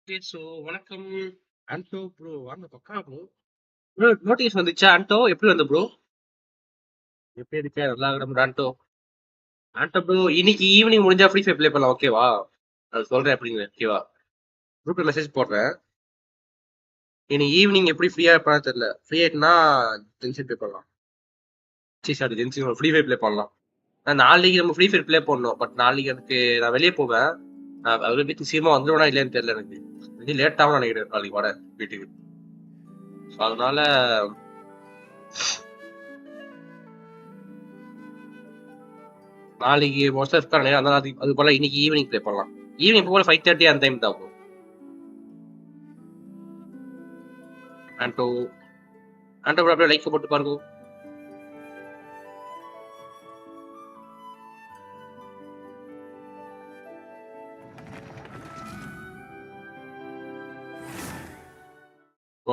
Okay. So வணக்கம். ஆண்டோ bro வாங்க பக்கா ப்ரோ. ப்ரோ நோட்டீஸ் வந்துச்சா ஆண்டோ? எப்படி வந்த ப்ரோ? எப்படி இருக்க? நல்லா இருக்கிற ஆண்டோ. ஆண்டோ ப்ரோ இன்னைக்கு ஈவினிங் முடிஞ்சா ஃப்ரீ ஃபயர் ப்ளே பண்ணலாம் ஓகேவா? அது சொல்றேன் எப்படிங்க ஓகேவா? குரூப்ல மெசேஜ் போடுறேன். இன்னைக்கு ஈவினிங் எப்படி ஃப்ரீயா இருப்பான்னு தெரியல. ஃப்ரீ ஆயிட்டுனா ஜென்ஷன் ப்ளே பண்ணலாம். Sorry gentian free fire play பண்ணலாம். நாளைக்கு நம்ம ஃப்ரீ ஃபயர் ப்ளே பண்ணணும். பட் நாளைக்கு எனக்கு நான் வெளியே போவேன். அது வீட்டுக்கு சீக்கிரமா வந்துடுவேனா இல்லையான்னு தெரியல எனக்கு. கொஞ்சம் லேட் ஆகும் நினைக்கிறேன் நாளைக்கு வர வீட்டுக்கு. அதனால நாளைக்கு மோஸ்டா இருக்கானே அதனால அது போல இன்னைக்கு ஈவினிங் ப்ளே பண்ணலாம். ஈவினிங் போல 5:30 அந்த டைம் தான் ப்ரோ. ஆண்டோ ஆண்டோ ப்ரோ அப்படியே லைக் போட்டு பாருங்க.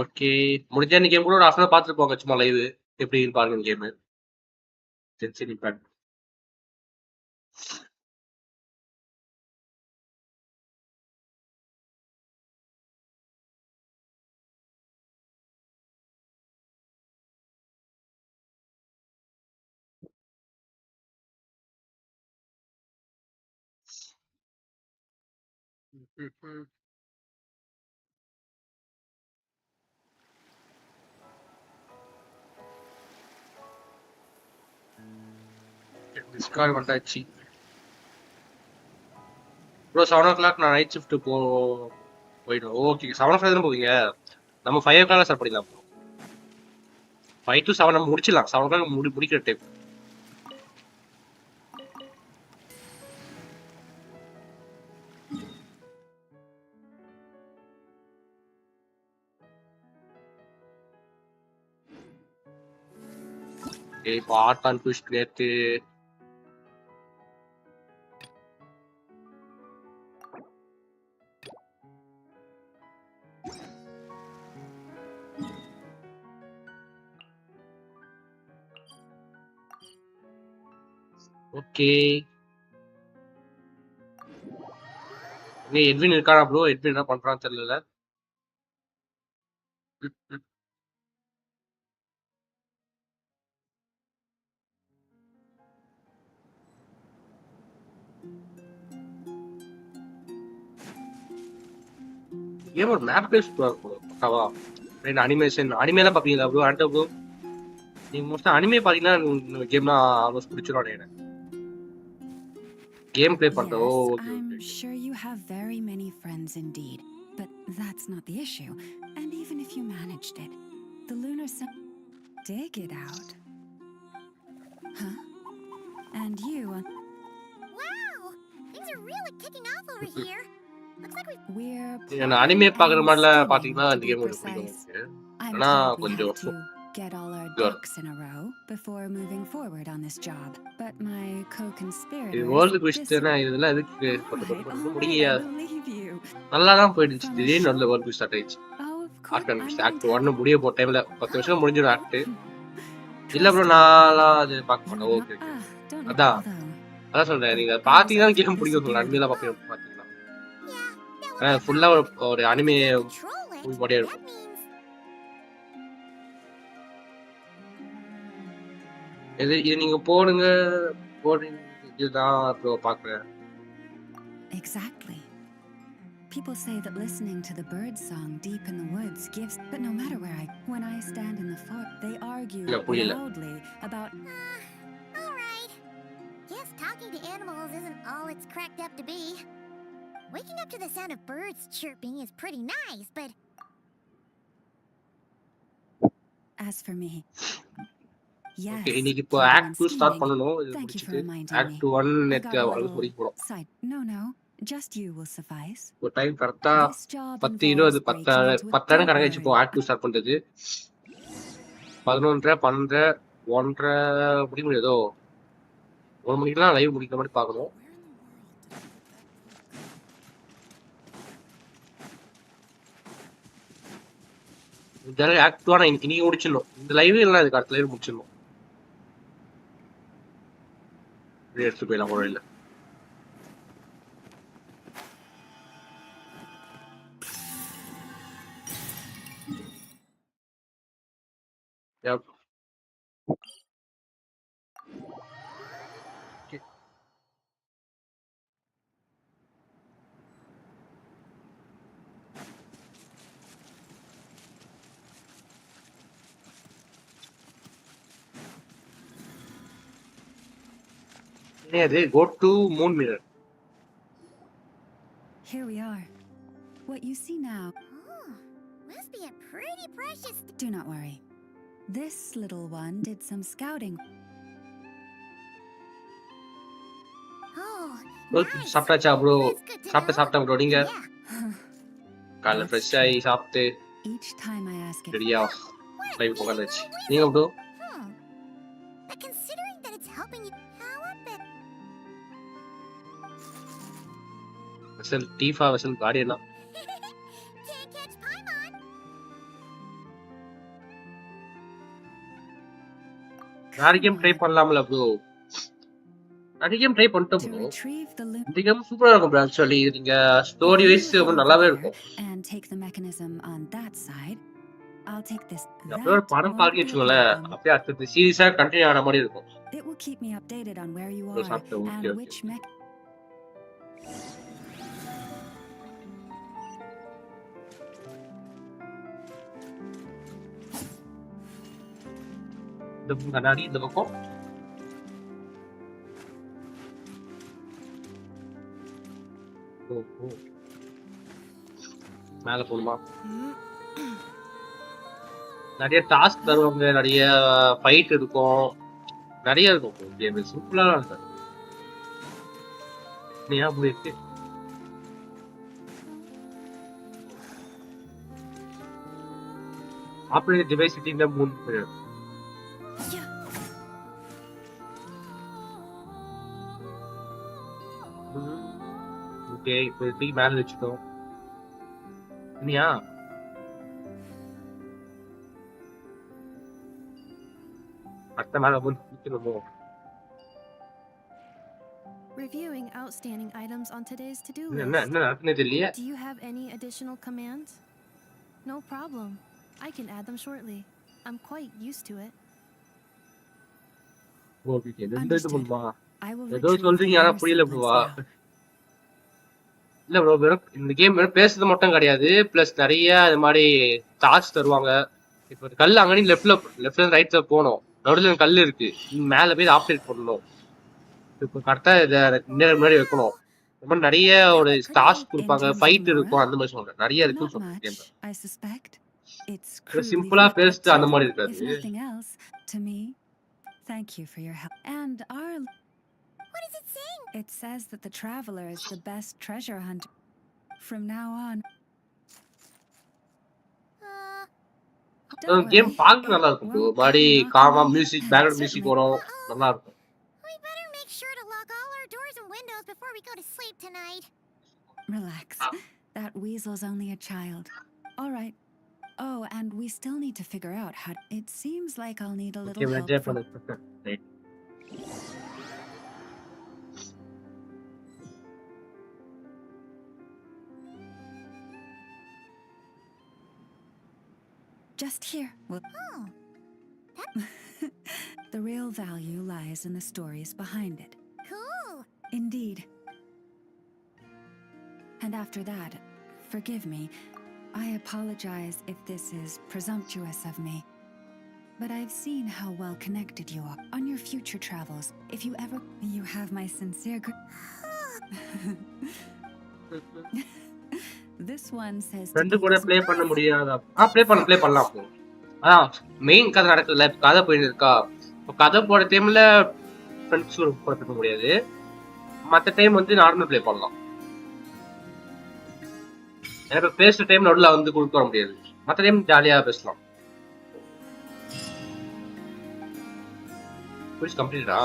ஓகே முடிஞ்சா இந்த கேம் கூட ஒரு ஹாஃப் பார்த்துட்டு போங்க சும்மா லைவ் எப்படின்னு பாருங்க கேமு. சரி சரி பாரு. டிஸ்கார்ட் வந்தாச்சு ப்ரோ. 7 o'clock நான் நைட் ஷிஃப்ட் போயிடும். ஓகே 7 o'clock தானே போவீங்க? நம்ம 5 o'clock ஸ்டார்ட் பண்ணிடலாம். 5 to 7 நம்ம முடிச்சிடலாம். 7 o'clock முடிக்கிற டைம். இப்போ ஆர்ட் புஷ் நேற்று ஓகே. எட்வின் இருக்கானா ப்ரோ? எட்வின் என்ன பண்றான்னு தெரியல. கேம் ஒரு மேப் பேஸ் இருக்கும் பக்காவா. அனிமேஷன் அனிமேலாம் பாப்பீங்களா ப்ரோ? ஆண்டோ ப்ரோ நீங்க மோஸ்டா அனிமே பாத்தீங்கன்னா கேம்னா ஆல்மோஸ்ட் பிடிச்சிரும் நினைக்கிறேன். கேம் ப்ளே பண்றோம். Okay I'm okay. sure you have very many friends indeed, but that's not the issue. And even if you managed it, the lunar sun dig it out. Huh? And you Wow! Things are really kicking off over here. Looks like we're நீங்க anime பாக்குற and மாதிரிலாம் spinning, பாத்தீங்கன்னா to இந்த be game கொஞ்சம் பிடிக்கும் precise. உங்களுக்கு. I'm ஆனா told we கொஞ்சம் have to get all our இதுவா இருக்கும். ducks in a row before moving forward on this job. But my இது co-conspirators வேர்ல்டு குவிஸ்ட் இதெல்லாம் எதுக்கு All right, முடிய I believe you. நல்லா தான் போயிடுச்சு. From a திடீர்னு நல்ல ship. வேர்ல்டு குவிஸ்ட் ஸ்டார்ட் ஆயிடுச்சு. Oh, of course. Art I'm and going act to 1 முடிய போற டைம்ல 10 வருஷம் முடிஞ்சிடும் ஆக்ட். இல்ல ப்ரோ trust you. நான்லாம் அது பார்க்க You மாட்டேன். would not. Okay okay. Don't know. அதான் Although அதான் சொல்றேன். நீங்க the பாத்தீங்கன்னா results of கேம் this பிடிக்கும் appear அனிமேலாம் to பாத்தீங்கன்னா yeah, that would be ஃபுல்லா fine. ஒரு If anime you can control it, movie பாடியா that இருக்கும். means இது நீங்க போடுங்க இதுதான் ப்ரோ பாக்குறேன். exactly. People say that listening to the bird song deep in the woods gives. But no matter where when I stand in the fort, they argue இல்ல புரியல. loudly about. all right. Guess talking to animals isn't all it's cracked up to be. Waking up to the sound of birds chirping is pretty nice, but As for me, yes. Okay இன்னைக்கு இப்போ keeping act and 2 start scheming. பண்ணனும். இது Thank you for முடிச்சிட்டு reminding act me. 1 I நேத்து got a அளவு little முடிக்க போறோம். side. No, just you will suffice. ஒரு டைம் கரெக்டா This job 10 involves 20 breaking into it. 10 Don't கணக்காச்சு இப்போ worry. ஆக்ட் 2 ஸ்டார்ட் பண்றது. 11 12 1:30 முடிக்க முடியும். ஏதோ 1 மணிக்கெல்லாம் லைவ் முடிக்கிற மாதிரி பார்க்கணும். இந்த ஆக்ட் 2 இன்னைக்கு முடிச்சிடணும். இந்த லைவ் இல்லைன்னா இதுக்கு அடுத்த லைவ் முடிச்சிடணும். எடுத்து போயிடலாம் கூட இல்லை. அது go to moon mirror. Here we are. What you see now, Oh, must be a pretty precious. do not worry. This little one did some scouting. Oh, nice. சாப்பிட்டாச்சா bro? That's good to know. சாப்பிட்டேன் bro. நீங்க Yeah. காலைல That's fresh ஆகி சாப்பிட்டு Each time I ask it, ரெடியா What a live cute உட்காந்துச்சு. little weasel. நீங்க bro? But considering that it's helping you, how I bet. Weasel டீஃபா weasel கார்டியனா? Can't catch Paimon. வேற கேம் ட்ரை பண்ணலாம்ல ப்ரோ? நிறைய கேம் ட்ரை பண்ணிட்டோம் to bro. retrieve the loop இந்த game சூப்பரா இருக்கும் ப்ரோ. ஆக்சுவலி நீங்க ஸ்டோரி வைஸ் ரொம்ப நல்லாவே இருக்கும். and take the mechanism on that side. I'll take this. அப்படியே ஒரு படம் won't பார்க்க be a வச்சுக்கோங்களேன், problem. அப்படியே அடுத்த சீரியஸா கண்டினியூ ஆன மாதிரி இருக்கும். It will keep me updated on where you bro are சாப்பிட்டேன். and okay which okay. mech. இந்த கண்ணாடி இந்த பக்கம் ஓ ஓ மேல போணுமா? நிறைய டாஸ்க் தருவாங்க, நிறைய ஃபைட் இருக்கும், நிறைய இருக்கும். கேம் சிம்பிளா தான் இருக்கும். நீ ஏன் அப்படி இருக்கு? ஆப்ரேட் டிவைஸ் இந்த 3 பேர். ஓகே, இப்போ தூக்கி மேல வச்சுட்டோம். இல்லையா? அடுத்த மேல போய் குளிக்கணும். Reviewing outstanding items on today's to-do என்ன list. என்ன நடக்குனே தெரியலையே. Do you have any additional commands? No problem. I can add them shortly. I'm quite used to it. Okay ரெண்டு இது பண்ணுமா? I will ஏதோ retrieve சொல்றீங்க, the யாரா lunar புரியல semblance ப்ரோவா? now. இல்ல ப்ரோ, வெறும் இந்த கேம் வெறும் பேசுறது மட்டும் கிடையாது, பிளஸ் நிறைய இது மாதிரி டாஸ்க் தருவாங்க. இப்போ கல் அங்கனி லெஃப்ட்ல ரைட்ல போகணும், நடுவில் கல் இருக்கு, மேல போய் ஆப்ரேட் பண்ணணும். இப்போ கரெக்டா இதை முன்னாடி வைக்கணும். இந்த மாதிரி நிறைய ஒரு டாஸ்க் கொடுப்பாங்க, ஃபைட் இருக்கும், அந்த மாதிரி சொல்றேன். நிறைய இருக்குன்னு Not சொல்றேன் much, கேம்ல. I suspect. It's crudely சிம்பிளா written, பேசிட்டு but அந்த மாதிரி இருக்காது. if nothing else, to me, thank you for your help. And our What is it saying? it says that the traveler is the best treasure hunter. From now on, don't game worry, பார்க்க it நல்லா இருக்கும் bro. won't மாதிரி come knocking காமா on your- music, background music Certainly. வரும், நல்லா இருக்கும். We better make sure to lock all our doors and windows before we go to sleep tonight. Relax. That weasel's only a child. All right. Oh, and we still need to figure out how. It seems like I'll need a little game help enjoy from. பண்ணு. Just here. Well, Oh, the real value lies in the stories behind it. cool. Indeed. And after that, forgive me. I apologize if this is presumptuous of me. But I've seen how well connected you are. On your future travels, if you ever. You have my sincere. This one says. to friend be கூட dis- play பண்ண முடியாதா? Play பண்ணலாம் bro. அதான் main கதை நடக்குதுல்ல, இப்போ கதை போயிட்டு இருக்கா. இப்போ கதை போற டைம்ல ஃப்ரெண்ட்ஸ் கூட பேச முடியாது, மற்ற டைம் வந்து நார்மல் ப்ளே பண்ணலாம். ஏன்னா இப்போ பேசுற டைம் நடுவில் வந்து கொடுக்க வர முடியாது, மற்ற டைம் ஜாலியா பேசலாம். குயிஸ் கம்ப்ளீட்டா?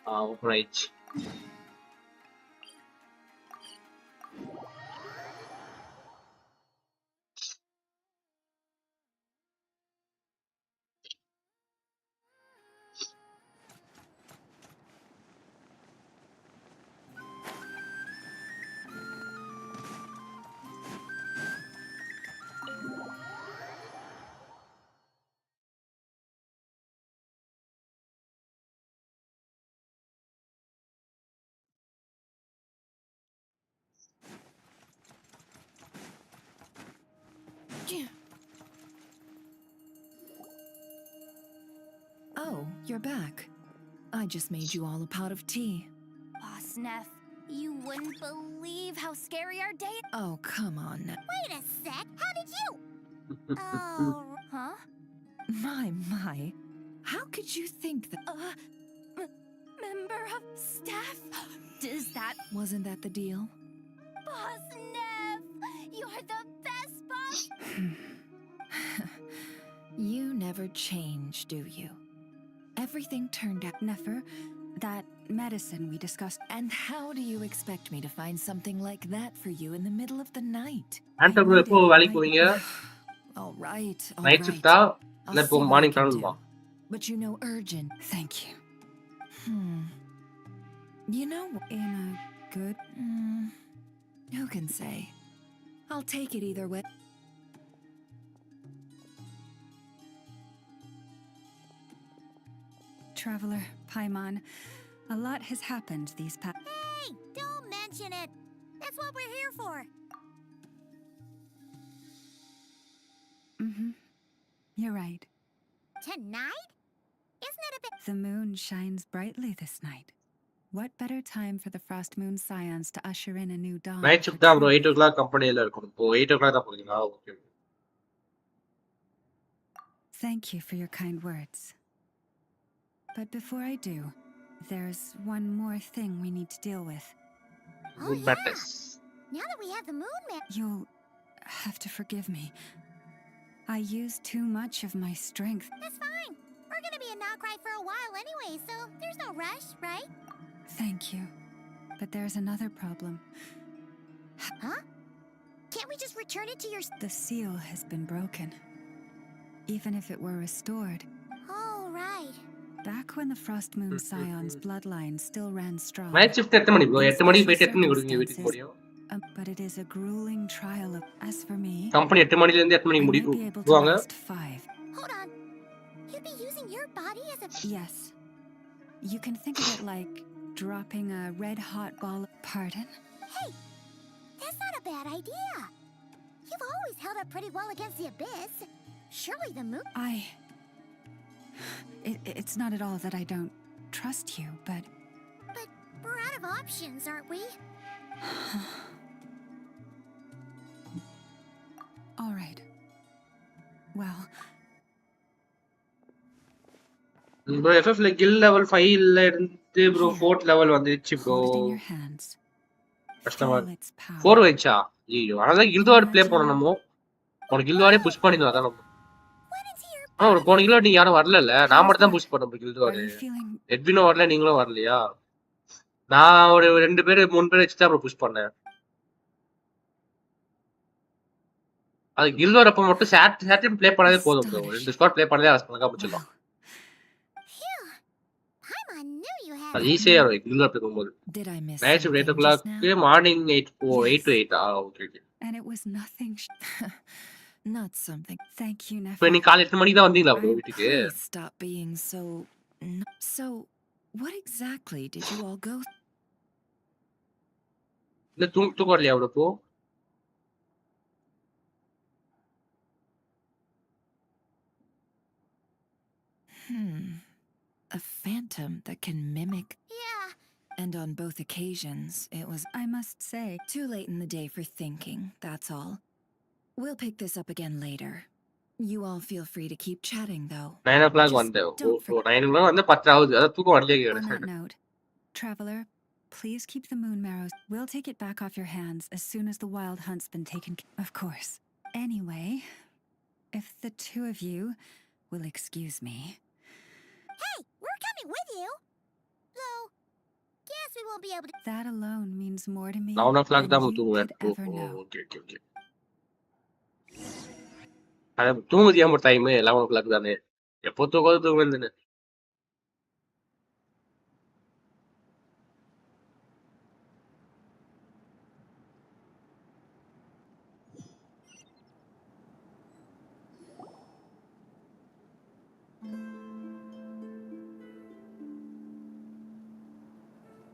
ஓப்பன் ஆயிடுச்சு. Oh, you're back. I just made you all a pot of tea. Boss Neff, you wouldn't believe how scary our day. Oh, come on. Wait a sec. How did you? Oh, Huh? My. How could you think that? Member of staff? Does that Wasn't that the deal? Boss Neff? You're the best boss. You never change, do you? Everything turned out. Nefer, that medicine we discussed. And how do you expect me to find something like that for you in the middle of the night? Anto bro எப்போ வேலைக்கு போவீங்க? All right. Night ஷிஃப்ட்டா I'll இல்ல இப்போ see what I morning can கிளம்பணுமா? do. But you know, urgent. Thank you. You know, In a good. who can say? I'll take it either way. Traveler, Paimon, a lot has happened these past. hey, don't mention it. That's what we're here for. You're right. Tonight? Isn't it a bit... The moon shines brightly this night. What better time for the Frost Moon Scions to usher in a new dawn? Night for shift தான் bro. true 8 o'clock கம்பெனில இருக்கணும். இப்போ 8 o'clock தான் போறீங்களா? Okay. Thank you for your kind words. But before I do, there's one more thing we need to deal with. Oh, Good yeah. matters. Now that we have the moon man... You'll have to forgive me. I used too much of my strength. That's fine. We're gonna be in Nodkrai for a while anyway, so there's no rush, right? Thank you. But there's another problem. Huh? Can't we just return it to your... The seal has been broken. Even if it were restored. Oh, right. Back when the Frost Moon Scion's bloodline still ran strong. Night shift எத்தனை மணி bro? 8 மணிக்கு போயிட்டு எத்தனை மணிக்கு விடுவீங்க வீட்டுக்கு போறியோ? But it is a grueling trial of... As for me, company 8 மணில இருந்து 8 I மணிக்கு might be able to முடிவாங்க. last 5. Hold on. You'd be using your body as a... Yes. You can think of it like dropping a red-hot ball... Pardon? Hey, that's not a bad idea. You've always held up pretty well against the abyss. Surely the moon... It's not at all that I don't trust you, but... But we're out of options, aren't we? All right. Well, bro FF ல kill level 5 ல இருந்து bro 4th level வந்துச்சு bro. hold it in your hands. கஷ்டமா Feel its power. 4 வச்சா? ஐயோ அதான் guilt வார் play பண்ணனும் நம்ம. போன கில்ட் வாரே புஷ் பண்ணினோம் அதான் நம்ம. When is your... ஒரு போன கில்ட் நீங்க யாரும் வரலல. நான் மட்டும் தான் புஷ் பண்ணேன் guild Are war. you feeling... எட்வினோ வரல, நீங்களும் வரலையா? நான் ஒரு 2 பேர் 3 பேர் வச்சு தான் ப்ரோ புஷ் பண்ணேன். அது கில்ட் வார் அப்ப மட்டும் சாட் ப்ளே பண்ணாதே போதும் ப்ரோ. 2 ஸ்குவாட் ப்ளே பண்ணாதே கணக்கா முடிச்சிடலாம். Phew. Paimon knew you had... அது ஈஸியா இருக்கும் கில்ட் வார் ப்ளே பண்ணும்போது. Did I miss night shift 8 something o'clock just now? Morning 8 to 8. Okay. And it was nothing... Not something. Thank you, இப்போ Nefer. நீ காலை 8 மணிக்கு தான் வந்தீங்களா ப்ரோ வீட்டுக்கு? Please stop being so... So, what exactly did you all go through? இல்ல தூக்கம் வரலையா ப்ரோ இப்போ? A phantom that can mimic... Yeah. And on both occasions, it was... I must say... Too late in the day for thinking, that's all. We'll pick this up again later. You all feel free to keep chatting, though. 9 o'clock Just வந்தேன். don't O 9 o'clock வந்து 10 ஆகுது. அதான் தூக்கம் வரலையே On that கேக்குறேன். note, Traveler, please keep the moon marrows. We'll take it back off your hands as soon as the wild hunt's been taken... Of course. Anyway, if the two of you will excuse me... Hey, we're coming with you. Though, guess we won't be able to... That alone means more to me 11 o'clock than தான் you தூங்குவேன். could ever know. Okay. அது தூங்குதியா ஒரு time 11 o'clock தானே. எப்போ தூங்குவேன்.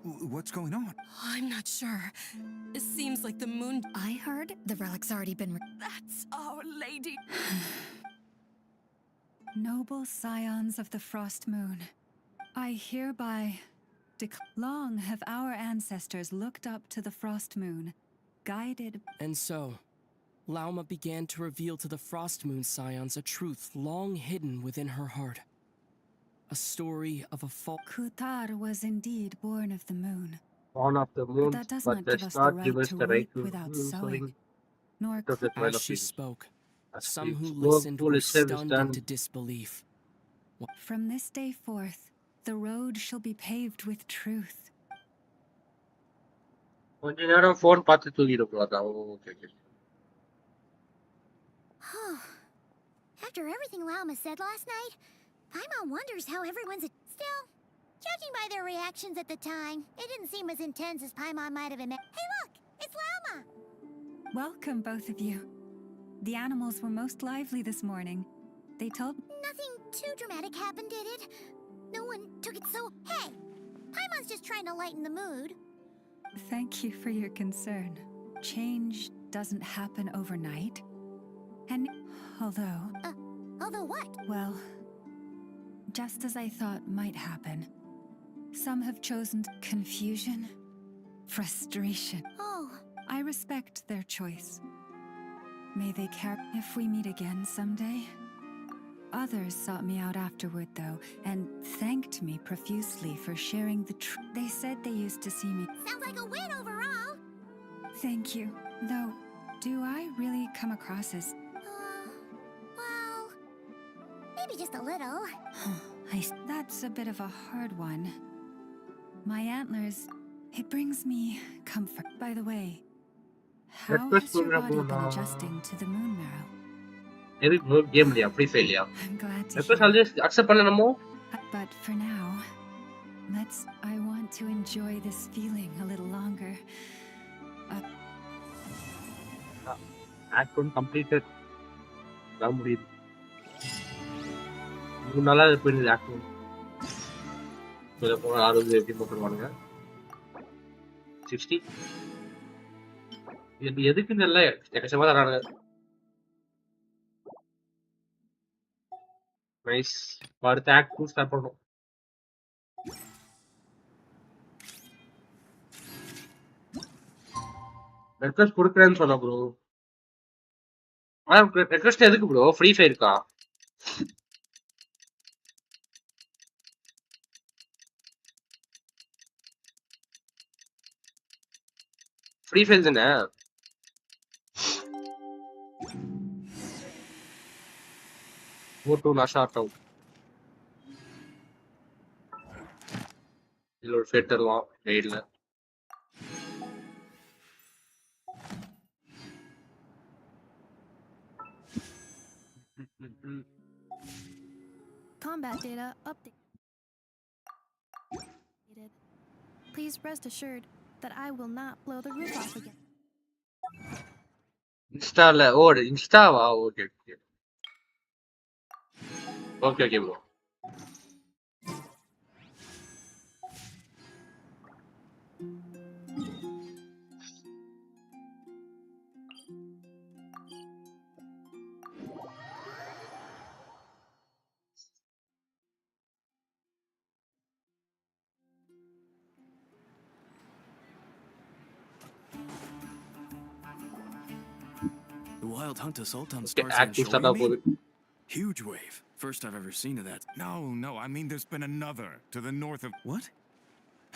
What's going on? I'm not sure. It seems like the moon... I heard the relic's already been... That's Our Lady. Noble scions of the Frost Moon, I hereby long have our ancestors looked up to the Frost Moon, guided. And so, Lauma began to reveal to the Frost Moon scions a truth long hidden within her heart. A story of a Kutar was indeed born of the moon. Born of the moon, But that does but not does give us not the give right us to the right reap to without sowing. sowing, nor Of the As she spoke, As some we who spoke, listened who were listened is stunned done. into disbelief. from this day forth, the road shall be paved with truth. கொஞ்ச நேரம் phone பார்த்து தூங்கிட போறதா? Okay okay. After everything Lauma said last night, Paimon wonders how everyone's still. Judging by their reactions at the time, it didn't seem as intense as Paimon might have imagined. Hey look! It's Lauma! Welcome, both of you. The animals were most lively this morning. They told... Nothing too dramatic happened, did it? No one took it so... Hey! Paimon's just trying to lighten the mood. Thank you for your concern. Change doesn't happen overnight. And although... Although what? Well, just as I thought might happen, some have chosen confusion, frustration. Oh. I respect their choice. May they care if we meet again someday. Others sought me out afterward, though, and thanked me profusely for sharing the truth. They said they used to see me. Sounds like a win overall. Thank you. Though, do I really come across as... Well... Maybe just a little. That's a bit of a hard one. My antlers... It brings me comfort. By the way, how has your body been adjusting to the moon marrow? எதுக்கு game இல்லையா? Free fire இல்லையா? I'm glad to எப்போ hear. சால்ஜஸ் accept பண்ணணுமோ? But for now, I want to enjoy this feeling a little longer. Act one completed. தான் முடியுது. 3 நாளா போயிருந்தது act one. இதில் போன 60 எப்படி போட்டுருவானுங்க? 60 இது எதுக்கு நல்லா எக்கச்சக்கமா தரானுங்க. நைஸ். அடுத்த ஆக்ட் 2 ஸ்டார்ட் பண்ணணும். ரெக்வெஸ்ட் கொடுக்குறேன்னு சொன்ன ப்ரோ. ரெக்வெஸ்ட் எதுக்கு ப்ரோ? ஃப்ரீ ஃபயருக்கா? ஃப்ரீ ஃபயர் தானே? நான் ஷார்ட் அவுட். இதுல ஒரு ஃபேட் தருவான் ரைட்ல. Combat data updated. Please rest assured that I will not blow the roof off again. இன்ஸ்டால இன்ஸ்டாவா? Okay okay okay okay bro. The Wild Hunt assault on Okay, Stars act 2 and start Show, ஆக you mean? போகுது. Huge wave. First I've ever seen of that. No, I mean there's been another to the north of... What?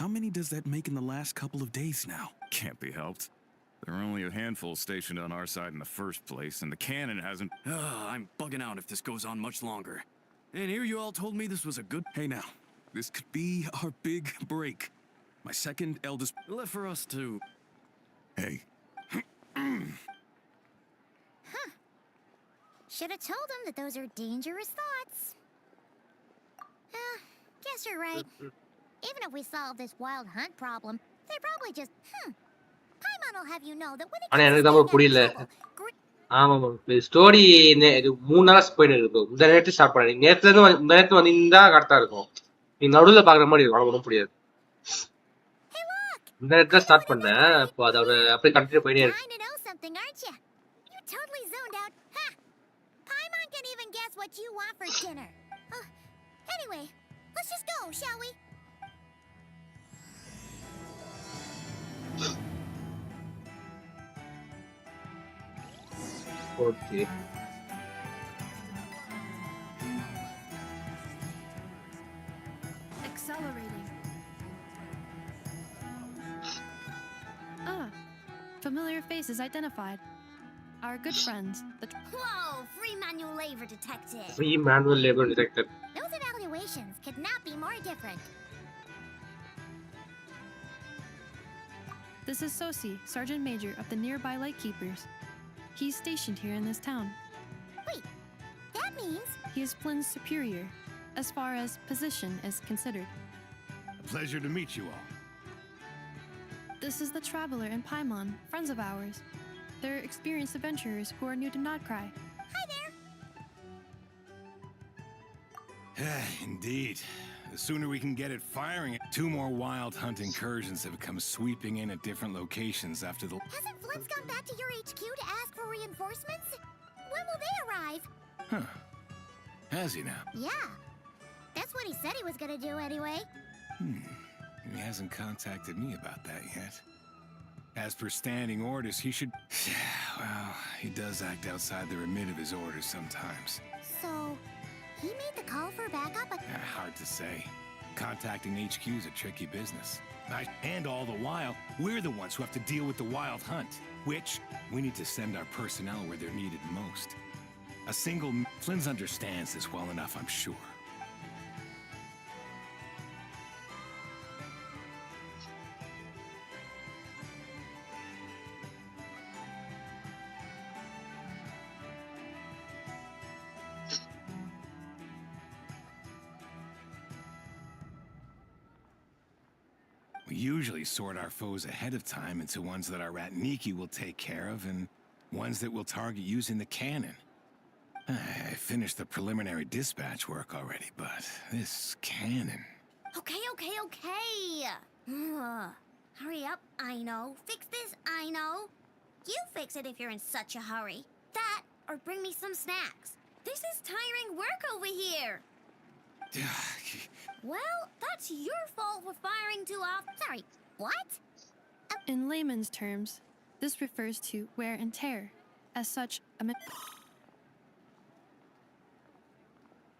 How many does that make in the last couple of days now? Can't be helped. There are only a handful stationed on our side in the first place, and the cannon hasn't... I'm bugging out if this goes on much longer. And here you all told me this was a good... Hey now, this could be our big break. My second eldest... Left for us to... Hey, Should have told him that those are dangerous thoughts. Guess you're right. Even if we solve this wild hunt problem, they're probably just... Paimon will have you know that when it ஆனா comes எனக்கு to தான் staying புரியல. out of trouble, ஆமா story இது 3 நாளா போயிட்டு இருக்கு. இந்த நேரத்து ஸ்டார்ட் பண்ணி நேத்து வந்தா கரெக்டா இருக்கும். நீ நடுவுல பாக்குற மாதிரி இருக்கும். ஒன்றும் புரியாது. இந்த நேரத்துல ஸ்டார்ட் பண்ணேன். அப்போ அதோட அப்படியே கண்டினியூ போயிட்டே இருக்கு. Dying to know something, aren't you? You totally zoned out. Ha! Paimon can't even guess what you want for dinner. Anyway, let's just go, shall we? Okay. Accelerating. Familiar faces identified. Our good friends, the Whoa, free manual labor detected. Free manual labor detected. Those evaluations could not be more different. This is Sosi, Sergeant Major of the nearby Lightkeepers. He's stationed here in this town. Wait, that means... He is Flynn's superior, as far as position is considered. A pleasure to meet you all. This is the Traveler and Paimon, friends of ours. They're experienced adventurers who are new to Nodkrai. Hi there! Indeed. The sooner we can get it firing, 2 more wild hunt incursions have come sweeping in at different locations after the... Hasn't Flint's gone back to your HQ to ask for reinforcements? When will they arrive? Huh. Has he now? Yeah. That's what he said he was gonna do anyway. He hasn't contacted me about that yet. As per standing orders, he should... Well, he does act outside the remit of his orders sometimes. So, he made the call for backup? Hard to say. Contacting HQ's a tricky business. And all the while, we're the ones who have to deal with the wild hunt, which we need to send our personnel where they're needed most. A single... Flynn's understands this well enough, I'm sure. We usually sort our foes ahead of time into ones that our Ratniki will take care of and ones that we'll target using the cannon. I finished the preliminary dispatch work already, but this cannon... Okay. Hurry up, I know. Fix this, I know. You fix it if you're in such a hurry. That, or bring me some snacks. This is tiring work over here. Well, that's your fault for firing too often. Sorry, what? In layman's terms, this refers to wear and tear. As such,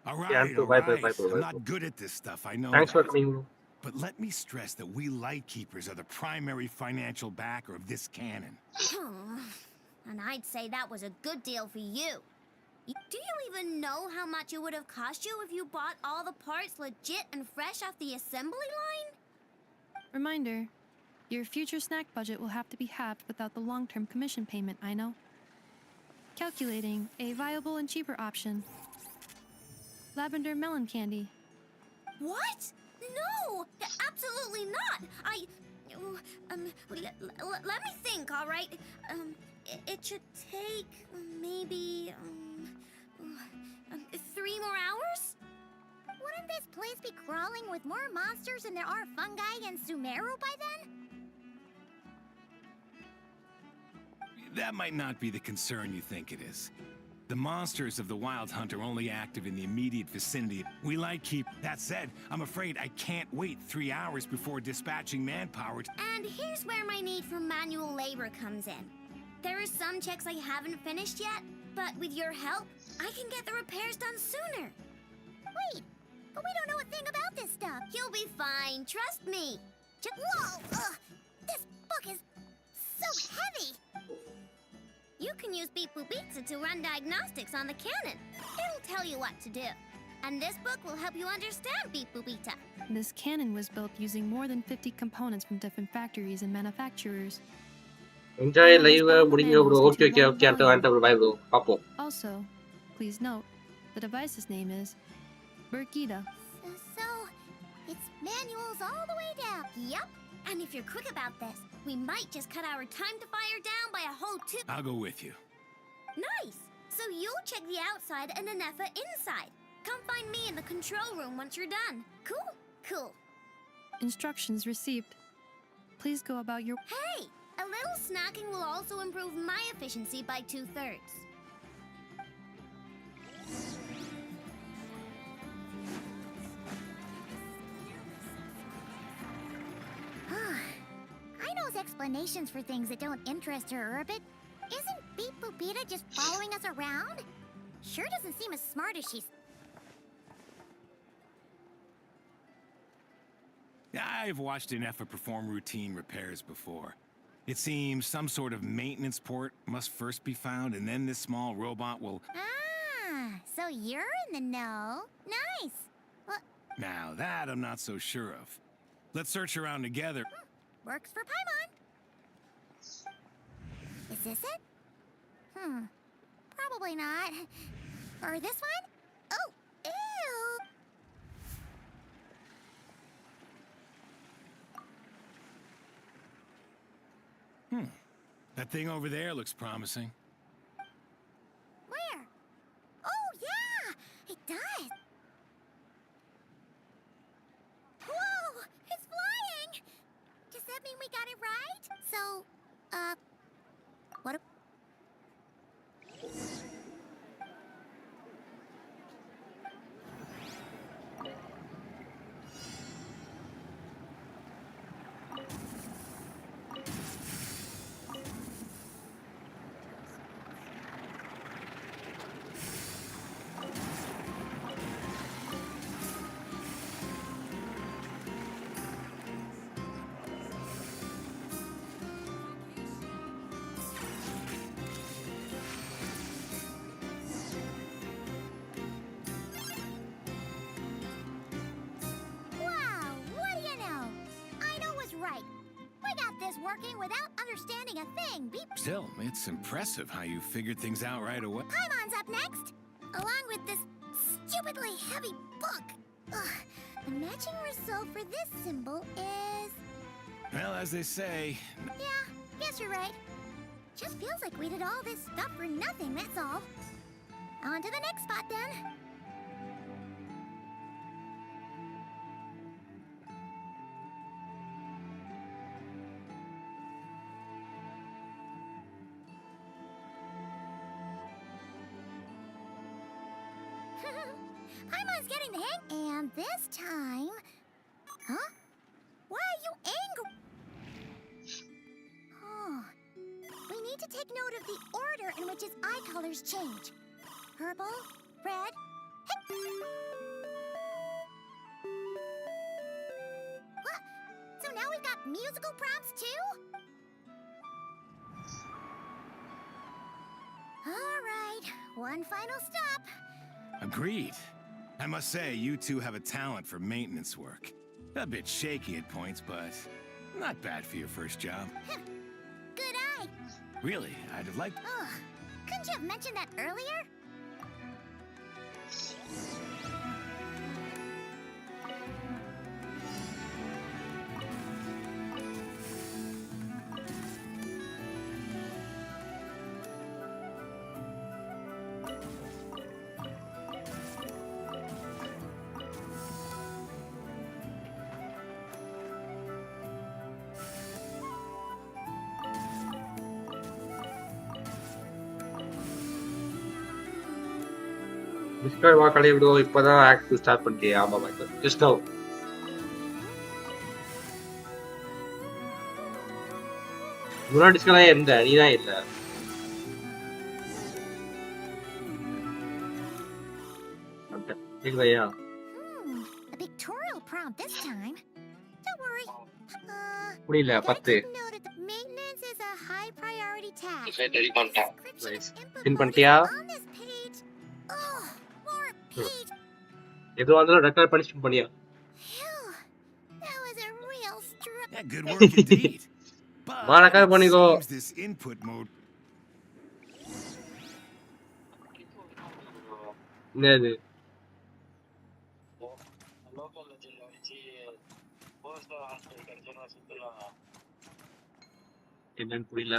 All right, Yeah, all bye, right. bye, bye, I'm bye. not good at this stuff, I know Thanks for that. coming. But let me stress that we Lightkeepers are the primary financial backer of this cannon. And I'd say that was a good deal for you. Do you even know how much it would have cost you if you bought all the parts legit and fresh off the assembly line? Reminder, your future snack budget will have to be halved without the long-term commission payment, I know. Calculating a viable and cheaper option. Lavender melon candy. What? No! Absolutely not! Let me think, all right? It should take maybe, 3 more hours? Wouldn't this place be crawling with more monsters than there are fungi in Sumeru by then? That might not be the concern you think it is. The monsters of the Wild Hunt are only active in the immediate vicinity. We Lightkeep. That said, I'm afraid I can't wait 3 hours before dispatching manpower. And here's where my need for manual labor comes in. There are some checks I haven't finished yet, but with your help, I can get the repairs done sooner. Wait, but we don't know a thing about this stuff. You'll be fine, trust me. Whoa! This book is so heavy! You can use PUBG to run diagnostics on the cannon. It'll tell you what to do. And this book will help you understand PUBG. This cannon was built using more than 50 components from different factories and manufacturers. Enjoy live முடிங்க bro. Okay அந்த bye bro. பாப்போம். Also, please note, the device's name is Burkita. So, it's manuals all the way down. Yup. And if you're quick about this, we might just cut our time to fire down by a whole 2. I'll go with you. Nice. So you'll check the outside and Anefa inside. Come find me in the control room once you're done. Cool. Instructions received. Please go about your... Hey! A little snacking will also improve my efficiency by 2/3. explanations for things that don't interest her or a bit. Isn't Beep Boopita just following us around? Sure doesn't seem as smart as she's. I've watched an effort perform routine repairs before. It seems some sort of maintenance port must first be found, and then this small robot will... Ah, so you're in the know. Nice. Well, Now, that I'm not so sure of. Let's search around together. works for Paimon. Is this it? Probably not. Or this one? Oh, ew. That thing over there looks promising. Where? Oh, yeah, it does. Whoa, it's flying. Does that mean we got it right? So, what? Wow, what do you know? Aino was right. We got this working without understanding a thing. Beep. Still, it's impressive how you figured things out right away. Paimon's up next, along with this stupidly heavy book. Ugh. The matching result for this symbol is... Well, as they say... Yeah, guess you're right. Just feels like we did all this stuff for nothing, that's all. On to the next spot, then. Paimon's getting the hang, and this time... Huh? Why are you angry? Oh. We need to take note of the order in which his eye colors change. Purple, red, what? So now we've got musical prompts too? All right, one final stop. Agreed. I must say, you two have a talent for maintenance work. A bit shaky at points, but not bad for your first job. Good eye. Really, I'd have liked... Ugh, couldn't you have mentioned that earlier? Discord வா கலைய விடுவோ இப்பதான் active start பண்ணிட்டியா? ஆமா Michael just now. முன்னாடி டிஸ்கார்ட்ல இருந்த நீ தான் இல்ல. கேக்குதையா? A pictorial prompt this time. Don't worry. புரியல 10. Maintenance is a high priority task. Ready பண்ணிட்டேன். Description nice. of input பின் modules பண்ணிட்டியா? on this page. Oh, more page. எது வந்தாலும் ரெக்கார்ட் பண்ணி ஸ்கிப் பண்ணியா? Phew. That was a real struggle. Yeah, good work indeed. But வா record பண்ணிக்கோ. it seems this input mode... என்னது? என்னன்னு புரியல.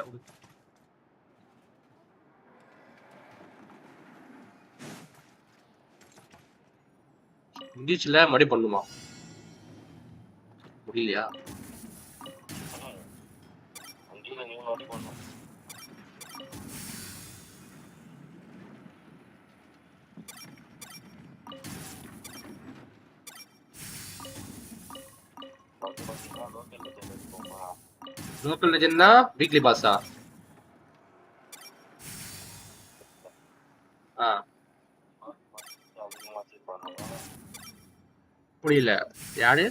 முடிச்சுல மறுபடி பண்ணுமா? முடியலையா? லோக்கல் லெஜெண்ட்னா வீக்லி பாஸா? புரியல யாரு?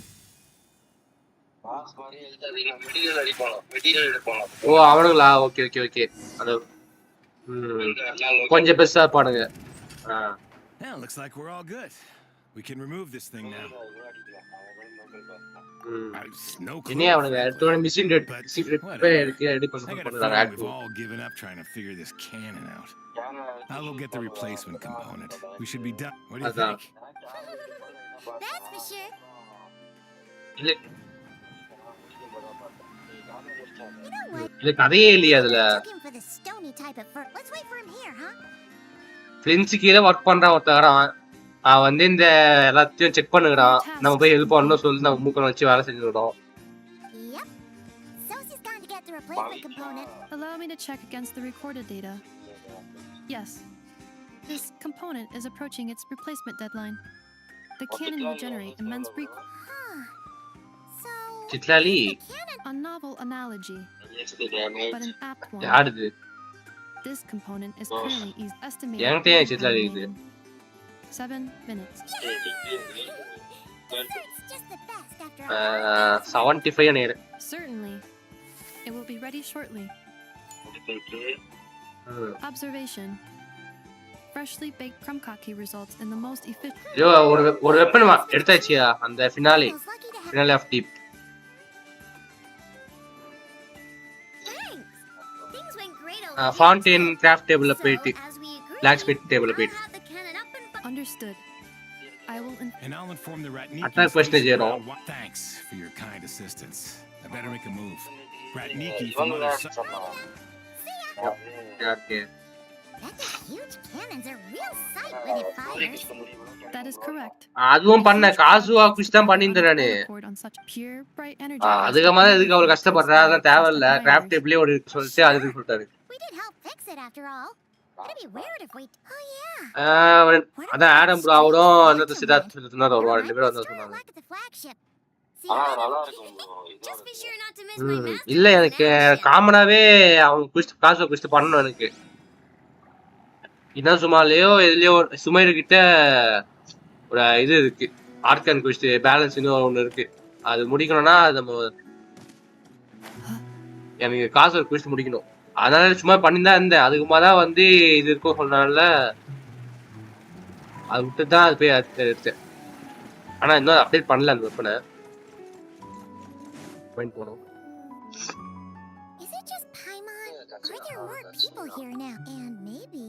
ஓ அவனுங்களா? Okay okay okay. அது கொஞ்சம் பெருசா இருப்பானுங்க. Yeah, looks like we're all good. We can remove this thing now. No clue, Iniya அவனுங்க frankly. Machine But whatever. Ready I got a பண்ணுறாங்க. feeling we've all given up trying to figure this cannon out. I'll go get the replacement component. We should be done. What do you think? That's for sure. இல்ல You know what? இல்ல கதையே இல்லையா அதுல? Took him for the stony type at first. Let's wait for him here, huh? Friends கீழே work பண்றான் ஒருத்தவரான். அவன் வந்து இந்த எல்லாத்தையும் செக் பண்ணுகிறான். நம்ம போய் ஹெல்ப் பண்ணணும் சொல்லி நம்ம மூக்க வச்சு வேலை செஞ்சுக்கிறோம். Yep. Sosie's gone to get the replacement component. Allow me to check against the recorded data. Yes. This component is approaching its replacement deadline. The cannon will generate immense Huh. So, சித்லாலி a novel analogy, but an apt one. யாருது? This component is currently estimated என்கிட்ட ஏன் சித்லாலி இது? 7 minutes. dessert's just the best after all. 75 நினைக்கிறேன். Certainly. It will be ready shortly. Observation. Freshly baked crumb kaki results in the most efficient. ஐயோ ஒரு weapon எடுத்தாச்சியா அந்த finale of deep. Thanks. Things went great over fountain craft டேபிள்ல போயிட்டு as we agreed, blacksmith டேபிள்ல போயிட்டு have the cannon up and Understood. I will And I'll inform the Attack Ratniki percentage station zero. about Thanks for your kind assistance. I better make a move. Ratniki from other side. Okay. That's a huge cannon's a real sight when it fires. That is correct. அதுவும் பண்ண காசுவா குஷ் தான் பண்ணியிருந்தேன் நானு. Record on such pure bright energy. அதுக்கமா எதுக்கு அவரு கஷ்டப்படுறா? அதெல்லாம் தேவையில்ல. Craft டேபிளே ஒரு சொல்லிட்டு அதுக்கு சொல்லிட்டாரு. We did help fix it after all. It'd be weird if we. Oh yeah. அதான் ஆடம் ப்ரோ அவரும் அந்த சித்தார்த் சொன்னார் ஒரு ரெண்டு பேரும் வந்து சொன்னாங்க. Look at the flagship. just be sure not to miss my master. இல்ல எனக்கு காமனாவே அவங்க காசு குஷ்டு பண்ணணும் எனக்கு. இதான் சும்மாலேயோ எதுலயோ சுமைரு கிட்ட ஒரு இது இருக்கு. ஆர்கன் குஷ்டு பேலன்ஸ் இன்னும் ஒண்ணு இருக்கு. அது முடிக்கணும்னா நம்ம எனக்கு காசு குஷ்டு முடிக்கணும். அதனால சும்மா பண்ணிதான் இருந்தேன். அதுக்குமா தான் வந்து இது இருக்கும் சொன்னால அது விட்டு தான் அது போய் எடுத்தேன். ஆனா இன்னும் அப்டேட் பண்ணல அந்த வெப்பனை. பாயிண்ட் போனோம். Is it just Paimon? Are there more people here now? And maybe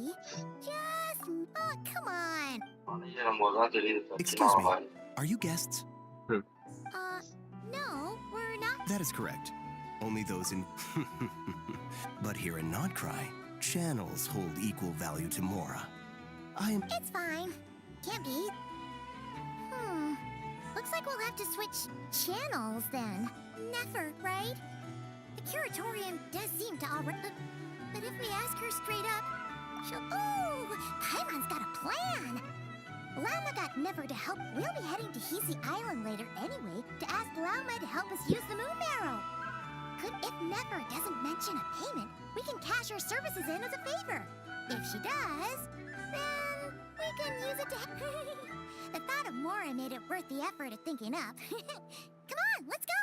just oh come on. Excuse me. Are you guests? No, we're not. That is correct. Only those in But here in Nodkrai, channels hold equal value to Mora. It's fine. Can't be. Looks like we'll have to switch channels then. Never, right? The curatorium does seem to already. But if we ask her straight up, she'll. Oh, Paimon's got a plan. Lauma got Never to help. We'll be heading to Hisi Island later anyway to ask Lauma to help us use the moon marrow. If Never doesn't mention a payment, we can cash her services in as a favor. If she does, then we can use it to. The thought of Mora made it worth the effort of thinking up. Come on, let's go.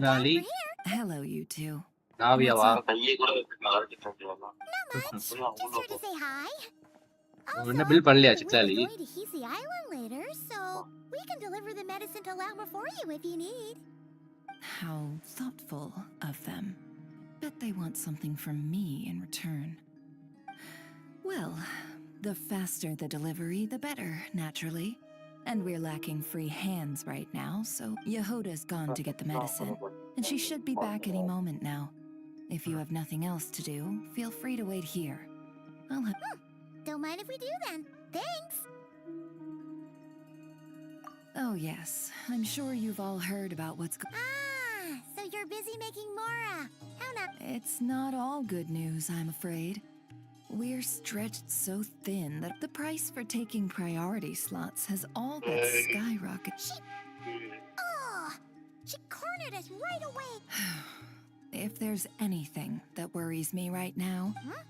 Lali. Hello, you two. Naviyawa. Not much. Just here to say hi. என்ன Also, bill பண்ணலையா we're on சிக்லாலி? the way to Hisi Island later, so we can deliver the medicine to Lauma for you if you need. How thoughtful of them. Bet they want something from me in return. Well, the faster the delivery, the better, naturally. And we're lacking free hands right now, so Yehoda's gone to get the medicine. And she should be back any moment now. If you have nothing else to do, feel free to wait here. I'll have... Don't mind if we do then. Thanks. Oh yes, I'm sure you've all heard about what's So you're busy making Mora. How not? It's not all good news, I'm afraid. We're stretched so thin that the price for taking priority slots has all but skyrocketed. Oh, she cornered us right away. If there's anything that worries me right now... Huh?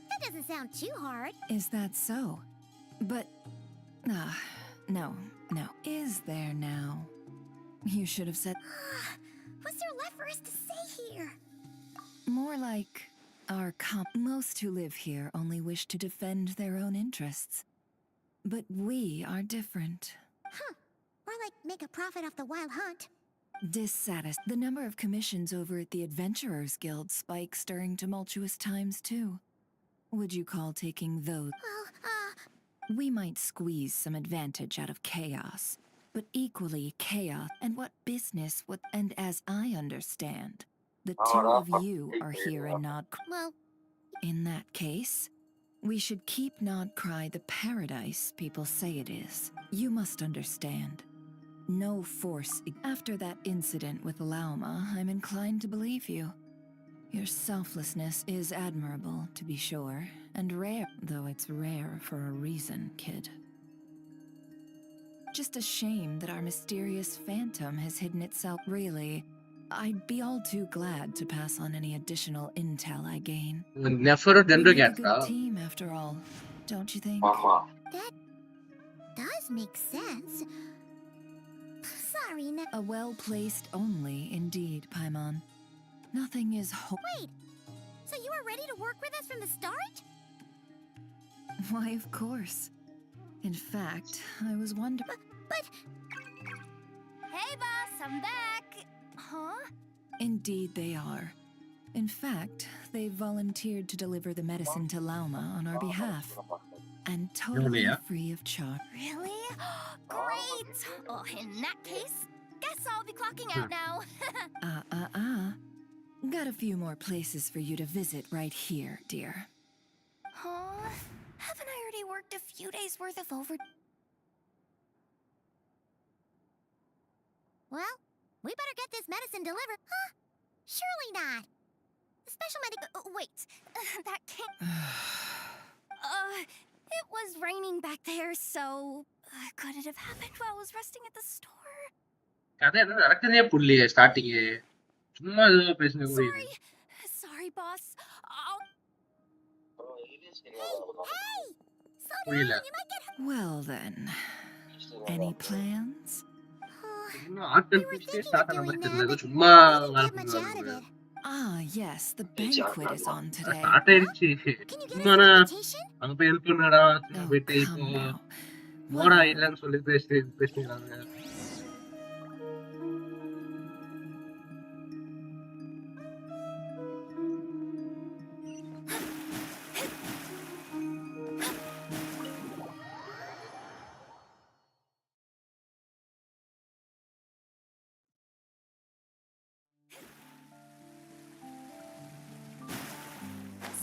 That doesn't sound too hard. Is that so? But... no. Is there now? You should have said... What's there left for us to say here? More like... Most who live here only wish to defend their own interests. But we are different. Huh. Or like make a profit off the wild hunt. The number of commissions over at the Adventurers Guild spikes during tumultuous times, too. Would you call taking those? Well, We might squeeze some advantage out of chaos, but equally chaos and what business would... And as I understand, the two of you are here in Nodkrai. well, In that case, we should keep Nodkrai the paradise people say it is. You must understand. No force... After that incident with Lauma, I'm inclined to believe you. Your selflessness is admirable, to be sure, and rare, though it's rare for a reason, kid. Just a shame that our mysterious phantom has hidden itself. Really, I'd be all too glad to pass on any additional intel I gain. நெஃபரோ We gender make a கேட்டா? good team, after all, don't you think? ஆமா. that does make sense. Sorry, A well-placed only, indeed, Paimon. Nothing is Wait, so you were ready to work with us from the start? Why, of course. In fact, I was wondering... But... Hey, boss, I'm back. Huh? Indeed they are. In fact, they've volunteered to deliver the medicine to Lauma on our behalf. And totally yeah? free of charge. Really? Great! Oh, in that case, guess I'll be clocking out now. Got a few more places for you to visit right here, dear. Huh? Haven't I already worked a few days' worth of over... Well, we better get this medicine delivered. Huh? Surely not. The special wait. That can't... it was raining back there, so... could it have happened while I was resting at the store? கதை என்ன நடக்குதே புரியலையே starting. சும்மா ஏதோ பேசுங்க புரியுது. Sorry, boss. I'll... Hey! Slow புரியல. down, you might get... Well then, any plans? இன்னும் ஆட்கள் பிடிச்சே ஸ்டார்ட் ஆன மாதிரி தெரியல. ஏதோ சும்மா வேலை பண்ணுவாங்க. Yes, the banquet is on today. Start ஆயிடுச்சு. சும்மானா அங்க போய் ஹெல்ப் பண்ணடா போயிட்டு இப்போ மோடா இல்லைன்னு சொல்லி பேசிக்கிறாங்க.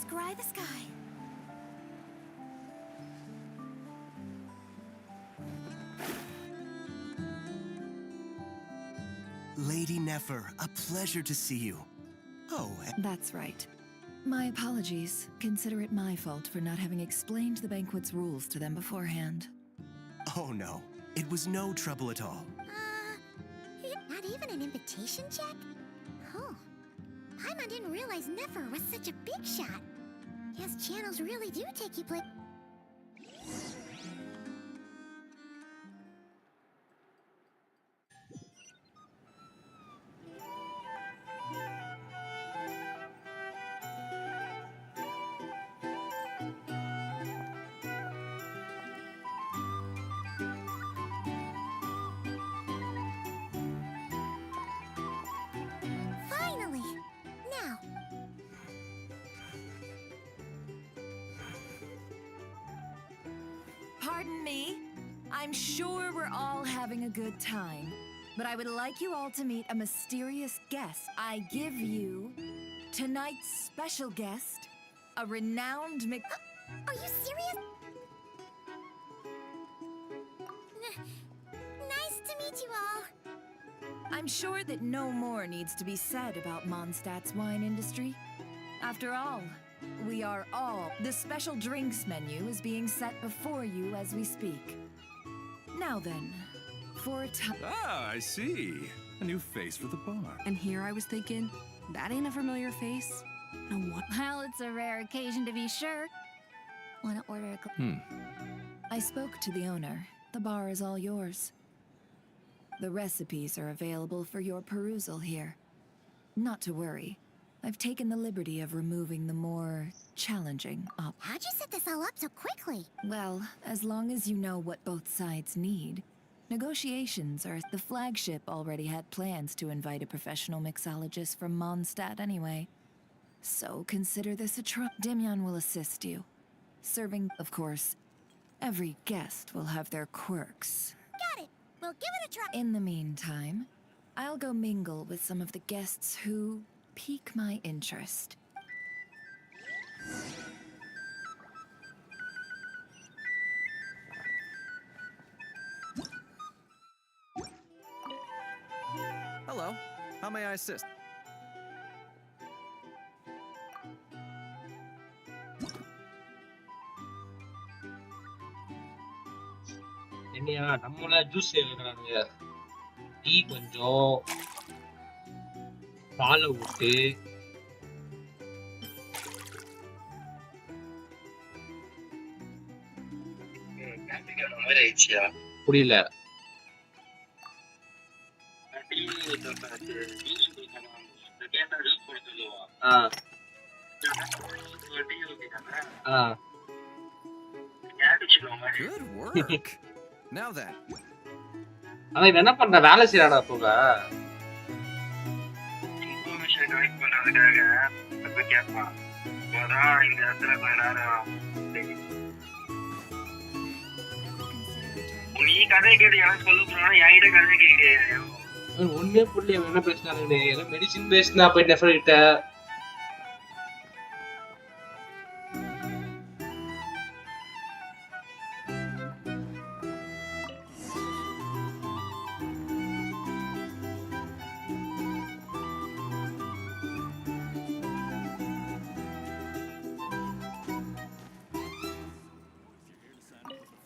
Scry the sky. Lady Nefer, a pleasure to see you. Oh, That's right. My apologies. Consider it my fault for not having explained the banquet's rules to them beforehand. oh no. It was no trouble at all. Not even an invitation check? Oh. Paimon didn't realize Nefer was such a big shot. Yes, channels really do take you places. Pardon me? I'm sure we're all having a good time, but I would like you all to meet a mysterious guest. I give you tonight's special guest, a renowned Are you serious? Nice to meet you all. I'm sure that no more needs to be said about Mondstadt's wine industry. After all, we are all. The special drinks menu is being set before you as we speak. Now then, for a time. Ah, I see. A new face for the bar. And here I was thinking, that ain't a familiar face. No what? Well, it's a rare occasion to be sure. Wanna order a I spoke to the owner. The bar is all yours. The recipes are available for your perusal here. Not to worry. I've taken the liberty of removing the more challenging op. How'd you set this all up so quickly? Well, as long as you know what both sides need. Negotiations are. The flagship already had plans to invite a professional mixologist from Mondstadt anyway. So consider this a try. Demyon will assist you. Serving, of course, every guest will have their quirks. Got it. We'll give it a try. In the meantime, I'll go mingle with some of the guests who pique my interest. Hello. How may I assist? என்னையா நம்மள juice கேக்குறானுங்க. Tea கொஞ்சம் பாலை விட்டு புரியல. ஆ ஆ Good work. Now then. அவன் இவன் என்ன பண்ற? வேலை செய்யறானா போக? ஒண்ணுமே புரியல அவன் என்ன பேசினாருன்னு. ஏதோ மெடிசின் பேசினா போய் நெஃபர் கிட்ட.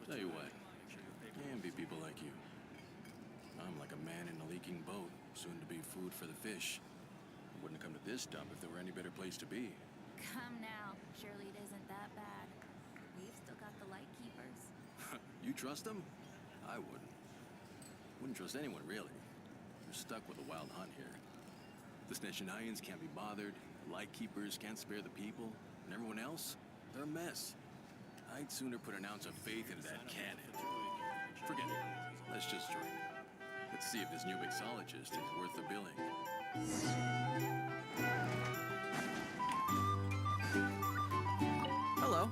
Tell you what, can be people like you. I'm like a man in a leaking boat, soon to be food for the fish. I wouldn't come to this dump if there were any better place to be. Come now. Surely it isn't that bad. We've still got the light keepers. You trust them? I wouldn't. Wouldn't trust anyone, really. You're stuck with a wild hunt here. The Snechenayans can't be bothered, the light keepers can't spare the people, and everyone else, they're a mess. I'd sooner put an ounce of faith into that cannon. Forget it. Let's just drink. Let's see if this new mixologist is worth the billing. Hello.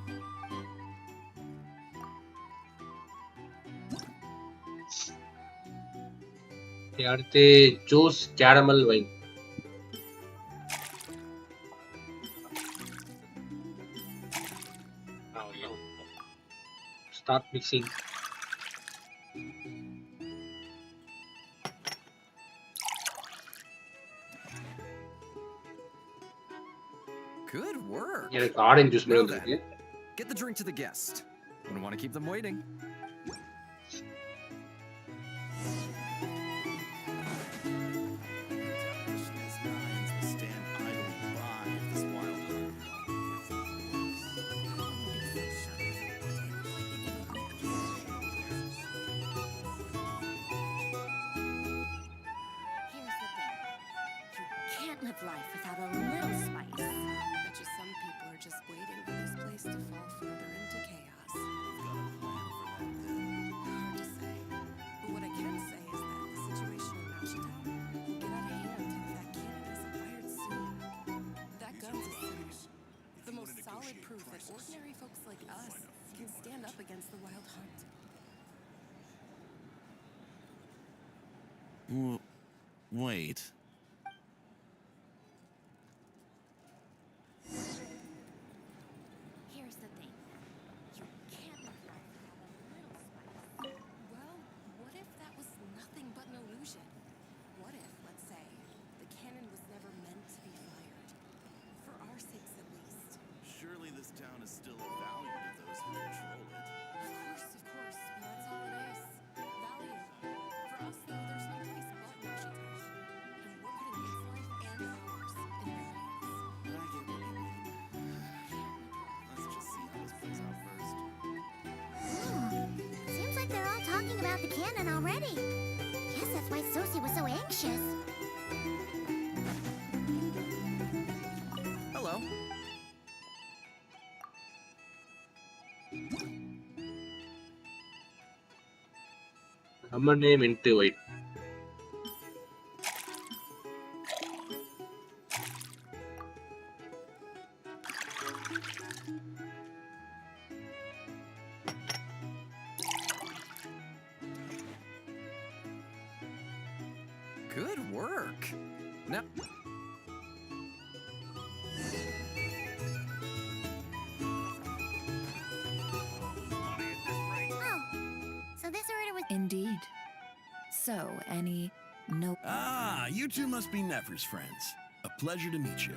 அடுத்து juice caramel wine. Start mixing. Good work. எனக்கு orange juice Now வந்திருக்கு. then, get the drink to the guest. Wouldn't want to keep them waiting. Here's the thing. You can't live life without a little spice. Bet you some people are just waiting for this place to fall further into chaos. Hard to say. But what I can say is that the situation in Mashitown will get out of hand if that cannon isn't fired soon. That gun's a symbol. The most solid proof that ordinary folks like us can stand up against the wild hunt. Wait. Here's the thing. You can't live life without a little spice. Well, what if that was nothing but an illusion? What if, let's say, the cannon was never meant to be fired? For our sakes, at least. Surely this town is still of value to those who control it. Of course. That's all it is. Value. For us, though, there's no place but Washington. And we're putting its life and ours in their hands. I get what you mean. Let's just see how this plays out first. Seems like they're all talking about the cannon already. Guess that's why Sosie was so anxious. Hello. Number name into white. Good work. Now, Oh, so this order was. Indeed. So, any no. Ah, you two must be Nefer's friends. A pleasure to meet you.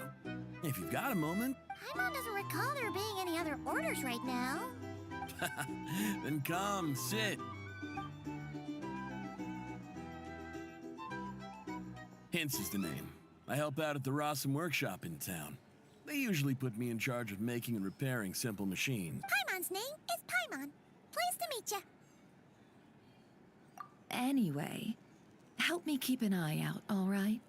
If you've got a moment, Paimon doesn't recall there being any other orders right now. then come, sit. Hints is the name. I help out at the Rossum workshop in town. They usually put me in charge of making and repairing simple machines. Paimon's name is Paimon. Pleased to meet ya. Anyway, help me keep an eye out, all right?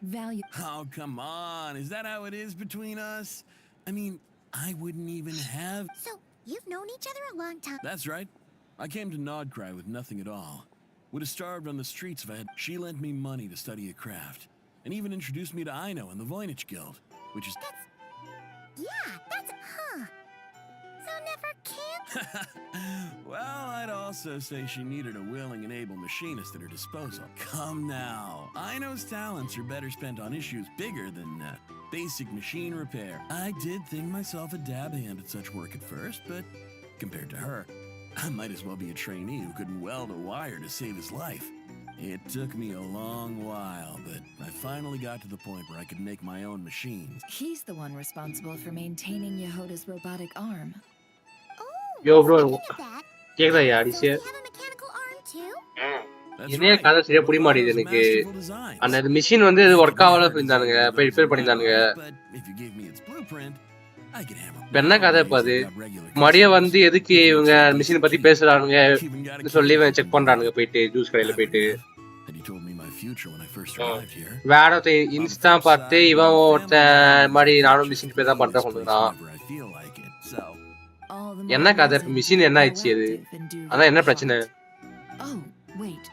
Value. Oh, come on. Is that how it is between us? I mean, I wouldn't even have... So, you've known each other a long time. That's right. I came to Nodkrai with nothing at all. Would have starved on the streets if I had... She lent me money to study a craft. And even introduced me to Aino and the Voynich Guild, which is... That's... Huh. So Nefer can't... Well, I'd also say she needed a willing and able machinist at her disposal. Come now. Aino's talents are better spent on issues bigger than basic machine repair. I did think myself a dab hand at such work at first, but compared to her, I might as well be a trainee who couldn't weld a wire to save his life. It took me a long while, but I finally got to the point where I could make my own machines. He's the one responsible for maintaining Yehoda's robotic arm. Yo, bro. Speaking of that, கேக்குதா does அடிச்சு Sosie have a mechanical arm too? That's என்னைய right. கதை சரியா புரிய மாட்டேங்குது Those எனக்கு masterful designs. அந்த machine வந்து ஒர்க் ஆகல இருந்தானுங்க repair பண்ணிருந்தானுங்க But if you gave me its blueprint, I could hammer. இப்ப என்ன கதை இப்ப அது Regular மடிய வந்து எதுக்கு இவங்க மிஷின் பத்தி பேசுறானுங்க சொல்லி செக் பண்றானுங்க போயிட்டு ஜூஸ் கடையில போயிட்டு Had you told me my future when I first arrived here, வேற ஒருத்தன் இன்ஸ்டா பார்த்து இவன் ஒருத்தன் மாதிரி நானும் மிஷின் பேர் தான் பண்றேன் சொல்லுறான் whenever I feel like it. So, All the என்ன more கதை இப்ப reason மிஷின் to என்ன be ஆயிடுச்சு அது proactive and do அதான் என்ன right பிரச்சனை part. Oh, wait.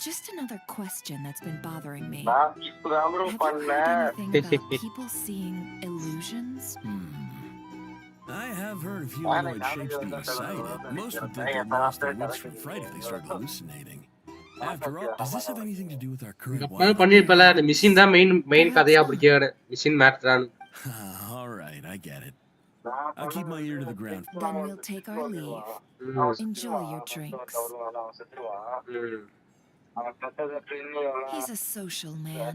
Just another question that's been bothering me. Have you heard anything about people seeing illusions? I have heard of humanoid shapes being sighted. Most would think they'd lost their wits from fright if they started hallucinating. After all, does this have anything to do with our current wild? பண்ணிருப்பல அந்த machine தான் main கதையா பிடிக்க machine மேட்டரான் All right, I get it. I'll keep my ear to the ground. Then we'll take our leave. Enjoy your drinks. He's a social man.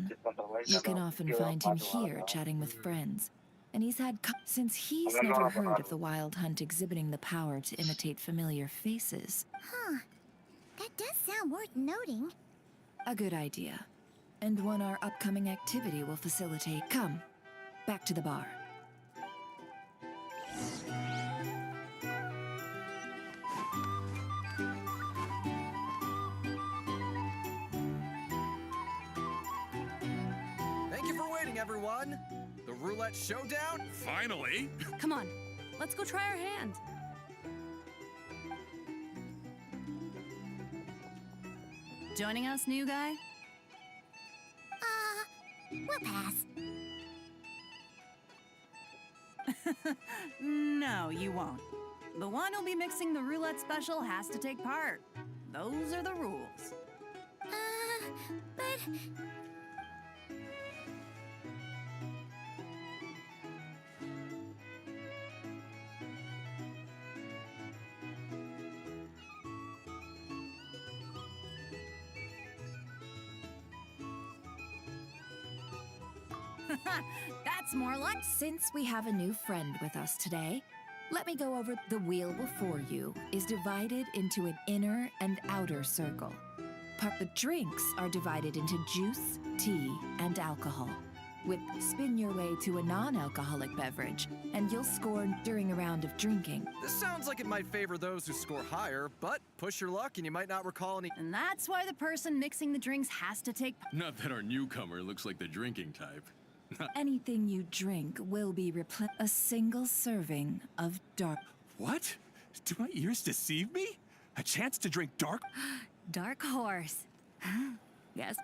You can often find him here chatting with friends. And he's had since he's never heard of the wild hunt exhibiting the power to imitate familiar faces. Huh. That does sound worth noting. A good idea. And one our upcoming activity will facilitate. Come, back to the bar. thank you for waiting, everyone. The roulette showdown. Finally! Come on, let's go try our hand. Joining us, new guy? We'll pass. No, you won't. The one who'll be mixing the roulette special has to take part. Those are the rules. But... That's more like. Since we have a new friend with us today, let me go over the wheel before you is divided into an inner and outer circle. The drinks are divided into juice, tea, and alcohol. Spin your way to a non-alcoholic beverage, and you'll score during a round of drinking. This sounds like it might favor those who score higher, but push your luck and you might not recall any. And that's why the person mixing the drinks has to take. Not that our newcomer looks like the drinking type. Anything you drink will be a single serving of dark. What? Do my ears deceive me? A chance to drink dark? Dark horse. Yes.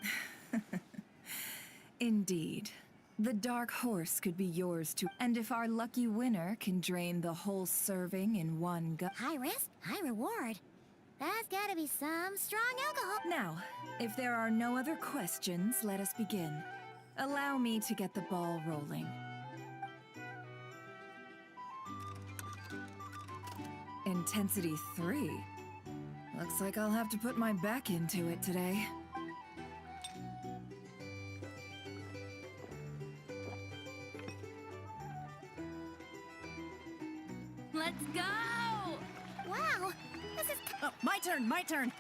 Indeed. The dark horse could be yours too. And if our lucky winner can drain the whole serving in one go. High risk, high reward. That's gotta be some strong alcohol. Now, if there are no other questions, let us begin. Allow me to get the ball rolling. Intensity 3. Looks like I'll have to put my back into it today. Let's go! Wow, this is... Oh, my turn.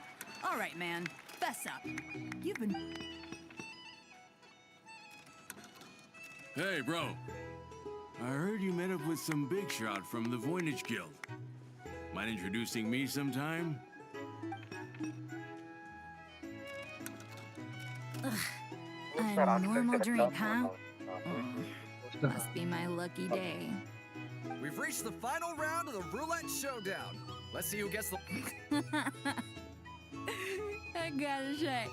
All right, man. Fess up. You've been... Hey, bro. I heard you met up with some big shot from the Voynich Guild. Mind introducing me sometime? A normal drink, huh? Must be my lucky day. We've reached the final round of the roulette showdown. Let's see who gets the. I gotta say,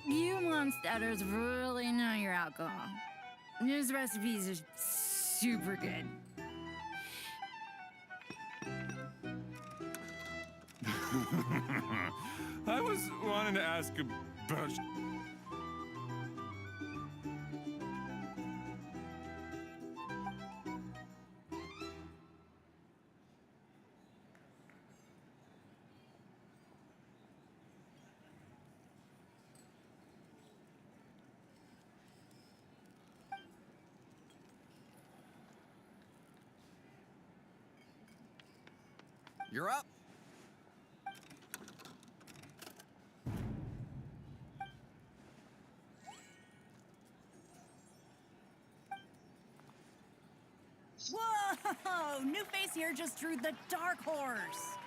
you monsters really know your alcohol. These recipes are super good. I was wanting to ask about. You're up. Whoa! New face here just drew the dark horse.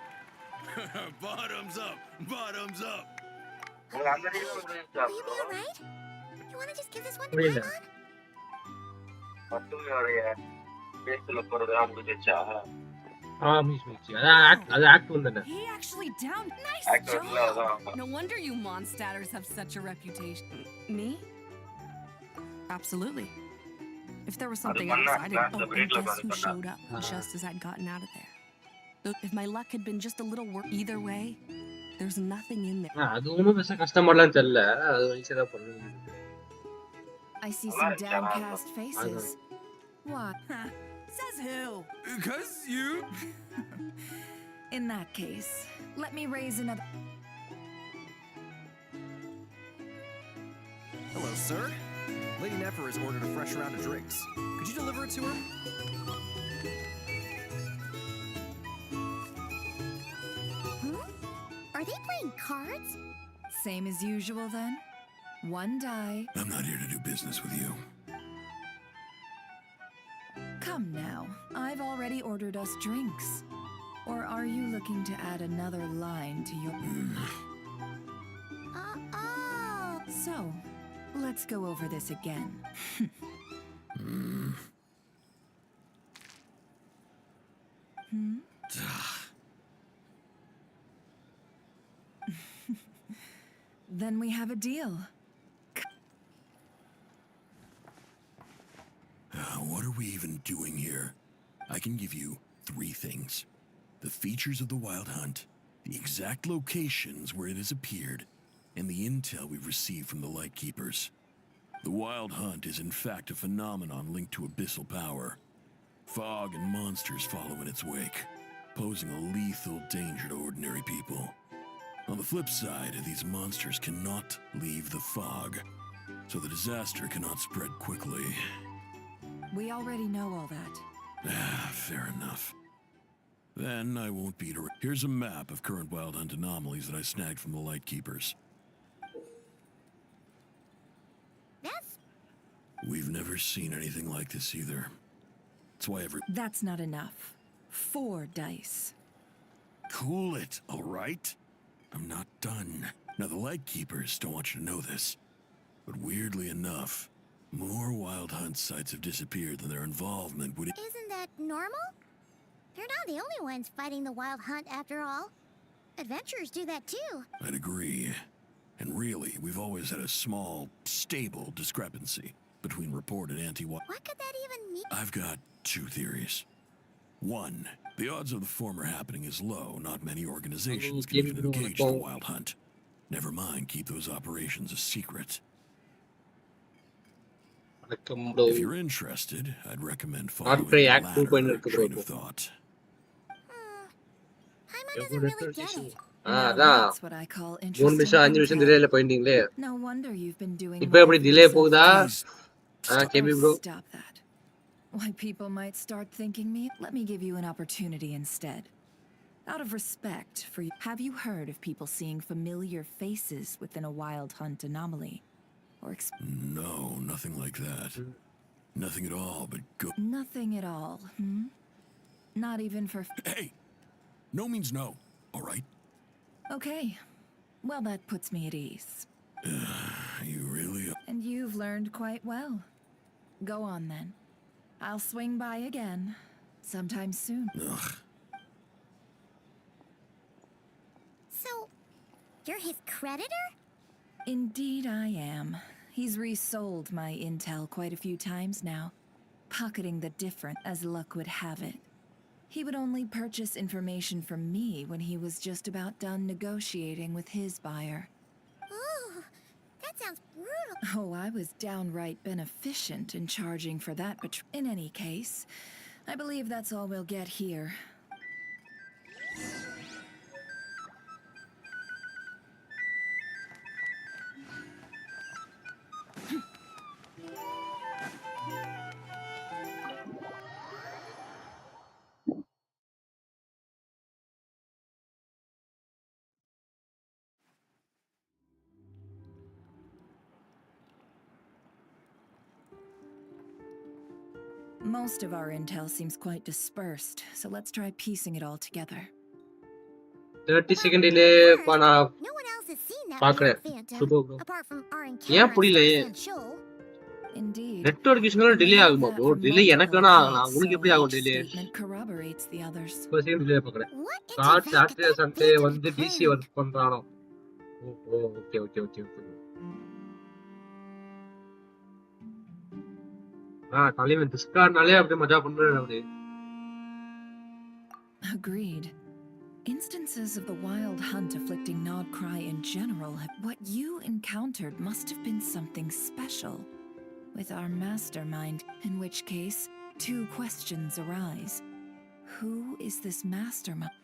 Bottoms up! Bottoms up! Will you be alright? You wanna just give this one to Really? Paimon? அது act வந்தன He actually downed. Nice job. No wonder you monsters have such a reputation. Me? Absolutely. If there was something else, I didn't. Oh, and guess who showed up just as I'd gotten out of there? If my luck had been just a little worse, either way, there's nothing in there. அது ஒண்ணும் பெருசா கஷ்டமாலாம் தெரியல அது ஈஸியா தான் பண்ணுவீங்க I see some downcast faces. What? Says who? Because you. In that case, let me raise another. Hello, sir. Lady Nefer has ordered a fresh round of drinks. Could you deliver it to her? Are they playing cards? Same as usual then? One die. I'm not here to do business with you. Come now, I've already ordered us drinks. Or are you looking to add another line to your... Oh. So, let's go over this again. Then we have a deal. What are we even doing here? I can give you 3 things. The features of the Wild Hunt, the exact locations where it has appeared, and the intel we've received from the Lightkeepers. The Wild Hunt is in fact a phenomenon linked to abyssal power. Fog and monsters follow in its wake, posing a lethal danger to ordinary people. On the flip side, these monsters cannot leave the fog, so the disaster cannot spread quickly. We already know all that. Fair enough. Then I won't beat around. Here's a map of current Wild Hunt anomalies that I snagged from the Lightkeepers. We've never seen anything like this either. That's why That's not enough. 4 dice. Cool it, all right? I'm not done. Now, the Lightkeepers don't want you to know this, but weirdly enough, more Wild Hunt sites have disappeared than their involvement would... Isn't that normal? They're not the only ones fighting the Wild Hunt after all. Adventurers do that too. I'd agree. And really, we've always had a small, stable discrepancy between reported anti-wild... What could that even mean? I've got 2 theories. 1, the odds of the former happening is low. Not many organizations can even engage the Wild Hunt. Never mind, keep those operations a secret. If you're interested, I'd recommend following the latter train of thought. Paimon doesn't really get it. That's what I call interesting. 3 நிமிஷம் டிலேல போயிட்டீங்களே. No wonder you've been doing இப்போ எப்படி delay போகுதா? கேபி bro. Stop that. Why people might start thinking me? Let me give you an opportunity instead. Out of respect for you, have you heard of people seeing familiar faces within a Wild Hunt anomaly? Or no, nothing like that. Nothing at all, but go... Nothing at all, Not even for... Hey! No means no, all right? Okay. Well, that puts me at ease. You really... And you've learned quite well. Go on, then. I'll swing by again. Sometime soon. Ugh. So, you're his creditor? Indeed I am. He's resold my intel quite a few times now, pocketing the difference as luck would have it. He would only purchase information from me when he was just about done negotiating with his buyer. Ooh, that sounds brutal. Oh, I was downright beneficent in charging for that, but in any case, I believe that's all we'll get here. Most of our intel seems quite dispersed, so let's try piecing it all together. 30 second delay பண்ணா பாக்குறேன். Super bro. ஏன் புரியலையே? Indeed. Network இஷ்யூனால delay ஆகுமா bro? Delay எனக்கு வேணா ஆகலாம். உங்களுக்கு எப்படி ஆகும் டிலே? Corroborates the others. இப்போ சேம் டிலே பாக்குறேன். சாட்டர்டே சண்டே வந்து டிசி வர்க் பண்றானோ. Okay okay okay okay. காலையில டிஸ்கார்ட்னாலே அப்படியே மஜா பண்றாரு அவரு. Agreed. Instances of the Wild Hunt afflicting Nodkrai in general, what you encountered must have been something special. With our mastermind, in which case, 2 questions arise. Who is this mastermind?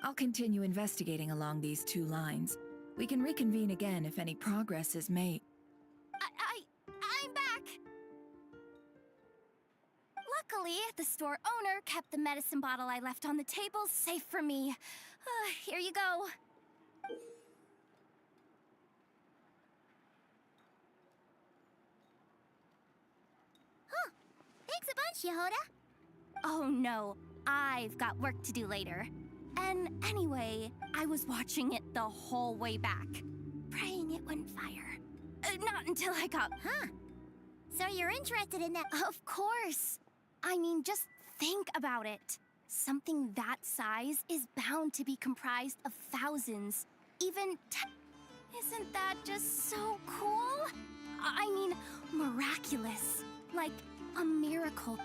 I'll continue investigating along these 2 lines. We can reconvene again if any progress is made. I'm back! Luckily, the store owner kept the medicine bottle I left on the table safe for me. Here you go. Huh. Thanks a bunch, Yehoda. Oh no, I've got work to do later. And anyway, I was watching it the whole way back, praying it wouldn't fire. Not until I got... Huh. So you're interested in that? Of course. I mean, just think about it. Something that size is bound to be comprised of thousands, even Isn't Isn't that just so cool? I mean, miraculous. Like a miracle.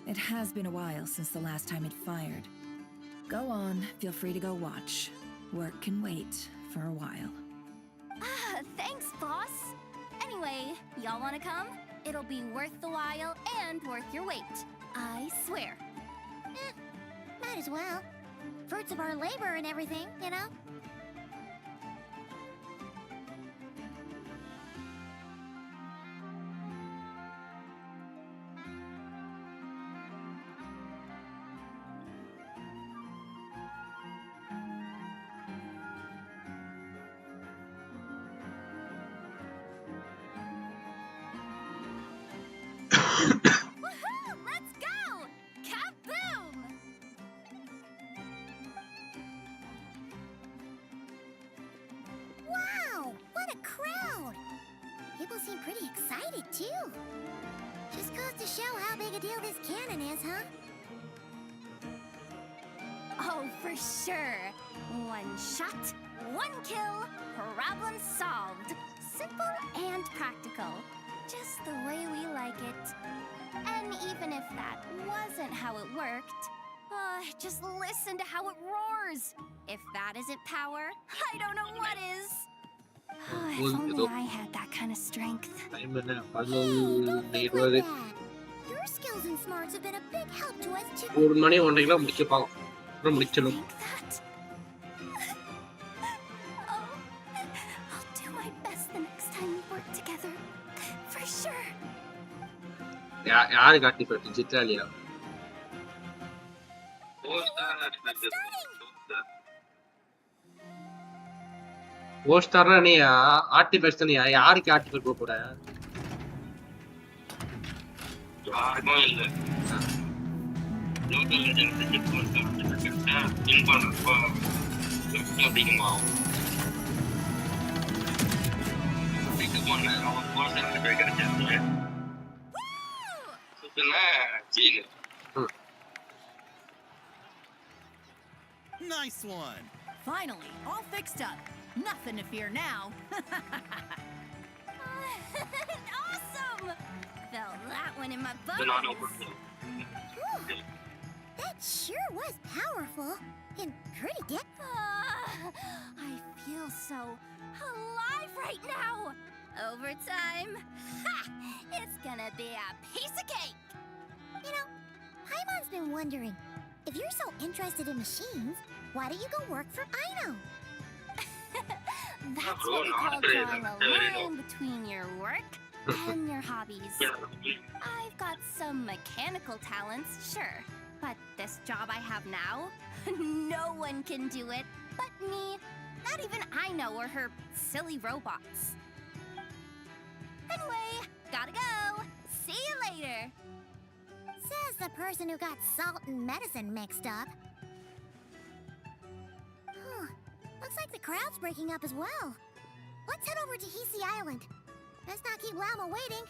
It has been a while since the last time it fired. Go on, feel free to go watch. Work can wait for a while. Thanks, boss. Anyway, y'all wanna come? It'll be worth the while and worth your wait. I swear. Might as well. Fruits of our labor and everything, you know? Woohoo! Let's go! Kaboom! Wow! What a crowd! People seem pretty excited, too. Just goes to show how big a deal this cannon is, huh? Oh, for sure. One shot, one kill, problem solved. Simple and practical. Just the way we like it. And even if that wasn't how it worked, just listen to how it roars. If that isn't power, I don't know what is. If only I had that kind of strength. Hey, don't think like that. Your skills and smarts have been a big help to us, too. ஒரு மணி ஒன்றைக்கெல்லாம் முடிச்சுப்பாங்க. அப்புறம் முடிச்சிடும். I'll do my best the next time we work together. For sure. யாரு காட்டி போட்டு சித்ராலியா? போஸ்டர்னா நீ ஆர்டிஃபைஸ் நீ யாருக்கு ஆர்டிஃபைஸ் போக போற? யாருக்கும் இல்ல. லோக்கல் லெஜெண்ட் போஸ்டர் இன்ஃபார்மப்போ அதிகமா இது போன அவன் poster கிடைச்சாரு. Nice one. Finally, all fixed up. Nothing to fear now. Awesome! Felt that one in my butt. That sure was powerful. And pretty good. I feel so alive right now. Over time, it's gonna be a piece of cake. You know, Paimon's been wondering, if you're so interested in machines, why don't you go work for Aino? That's what we call drawing a line between your work and your hobbies. I've got some mechanical talents, sure. But this job I have now, no one can do it but me. Not even Aino or her silly robots. Anyway, gotta go. See you later. Says the person who got salt and medicine mixed up. Looks like the crowd's breaking up as well. Let's head over to Hisi Island. Best not keep Llama waiting.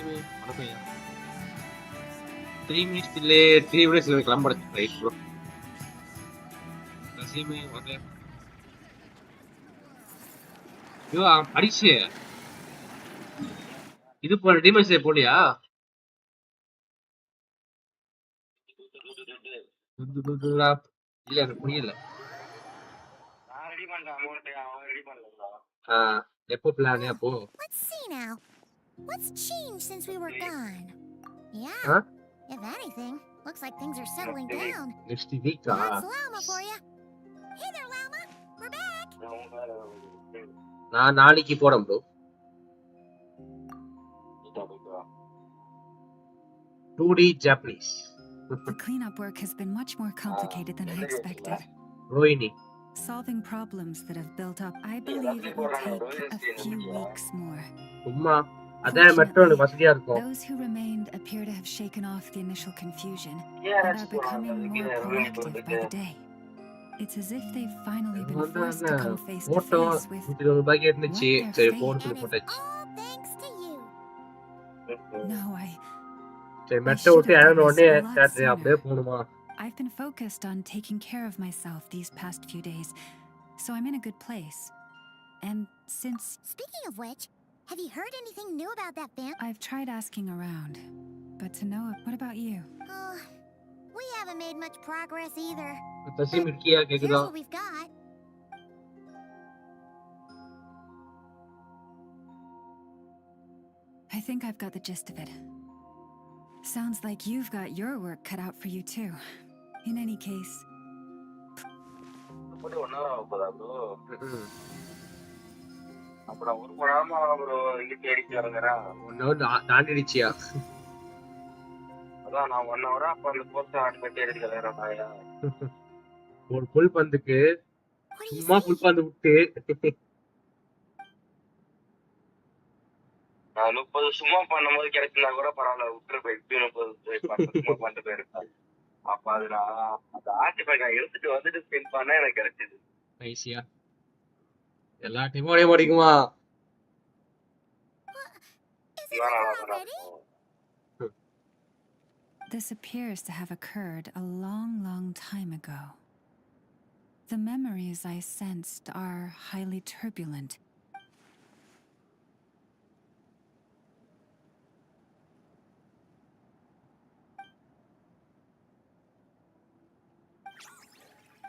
வணக்கம் ஐயா. 3 minutes delay, 3 minutes கிளம்புறது right bro. நசீமே வந்து yo அடிச்சு இது போல டிமேஜ் போலியா? இல்ல எனக்கு புரியல. எப்போ பிளான் அப்போ? Let's see now. What's changed since we were gone? Yeah. Huh? If anything, looks like things are settling down. Next week. That's Llama for you. Hey there, Llama. We're back. நான் நாளைக்கு போறேன் bro. 2D Japanese. The cleanup work has been much more complicated than I expected. Rohini. Solving problems that have built up, I believe it will take a few weeks more. சும்மா அதான் metro எனக்கு வசதியா இருக்கும். Those who remained appear to have shaken off the initial confusion and are becoming more proactive by the day. It's as if they've finally been forced to come face to face with what their fate. Thanks to you. No, சரி metro விட்டு இறங்கின உடனே theatre அப்படியே போகணுமா? I've been focused on taking care of myself these past few days, so I'm in a good place. And since... Speaking of which, have you heard anything new about that family? I've tried asking around, but to know, what about you? We haven't made much progress either. தசி மிர்கியா Here's கேக்குதா? what we've got. I think I've got the gist of it. Sounds like you've got your work cut out for you too. In any case... தாண்டிடுச்சியா? ஒரு புல் பந்துக்கு சும்மா புல் பந்து விட்டு நான் 30 சும்மா பண்ணும்போது கிடைச்சிருந்தா கூட பரவாயில்ல, விட்டுரு போய் 30 சும்மா பண்ணிட்டு போயிருக்கேன். அப்ப அது நான் அந்த ஆர்டிஃபேக்ட் நான் எடுத்துட்டு வந்துட்டு ஸ்பின் பண்ண எனக்கு கிடைச்சது. ஈஸியா எல்லா டீமும் ஒரே படிக்குமா? This appears to have occurred a long, long time ago. The memories I sensed are highly turbulent.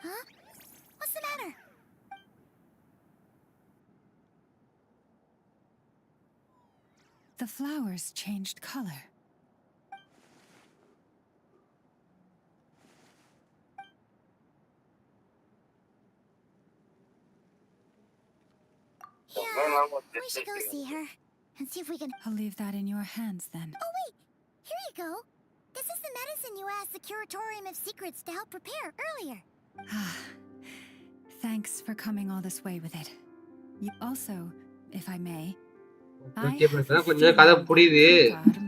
Huh? What's the matter? The flowers changed color. Yeah, we should go see her and see if we can... I'll leave that in your hands then. Oh wait, here you go. This is the medicine you asked the Curatorium of Secrets to help prepare earlier. Thanks for coming all this way with it. You also, if I may, கொஞ்சம் கதை புரியுது.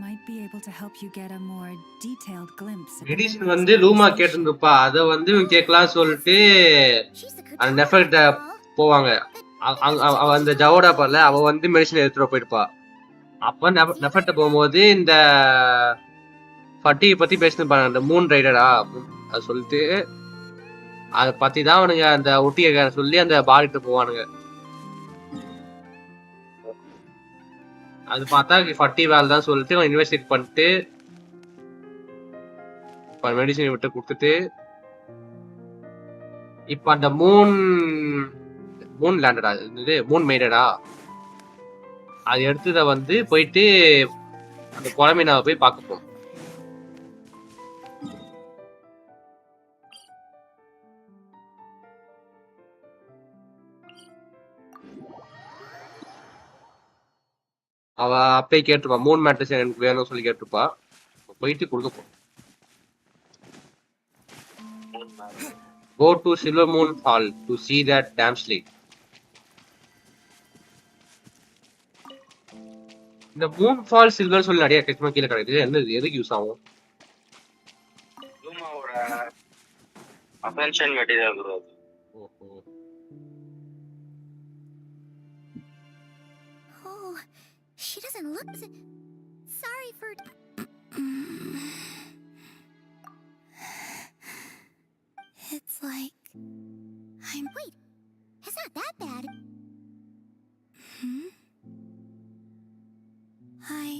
might be able to help you get a more detailed glimpse. Medicine வந்து லூமா கேட்டிருப்பா, அத வந்து இவன் கேட்கலாம் சொல்லிட்டு அந்த நெஃபர்ட்ட போவாங்க. அவ அந்த ஜவோடா பரல அவ வந்து மெடிசன் எடுத்துட்டு போயிருப்பா. அப்ப நெஃபர்ட்ட போகும்போது இந்த ஃபட்டி பத்தி பேசினிருப்பாங்க, அந்த மூன் ரைடரா அது சொல்லிட்டு அதை பத்தி தான் அவனுங்க அந்த ஒட்டிய சொல்லி அந்த பாடிட்டு போவானுங்க. அது பார்த்தா ஃபட்டி வேலை தான் சொல்லிட்டு அவன் இன்வெஸ்டிகேட் பண்ணிட்டு மெடிசன் விட்டு கொடுத்துட்டு இப்ப அந்த மூன் லேண்டடா இருந்தது, மூன் மெய்டடா அது எடுத்தத வந்து போயிட்டு அந்த குழம்பீனாவை போய் பார்க்க போம். அவ அப்பயே கேட்டுப்பா, மூன் மேட்ரஸ் எனக்கு வேணும்னு சொல்லி கேட்டுப்பா, போயிட்டு கொடுக்க. Go to Silver Moon Hall to see that damn slate. இந்த மூன் ஃபால் சில்வர் சொல்லி நிறைய கஷ்டமா கீழே கிடைக்குது, என்ன எதுக்கு யூஸ் ஆகும்? லூமாவோட அசென்ஷன் மெட்டீரியல் ப்ரோ. ஓஹோ. Oh, she doesn't look... Sorry for... It's like... Wait, it's not that bad. I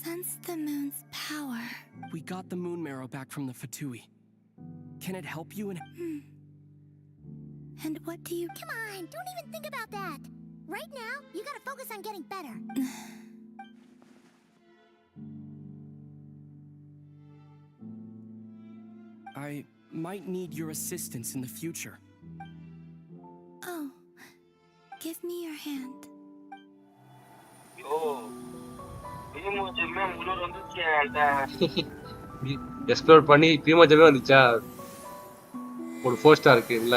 sense the moon's power. We got the moon marrow back from the Fatui. Can it help you in... And what do you... Come on, don't even think about that. Right now, you gotta focus on getting better. I might need your assistance in the future. Oh, give me your hand. Oh, பிரிமோஜமே முன்னூறு வந்துச்சு என்கிட்ட. Explore பண்ணி பிரீமோஜமே வந்துச்சா? ஒரு 4 star இருக்கு இல்ல?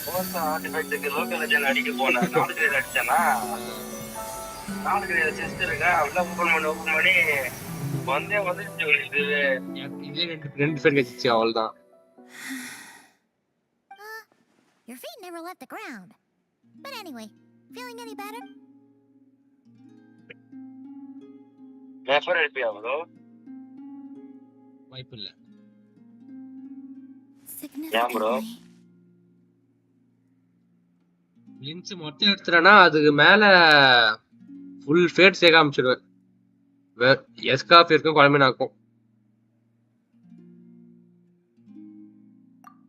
Post ஆர்டிஃபேக்ட்டுக்கு local legend அடிக்க போனேன். 4 கிரேட் அடிச்சேனா 4 கிரேட் செஸ்ட் இருக்கா உள்ள ஓபன் பண்ணி வந்துச்சு உங்களுக்கு. இதே ரெண்டு பேர் கழிச்சு அவ்வளவுதான். Your feet never left the ground. But anyway, feeling any better? Refer எடுப்பியா ப்ரோ? வாய்ப்பு இல்ல. ஏன் ப்ரோ? லின்ஸ் மொத்தம் எடுத்துறேன்னா அதுக்கு மேல ஃபுல் ஃபேட் சேர்க்க ஆரம்பிச்சிடுவேன். எஸ்காப் இருக்கும் குழம்பு நாக்கும்.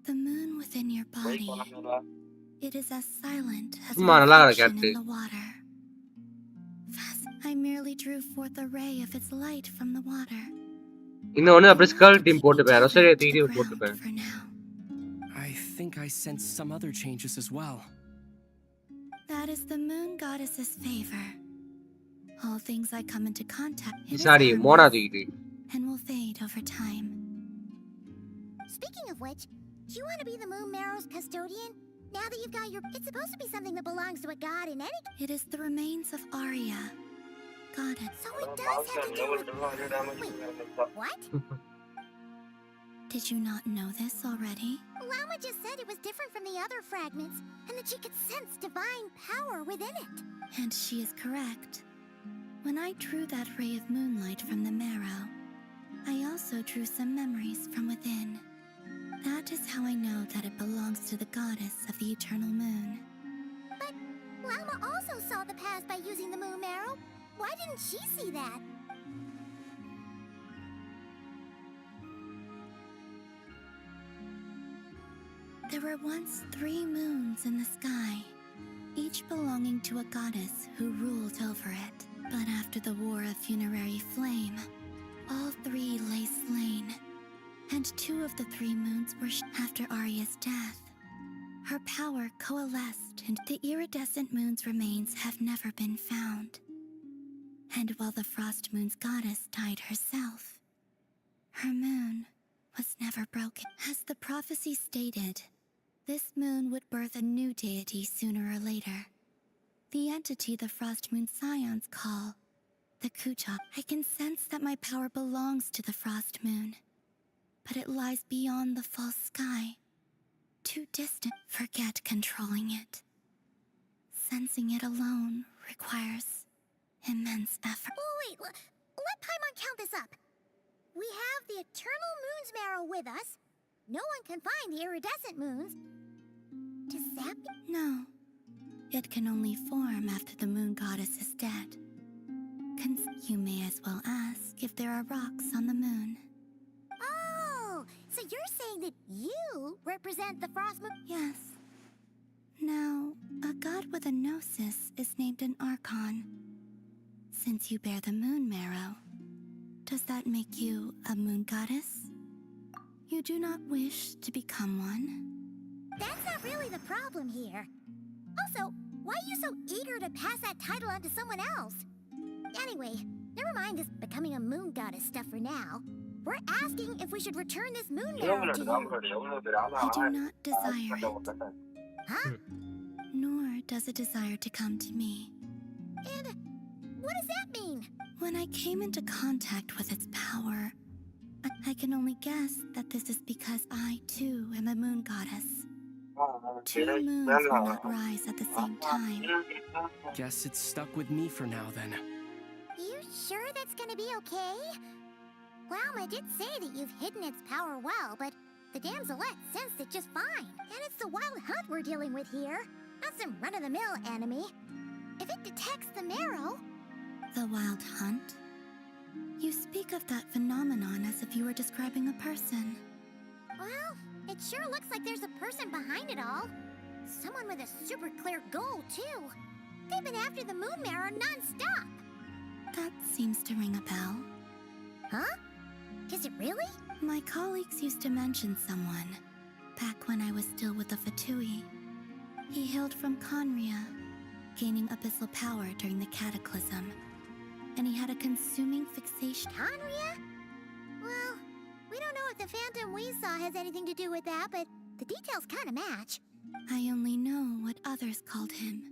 The moon within your body, it is as silent as a சும்மா நல்லா reflection கேட்டு. in the water. I merely drew forth a ray of its light from the water. இன்னொன்னு அப்படியே ஸ்கர்ல் டீம் போட்டுப்பேன். ரொசரி தீடி போட்டுப்பேன். I think I sense some other changes as well. That is the moon goddess's favor. All things I come into contact with sorry Mona தீடி. and will fade over time. Speaking of which, do you want to be the Moon Marrow's custodian? Now that you've got your... It's supposed to be something that belongs to a god in any... It is the remains of Arya, goddess. So it does have to do with... Wait, what? Did you not know this already? Llama just said it was different from the other fragments, and that she could sense divine power within it. And she is correct. When I drew that ray of moonlight from the marrow, I also drew some memories from within. That is how I know that it belongs to the goddess of the eternal moon. But Llama also saw the past by using the moon marrow. Why didn't she see that? There were once 3 moons in the sky, each belonging to a goddess who ruled over it. But after the war of funerary flame, all 3 lay slain, and 2 of the 3 moons were after Arya's death. Her power coalesced, and the iridescent moon's remains have never been found. And while the frost moon's goddess died herself, her moon was never broken. As the prophecy stated, this moon would birth a new deity sooner or later. The entity the Frost Moon Scions call the Kucha. I can sense that my power belongs to the Frost Moon, but it lies beyond the false sky. Too distant. Forget controlling it. Sensing it alone requires immense effort. Oh, wait, let Paimon count this up. We have the eternal moon's marrow with us. No one can find the iridescent moons. Does that mean... No. It can only form after the moon goddess is dead. You may as well ask if there are rocks on the moon. Oh, so you're saying that you represent the frost moon? Yes. Now, a god with a gnosis is named an Archon. Since you bear the moon marrow, does that make you a moon goddess? You do not wish to become one? That's not really the problem here. Also, why are you so eager to pass that title on to someone else? Anyway, never mind this becoming a moon goddess stuff for now. We're asking if we should return this moon marrow to you. I do not desire it. Huh? Nor does it desire to come to me. And what does that mean? When I came into contact with its power, I can only guess that this is because I too am a moon goddess. 2 moons will not rise at the same time. Guess it's stuck with me for now then. You sure that's gonna be okay? Llama did say that you've hidden its power well, but the damselette sensed it just fine. And it's the wild hunt we're dealing with here, not some run-of-the-mill enemy. If it detects the marrow... The wild hunt? You speak of that phenomenon as if you were describing a person. Well, it sure looks like there's a person behind it all. Someone with a super clear goal, too. They've been after the moon marrow non-stop. That seems to ring a bell. Huh? Is it really? My colleagues used to mention someone, back when I was still with the Fatui. He hailed from Conria, gaining abyssal power during the Cataclysm. and he had a consuming fixation. Tanria? Well, we don't know if the phantom we saw has anything to do with that, but the details kind of match. I only know what others called him.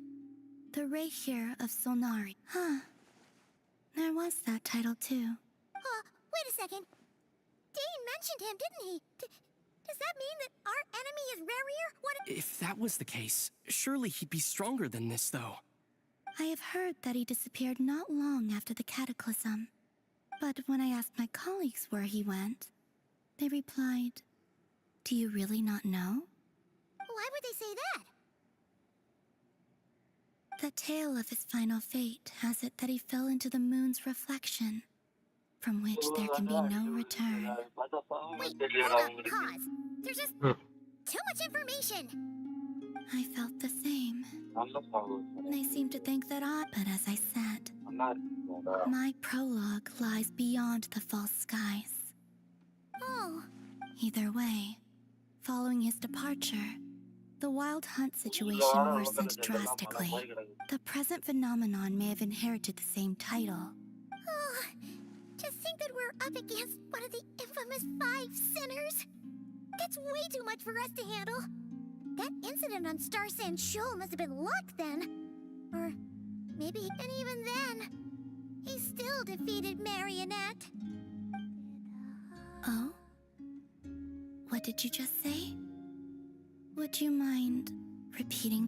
The Reikir of Solnari. Huh. There was that title too. Wait a second. Dane mentioned him, didn't he? Does that mean that our enemy is Rerir? What If that was the case, surely he'd be stronger than this, though. I have heard that he disappeared not long after the cataclysm. But when I asked my colleagues where he went, they replied, "Do you really not know?" Why would they say that? The tale of his final fate has it that he fell into the moon's reflection, from which there can be no return. Wait, hold up, pause. There's just too much information. I felt the same. They seem to think that but as I said, my prologue lies beyond the false skies. Oh. Either way, following his departure, the wild hunt situation worsened drastically. The present phenomenon may have inherited the same title. Oh, to think that we're up against one of the infamous 5 sinners. That's way too much for us to handle. That incident on Star Sand Shoal must have been luck then. Or maybe, and even then, he still defeated Marionette. Oh? What did you just say? Would you mind repeating?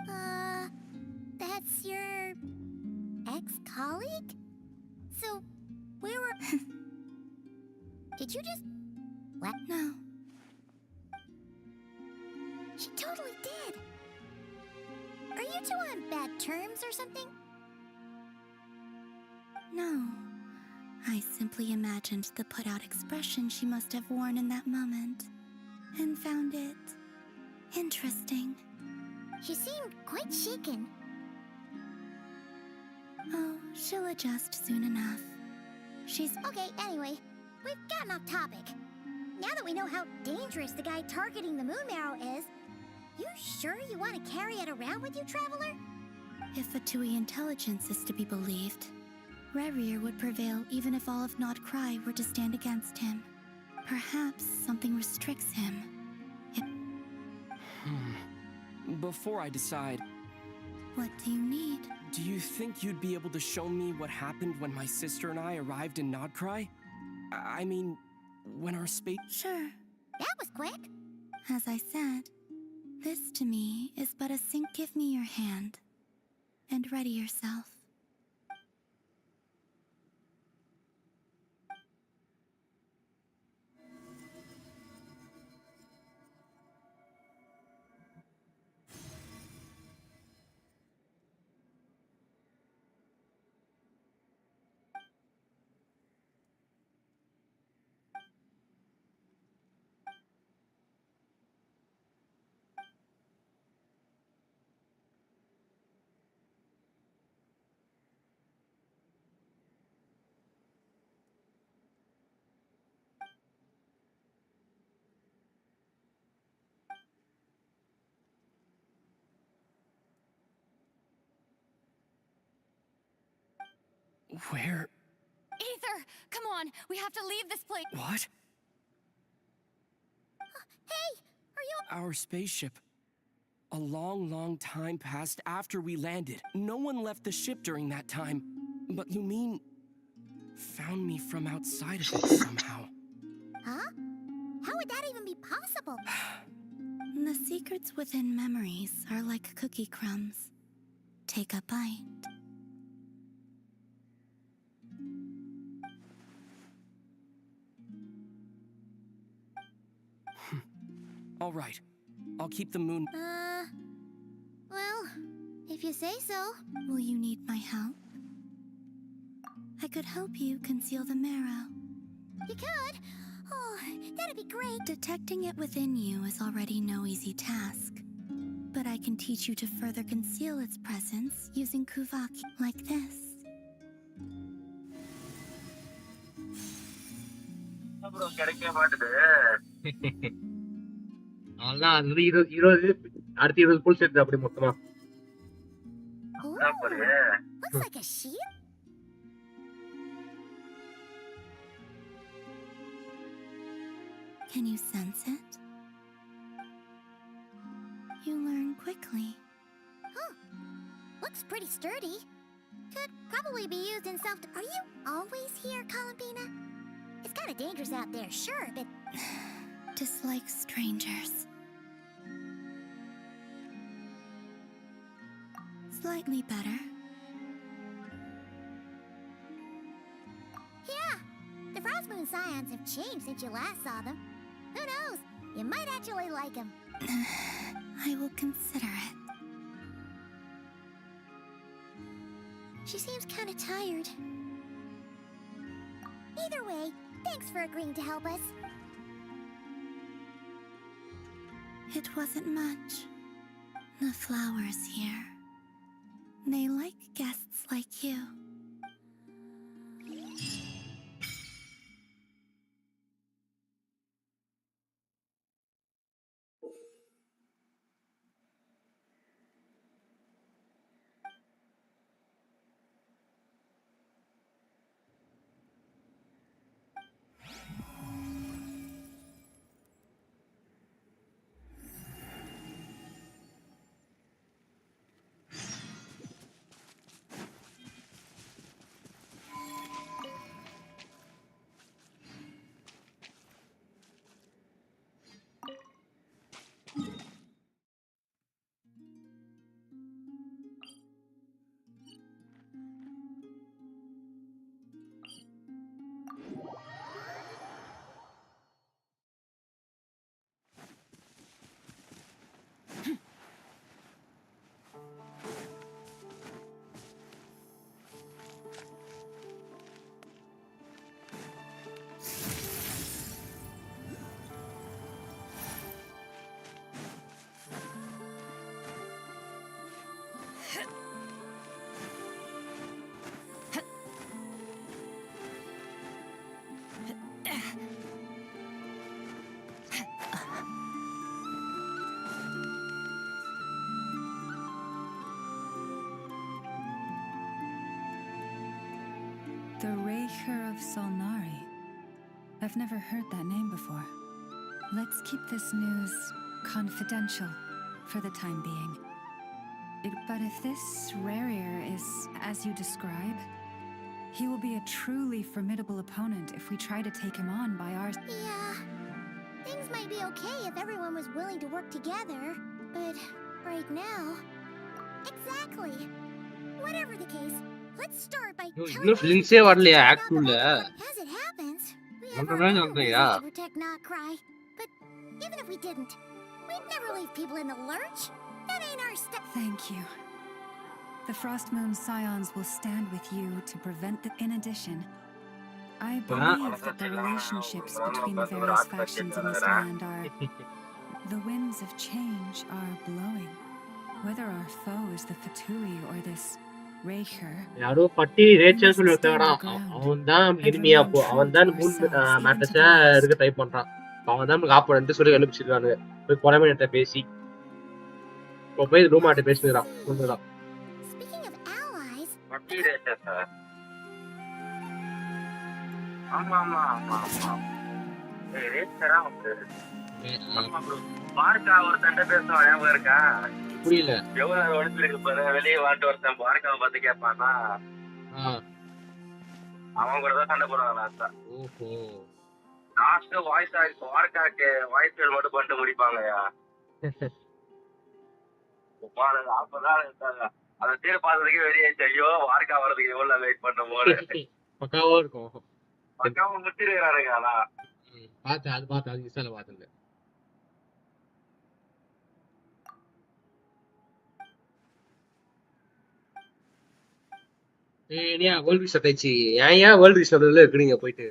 That's your ex-colleague? So, where were... Did you just... What? No. She totally did. Are you two on bad terms or something? No. I simply imagined the put-out expression she must have worn in that moment, and found it interesting. She seemed quite shaken. Oh, she'll adjust soon enough. She's... Okay, anyway, we've gotten off topic. Now that we know how dangerous the guy targeting the moon marrow is, you sure you want to carry it around with you, Traveler? If Fatui intelligence is to be believed, Rerir would prevail even if all of Nodkrai were to stand against him. Perhaps something restricts him. Before I decide... What do you need? Do you think you'd be able to show me what happened when my sister and I arrived in Nodkrai? I mean, when our space... Sure. That was quick. As I said, this to me is but a give me your hand. And ready yourself. Where? Aether, come on, we have to leave this place. What? Hey, are you... Our spaceship. A long, long time passed after we landed. No one left the ship during that time. But you mean... found me from outside of it somehow. Huh? How would that even be possible? The secrets within memories are like cookie crumbs. Take a bite. All right. I'll keep the moon... Well, if you say so. Will you need my help? I could help you conceal the marrow. You could? Oh, that'd be great. Detecting it within you is already no easy task. But I can teach you to further conceal its presence using Kuvaki like this. அவ்வளவுதான் அது வந்து 20 அடுத்த 20 புல் set அப்படி மொத்தமா. Looks like a shield? Can you sense it? You learn quickly. Huh. Looks pretty sturdy. Could probably be used in self... Are you always here, Columbina? It's kind of dangerous out there, sure, but... Dislike strangers. Slightly better. Yeah, the Frost Moon Scions have changed since you last saw them. Who knows? You might actually like them. I will consider it. She seems kind of tired. Either way, thanks for agreeing to help us. It wasn't much. The flowers here. They like guests like you. The Raker of Solnari. I've never heard that name before. Let's keep this news confidential for the time being. But if this Rarier is as you describe, he will be a truly formidable opponent if we try to take him on by our... Yeah, things might be okay if everyone was willing to work together, but right now... Exactly. Whatever the case, let's start by இன்னும் ஃபிலிம்ஸே வரலையா ஆக்டுல As it happens, we have ஒன்றரை our நாள் own சொல்றியா reasons to protect Nodkrai. But even if we didn't, we'd never leave people in the lurch. That ain't our step. Thank you. The Frost Moon Scions will stand with you to prevent the... In addition, I believe that the relationships between the various factions in this land are... The winds of change are blowing. Whether our foe is the Fatui or this Raker... யாரோ பட்டி Rachel சொல்லி ஒருத்தவடா அவன் தான் எனிமியா போ அவன் தான் Moon மேட்டஸா இருக்க try பண்றான் அவன் தான் நமக்கு ஆப்போனன்ட் சொல்லி எழுப்பிச்சிருக்கானுங்க போய் கொலைமணிட்ட பேசி இப்போ போய் ரூமாட்ட பேசிக்கிறான் சொல்லுறான் பட்டி ரேச்சல் சார் ஆமா ஆமா ஆமா ஆமா ரேச்சரா வந்து ஆமா ப்ரோ பார்க்கா ஒரு சண்டை பேசுவான் ஞாபகம் இருக்கா புரியல எவ்வளவு ஒளிச்சிருக்கு பாரு வெளியே வாட்டு ஒருத்தன் பார்க்காவை பார்த்து கேட்பானா அவன் கூட தான் சண்டை போடுவான் லாஸ்ட் வாய்ஸ் பார்க்காக்கு வாய்ஸ் மட்டும் பண்ணிட்டு முடிப்பாங்கயா அப்பதான் அந்த சீர் பார்த்ததுக்கே வெளியாச்சு ஐயோ வார்க்கா வர்றதுக்கு எவ்வளவு வெயிட் பண்ண போது பக்காவா இருக்கும் பக்காவா முத்திருக்கிறானுங்க ஆனா பார்த்தேன் அது இன்ஸ்டால பார்த்தேன் ஏன் வேர்ல்ட் ரீச் அட்டாச்சு ஏன் வேர்ல்ட் ரீச் நடுவில் இருக்கிறீங்க போயிட்டு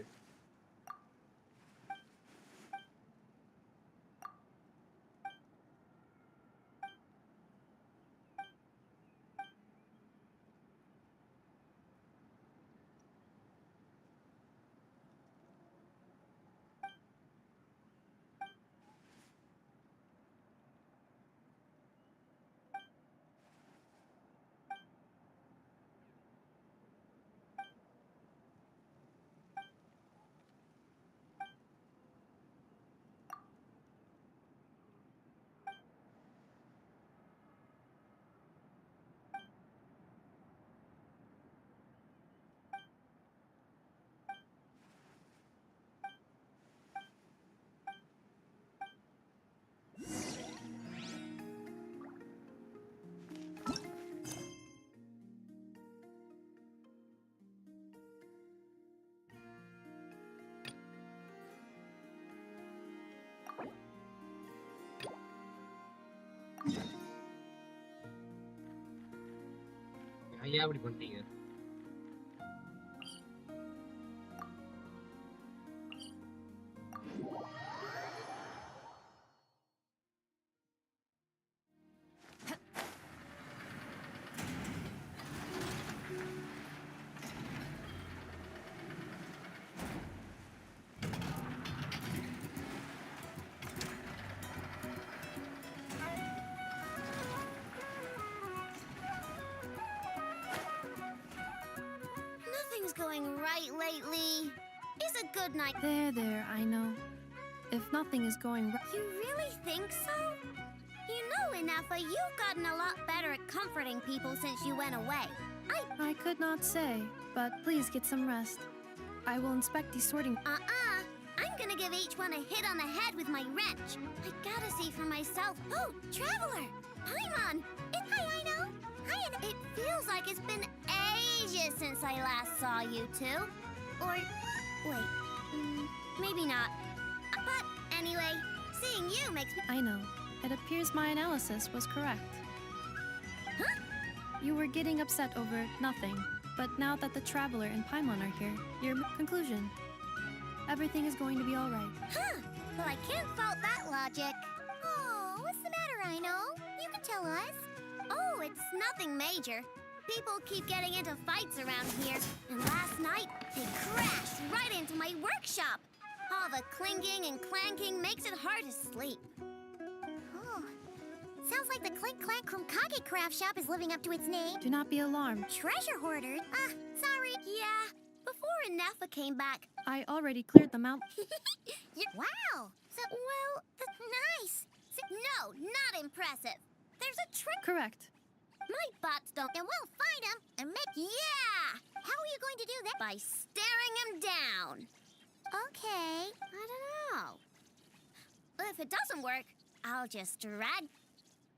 ஐயா அப்படி பண்ணிட்டீங்க? Nothing's going right lately. Is a good night. There, I know. If nothing is going right. You really think so? You know, Inefa, you've gotten a lot better at comforting people since you went away. I could not say, but please get some rest. I will inspect the sorting. I'm gonna give each one a hit on the head with my wrench. I gotta see for myself. Oh, Traveler! Paimon! Hi, I know. Hi, it feels like it's been ages since I last saw you two. Or, wait, maybe not. But anyway, seeing you makes me... I know. It appears my analysis was correct. Huh? You were getting upset over nothing, but now that the Traveler and Paimon are here, your conclusion. Everything is going to be all right. Huh. Well, I can't fault that logic. Oh, what's the matter, I know? You can tell us. Oh, it's nothing major. People keep getting into fights around here, and last night they crashed right into my workshop. All the clinking and clanking makes it hard to sleep. Oh, sounds like the Clink Clank Krumkage craft shop is living up to its name. Do not be alarmed. Treasure hoarders? Sorry. Yeah, before Inefa came back. I already cleared them out. Wow. Well, nice. No, not impressive. There's a trick. Correct. My bots don't. And we'll find him and make... Yeah! How are you going to do that? By staring him down. Okay. I don't know. If it doesn't work, I'll just drag...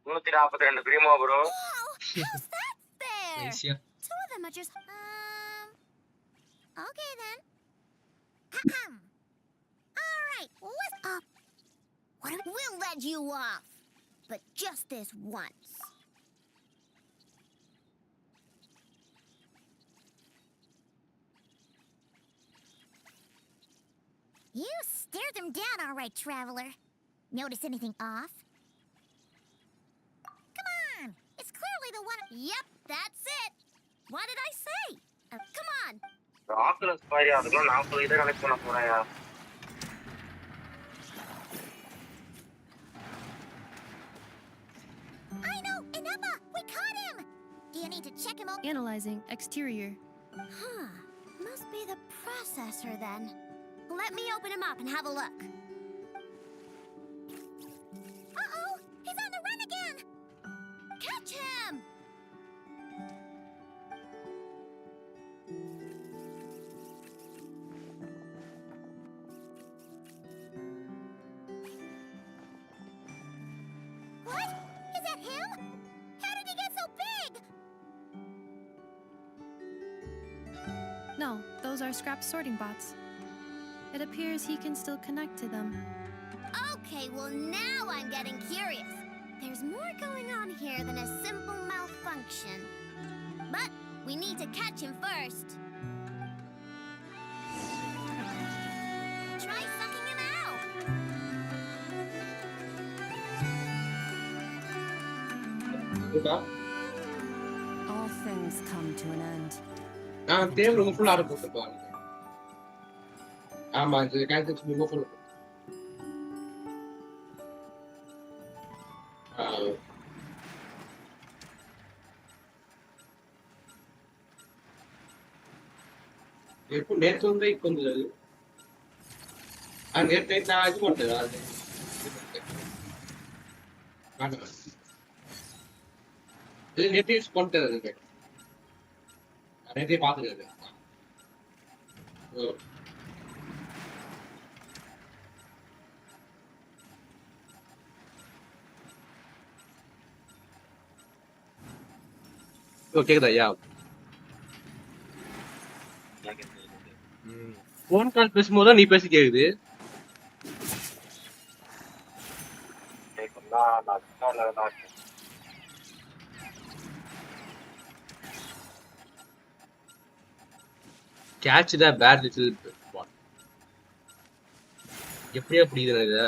142 primo bro. Whoa! How's that fair? Nice, yeah. Two of them are just... Okay then. All right. What's up? We'll let you off. But just this once. You stared them down all right, Traveler. Notice anything off? Come on! It's clearly the one... Yep, that's it. What did I say? Come on. Oculus பாரியா அதுக்குள்ள நான் போய் இத connect பண்ண போறேன்யா. I know! Inefa! We caught him! Do you need to check him out? Analyzing exterior. Huh. Must be the processor then. Let me open him up and have a look. Uh-oh! He's on the run again! Catch him! What? Is that him? How did he get so big? No, those are scrap sorting bots. It appears he can still connect to them. Okay, well now I'm getting curious. There's more going on here than a simple malfunction. But we need to catch him first. Try sucking him out. All things come to an end. தேவை ரொம்ப ஃபுல்லாக போட்டுருப்பாங்க. ஆமா இது concept ரொம்ப full. எப்போ நேற்று வந்து இப்போ வந்து நேற்று நான் இது பண்ணுறது அது இது நேற்று யூஸ் பண்ணிட்டு இருக்கு நேற்றே பார்த்துருக்கு. கேக்குதா ஐயா? போன் கால் பேசும்போது நீ பேசி கேக்குது. catch the bad little bot. எப்படியா பிடிக்குது இது?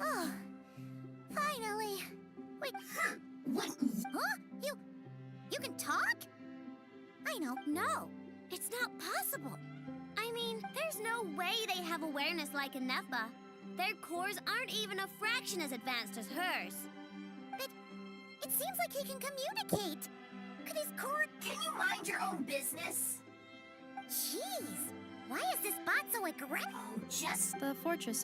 Oh, finally. Wait, what? Huh? You can talk? I know. No, it's not possible. I mean, there's no way they have awareness like Anefa. Their cores aren't even a fraction as advanced as hers. But it seems like he can communicate. Could his core... Can you mind your own business? Jeez, why is this bot so aggressive? Oh, just... The fortress.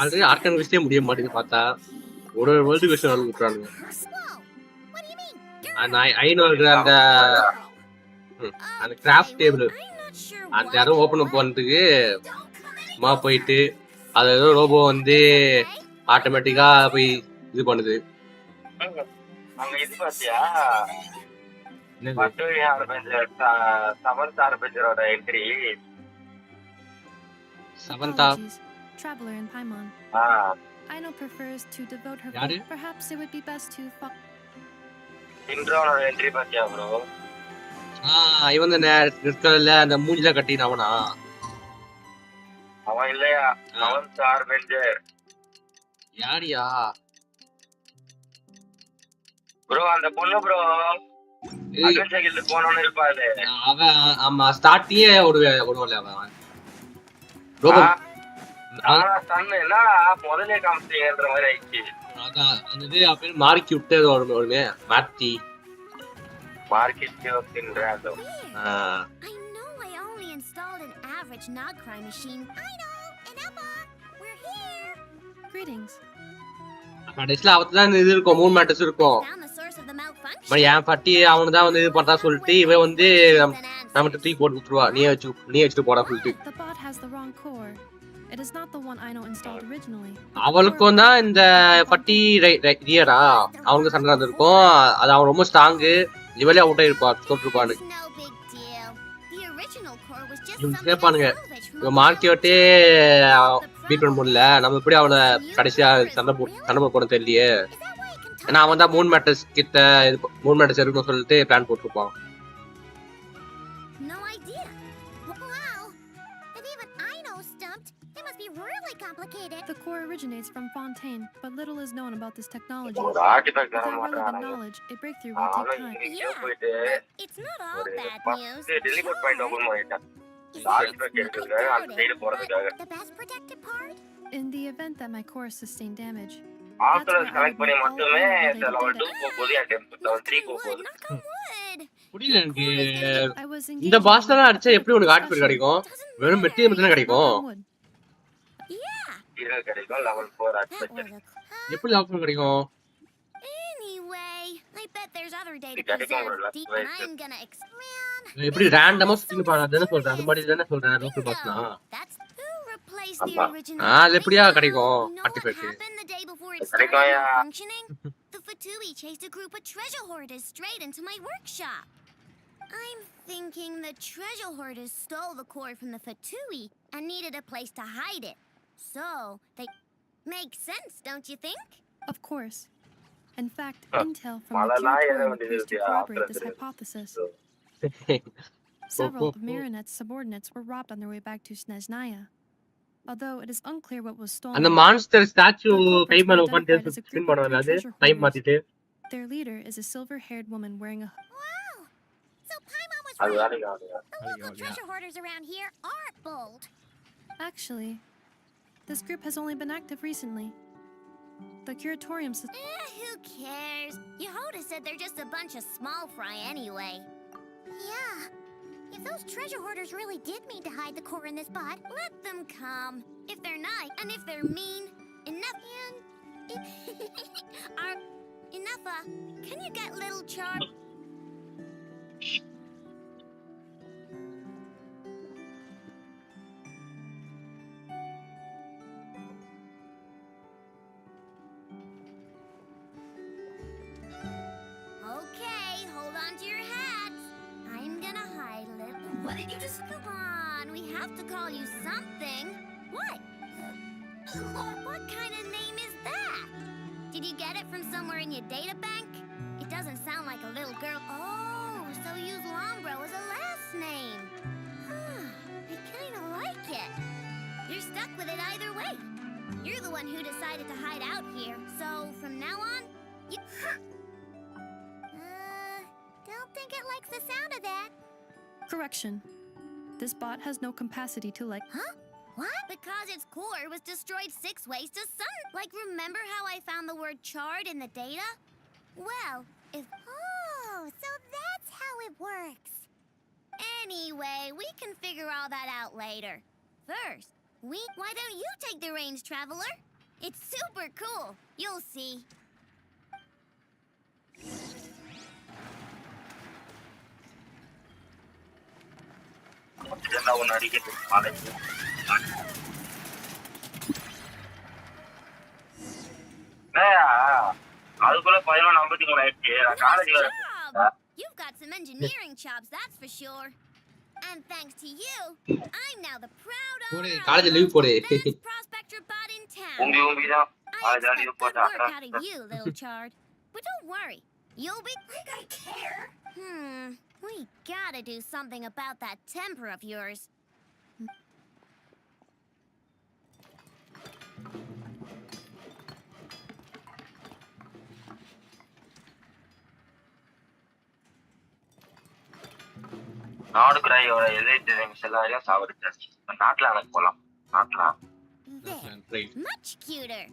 Already organ விஷயமே முடிய மாட்டேங்குது பார்த்தா. ஒரு world விஷயம் வந்து விட்டுறானுங்க. ஐநூறு இருக்கிற அந்த கிராஃப்ட் டேபிள் அந்த யாரும் ஓப்பன் பண்ணுறதுக்கு சும்மா போயிட்டு அது ஏதோ ரோபோ வந்து ஆட்டோமேட்டிக்கா போய் இது பண்ணுது. அங்க இது பாத்தியா? பட்டுவி ஆரம்பிச்ச சமந்தா ஆரம்பிச்சரோட என்ட்ரி. சமந்தா Traveler in Paimon. Aino prefers to devote her Yaru? vote. Perhaps it would be best to இன்ட்ரோனோட என்ட்ரி பாத்தியா ப்ரோ? இவன் தானே ரெட் கலர்ல அந்த மூஞ்சில கட்டினவனா? அவன் இல்லையா? சமந்தா ஆரம்பிச்சர். யாரியா? ப்ரோ அந்த பொண்ணு ப்ரோ. அகச்சகில் போனவன இருப்பாளே. அவன் ஆமா ஸ்டார்ட்டியே ஓடுவல அவன். ரோபோ சன் என்ன முதல்ல காமிச்சீங்கன்ற மாதிரி ஆயிடுச்சு. அதான் அந்த இது அப்படியே மார்க்கி விட்டு வருமே மாத்தி market தின்றாதோ. I know I only installed an average Nodkrai machine. I know, Anefa, we're here. Greetings. கடைசியில் அவத்து தான் இது இருக்கும், மூணு மேட்டர்ஸ் இருக்கும். என் பட்டி அவனு தான் வந்து இது பண்றா சொல்லிட்டு இவன் வந்து நம்மகிட்ட தூக்கி போட்டு கொடுத்துருவா. நீ வச்சுட்டு போடா சொல்லிட்டு. The bot has the wrong core. It is not the one Aino installed originally. அவளுக்கும் தான் இந்த பட்டி ரியரா அவனுக்கு சண்டை நடந்திருக்கும். அது அவன் ரொம்ப ஸ்ட்ராங்கு. இவளே அவுட் ஆயிருப்பா தோற்றுப்பான்னு இவங்க கேட்பானுங்க. இவன் மார்க்கெட்டே பீட் பண்ண முடியல, நம்ம எப்படி அவனை கடைசியா சண்டை போட தெரியலையே. ஏன்னா அவன் தான் மூணு மேட்டர்ஸ் கிட்ட மூணு மேட்டர்ஸ் இருக்குன்னு சொல்லிட்டு பிளான் போட்டிருப்பான். The core originates from Fontaine, but little is known about this technology. Without relevant knowledge, a breakthrough will take time. Yeah, it's not all bad news. The best protected part? In the event that my core sustained damage. புரியல எனக்கு. இந்த பாஸ்லாம் அடிச்சா எப்படி உனக்கு art கிடைக்கும்? வெறும் மெட்டி மட்டும் கிடைக்கும். எப்படி லெவல் கிடைக்கும்? எப்படி ரேண்டமா சுத்தி பாரு அத சொல்றேன். அந்த மாதிரி தான சொல்றேன் லோக்கல் பாஸ்னா. அது எப்படியா கிடைக்கும்? Artifact கிடைக்கும்யா. The Fatui chased a group of treasure hoarders straight into my workshop. I'm thinking the treasure hoarders stole the core from the Fatui and needed a place to hide it. So, they make sense, don't you think? Of course. In fact, intel from the curatorium appears to corroborate this hypothesis. Several of Marinette's subordinates were robbed on their way back to Snezhnaya. Although it is unclear what was stolen. அந்த monster statue கை மேல உட்கார்ந்து spin பண்ணுவாங்க. அது time மாத்திட்டு. Their leader is a silver-haired woman wearing a Wow. So Paimon was right. The local treasure hoarders around here aren't bold. Actually, this group has only been active recently. The curatorium who cares? Yehoda said they're just a bunch of small fry anyway. Yeah. If those treasure hoarders really did mean to hide the core in this bot, let them come. If they're nice and if they're mean, enough Enough, can you get little Charm? Why didn't you just... Come on, we have to call you something. What? What kind of name is that? Did you get it from somewhere in your data bank? It doesn't sound like a little girl. Oh, so you use Lombro as a last name. Huh, I kind of like it. You're stuck with it either way. You're the one who decided to hide out here, so from now on, you... Don't think it likes the sound of that. Correction. This bot has no capacity to like... Huh? What? Because its core was destroyed 6 ways to sun. Like, remember how I found the word charred in the data? Well, if... Oh, so that's how it works. Anyway, we can figure all that out later. First, why don't you take the reins, Traveler? It's super cool. You'll see. அதுக்குள்ள 11:53 ஆயிடுச்சு. நான் college வர. You've got some engineering chops, that's for sure. And thanks to you, I'm now the proud owner of college leave போடு. the best prospector bot in town. உம்பிதான் I expect good work out of you, little chard. But don't worry, you'll be... Like I care. We gotta do something about that temper of yours. நாடுகிராயோட elite drinks எல்லாரையும் சாவடிச்சாச்சு. நாட்டுல எனக்கு போலாம். நாட்டுல Much cuter.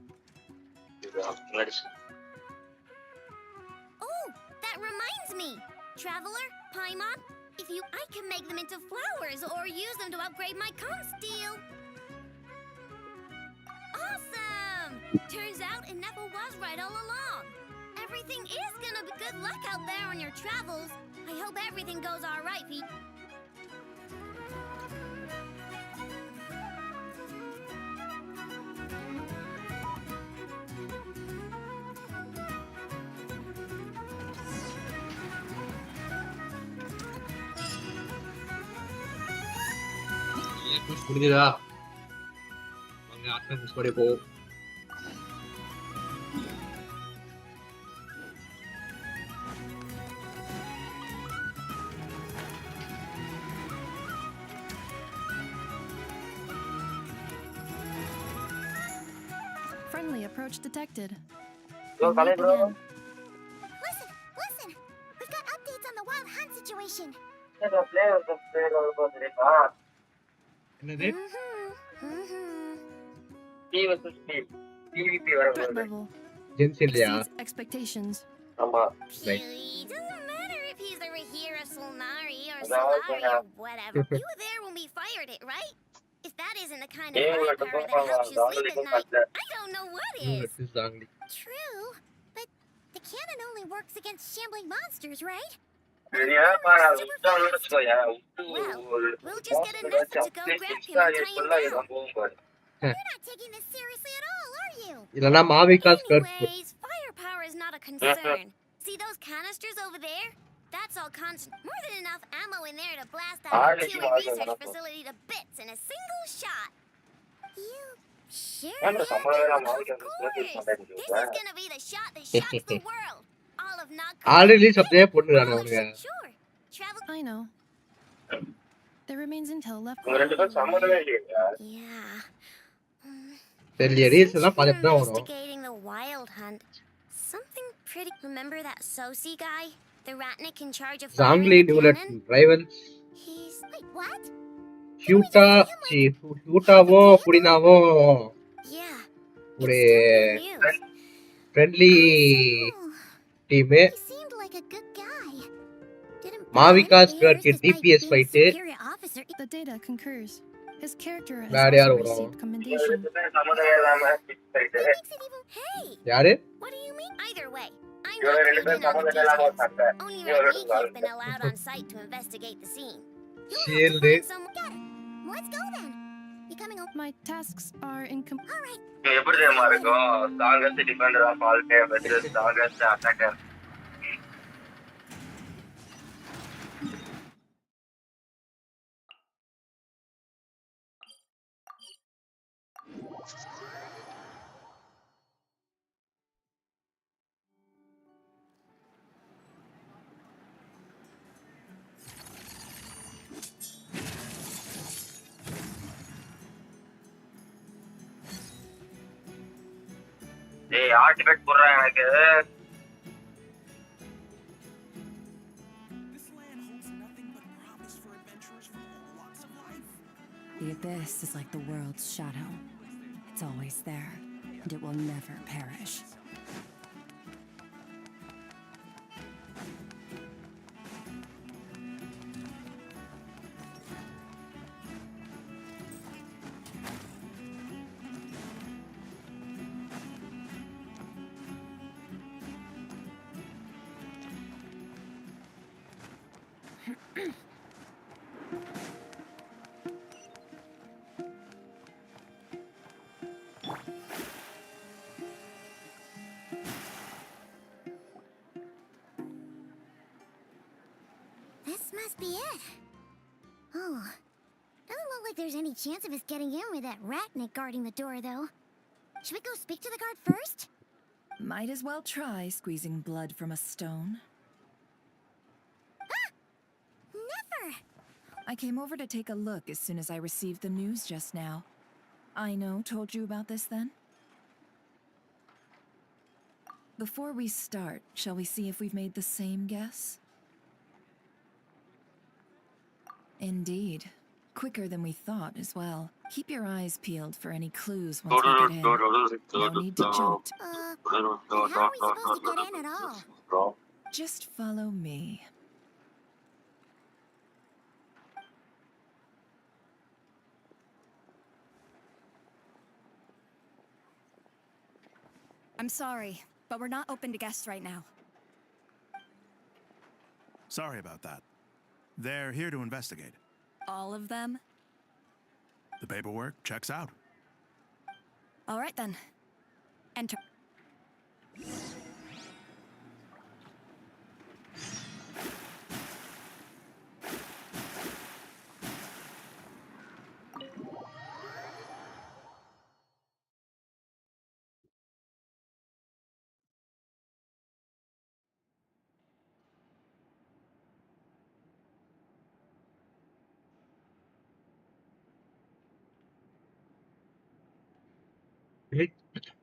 Oh, that reminds me. Traveler, Paimon, I can make them into flowers or use them to upgrade my comp steel. Awesome! Turns out Inepa was right all along. Everything is gonna be good luck out there on your travels. I hope everything goes all right, Pete. முடிஞ்சதா? வாங்க ஆட்கள் ஸ்கோரே போ. Friendly approach detected. Yo, Kale, bro. Listen! We've got updates on the wild hunt situation. என்னது? Threat level Genshin இல்லையா? exceeds expectations. ஆமா. Doesn't matter if he's a Rahira Solnari or Solari or whatever. You were there when we fired it, right? If that isn't the kind of firepower that helps you sleep at night, I don't know what is. True, but the cannon only works against shambling monsters, right? Well, we'll just get a nest to go grab him and tie him down. You're not taking this seriously at all, are you? இல்லனா மாவிகா skirt. Anyways, firepower is not a concern. See those canisters over there? That's all more than enough ammo in there to blast that human research facility to bits in a single shot. You sure? Of course. This is gonna be the shot that shocks the world. All of Nodkrai. Already supply பண்ணுறானே அவனுங்க. Sure. Travel. I know. There remains intel left. Yeah. தெரியல reels எல்லாம் பார்த்துட்டு தான் வரோம். Investigating the wild hunt. Something pretty. Remember that Sosi guy? The ratnik in charge of Zangli Newlet rivals. He's... Wait, what? ஷூட்டாவோ புடினாவோ Yeah. ஒரு friendly team. He seemed like a good guy. Mavuika skirt DPS fight. The data concurs. His character has வேற யார் also வரும்? received commendation. Hey. யாரு? What do you mean? Either way, I'm not clued in on the details. Only Ratnik has been allowed on site to investigate the scene. Shield. Got it. Let's go then. You coming over? My tasks are incomplete. All right. எப்படி தெரியுமா இருக்கும்? Strongest defender of all time versus strongest attacker. டேய் artifact போடுறா எனக்கு. The abyss is like the world's shadow. It's always there, and it will never perish. This must be it. Oh, doesn't look like there's any chance of us getting in with that ratnik guarding the door, though. Should we go speak to the guard first? Might as well try squeezing blood from a stone. Ah! Never! I came over to take a look as soon as I received the news just now. Aino told you about this then? Before we start, shall we see if we've made the same guess? Indeed. Quicker than we thought as well. Keep your eyes peeled for any clues once we get in. No need to jump. Then how are we supposed to get in at all? Just follow me. I'm sorry, but we're not open to guests right now. Sorry about that. They're here to investigate. All of them? The paperwork checks out. All right then. Enter.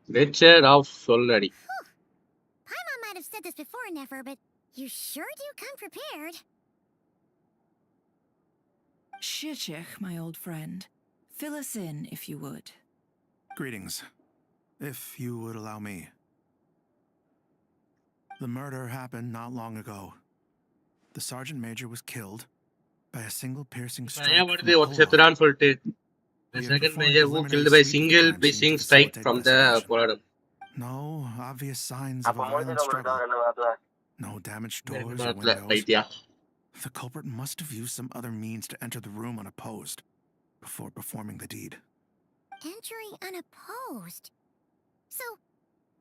Nature of Solari. Paimon might have said this before, Nefer, but you sure do come prepared. Shishich, my old friend. Fill us in, if you would. Greetings. If you would allow me. The murder happened not long ago. The sergeant major was killed by a single piercing strike from a polo. The second major who killed by single piercing strike from the polo. No obvious signs of a violent struggle. No damaged doors or windows. The culprit must have used some other means to enter the room unopposed before performing the deed. Entering unopposed? So,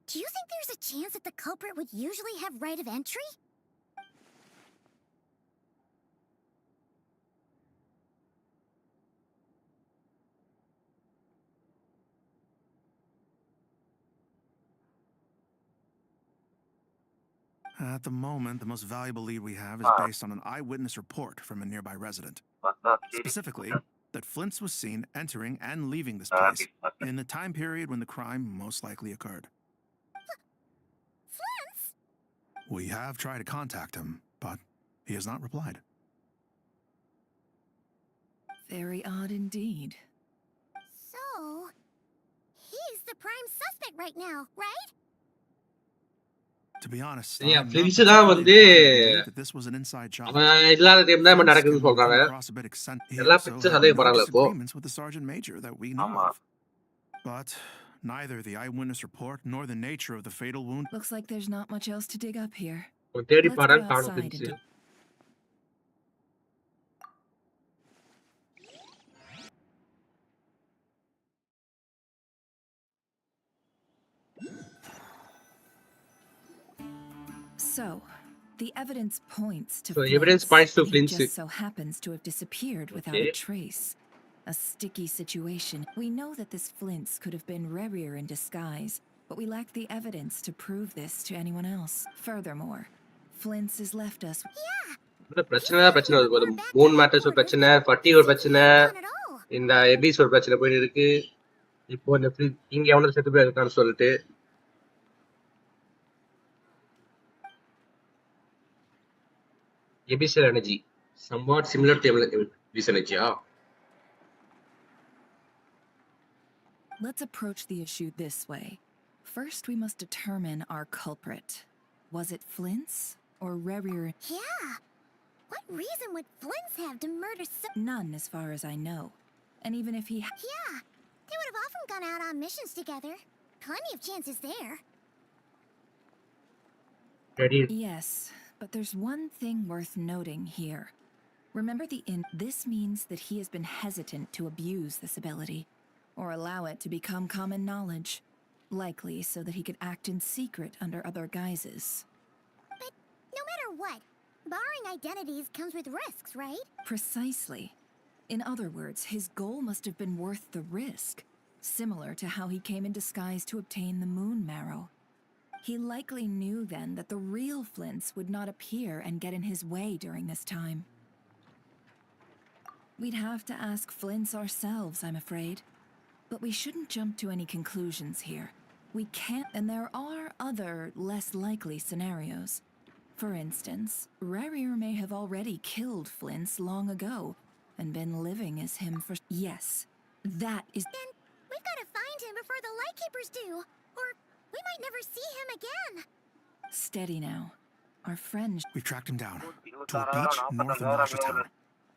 do you think there's a chance that the culprit would usually have right of entry? At the moment, the most valuable lead we have is based on an eyewitness report from a nearby resident. Specifically, that Flint's was seen entering and leaving this place in the time period when the crime most likely occurred. Flint's? We have tried to contact him, but he has not replied. Very odd indeed. So, he's the prime suspect right now, right? To be honest, Yeah, Flint's தான் வந்து this was an inside job. அவன் இல்லாத time தான் நடக்குதுன்னு சொல்றாங்க. எல்லா pictures அதே பரவாயில்ல இப்போ. With the sergeant major that we know of. But neither the eyewitness report nor the nature of the fatal wound. Looks like there's not much else to dig up here. தேடி Let's பாறான் go காணோம் outside Flint's. and So, the evidence points to So, evidence points to He Flint's. just so happens to have disappeared without a trace. A sticky situation. We know that this Flint's could have been Rarier in disguise, but we lack the evidence to prove this to anyone else. Furthermore, Flint's has left us. பிரச்சனை வருது. Moon matters ஒரு பிரச்சனை, fatty ஒரு பிரச்சனை, இந்த எபிஸ் ஒரு பிரச்சனை போயிட்டு இருக்கு. இப்போ இந்த இங்க எவனும் செத்து போய் இருக்கான்னு சொல்லிட்டு abyssal energy, somewhat similar to abyss energy. Let's approach the issue this way. First, we must determine our culprit. Was it Flint's or Rarier? Yeah. What reason would Flint's have to murder None, as far as I know. And even if he... Yeah. They would have often gone out on missions together. Plenty of chances there. Yes, but there's one thing worth noting here. Remember this means that he has been hesitant to abuse this ability, or allow it to become common knowledge, likely so that he could act in secret under other guises. But no matter what, borrowing identities comes with risks, right? Precisely. In other words, his goal must have been worth the risk, similar to how he came in disguise to obtain the moon marrow. He likely knew then that the real Flint's would not appear and get in his way during this time. We'd have to ask Flint's ourselves, I'm afraid. But we shouldn't jump to any conclusions here. We can't, and there are other, less likely scenarios. For instance, Rarier may have already killed Flint's long ago and been living as him for... Yes, that is... Then we've got to find him before the Lightkeepers do, or we might never see him again. Steady now. Our friend... We've tracked him down to a beach north of Nasha Town.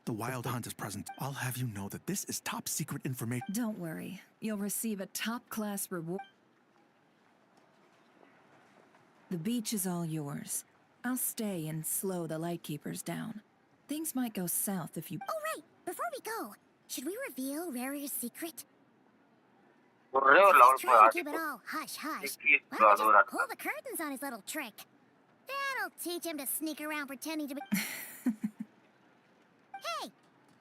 The Wild Hunt is present. I'll have you know that this is top secret information. Don't worry. You'll receive a top-class reward. The beach is all yours. I'll stay and slow the Lightkeepers down. Things might go south if you... Oh, right! Before we go, should we reveal Rarier's secret? Try to keep it all hush-hush. Why don't we just pull the curtains on his little trick? That'll teach him to sneak around pretending to be... Hey!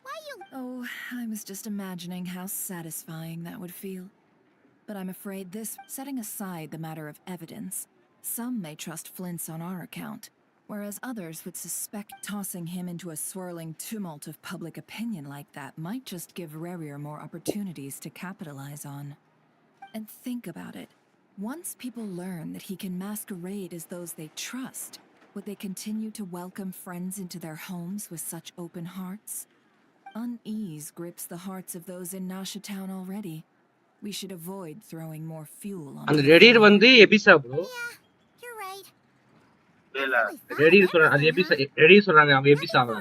Why you... Oh, I was just imagining how satisfying that would feel. But I'm afraid this... Setting aside the matter of evidence, some may trust Flint's on our account, whereas others would suspect tossing him into a swirling tumult of public opinion like that might just give Rarier more opportunities to capitalize on. And think about it. Once people learn that he can masquerade as those they trust, would they continue to welcome friends into their homes with such open hearts? Unease grips the hearts of those in Nasha Town already. We should avoid throwing more fuel on அந்த ரெடியர் வந்து எபிசா bro. You're right. ரெடியர் சொல்றாங்க அது எபிசா ரெடியர் சொல்றாங்க அவங்க எபிசாவா.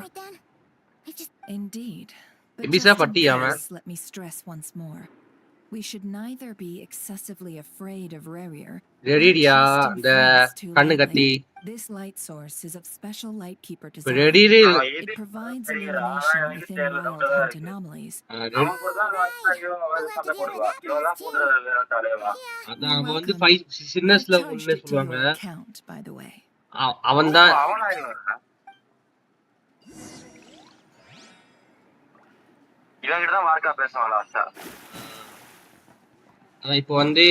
Indeed. But எபிசா just in பட்டியாமா. case, let me stress once more. We should neither be excessively afraid of Rarier. ரெடியா அந்த கண்ணு கட்டி. This light source is of special lightkeeper design. ரெடியர் It provides illumination within wild hunt anomalies. அதான் அவன் வந்து 5 சின்னஸ்ல ஒண்ணே சொல்வாங்க. Count, by the way. அவன்தான் இவங்கிட்ட தான் மார்க்கா பேசுவான் லாஸ்டா. இப்போ வந்து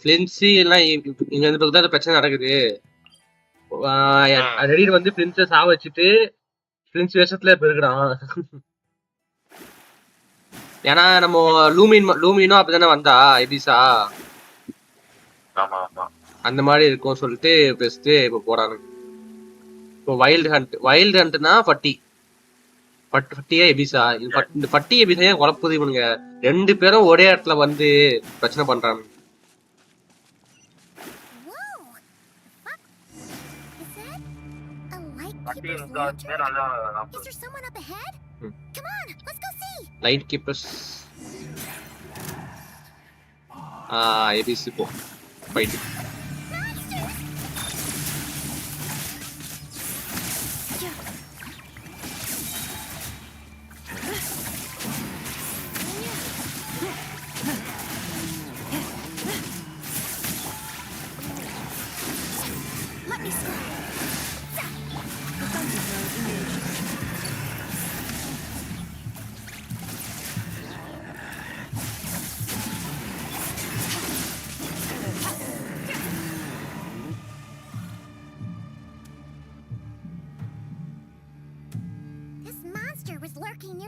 ஃபிளின்சி எல்லாம் இங்க இந்த பக்கம் தான் பிரச்சனை நடக்குது. ரெடியர் வந்து ஃபிளின்ஸை சாவ வச்சுட்டு ஃபிளின்ஸ் வேஷத்துல இப்ப இருக்கிறான். ஏன்னா நம்ம லூமினும் அப்பதானே வந்தா எபிசா அந்த மாதிரி இருக்கும் சொல்லிட்டு பேசிட்டு இப்ப போறாங்க. இப்போ வைல்டு ஹண்ட்னா ஃபட்டியா எபிசா இந்த ஃபட்டி எபிசா ஏன் குழப்புது இவனுங்க ரெண்டு பேரும் ஒரே இடத்துல வந்து பிரச்சனை பண்றாங்க. லைட் கீப்பர்ஸ் எபிசி போ fight.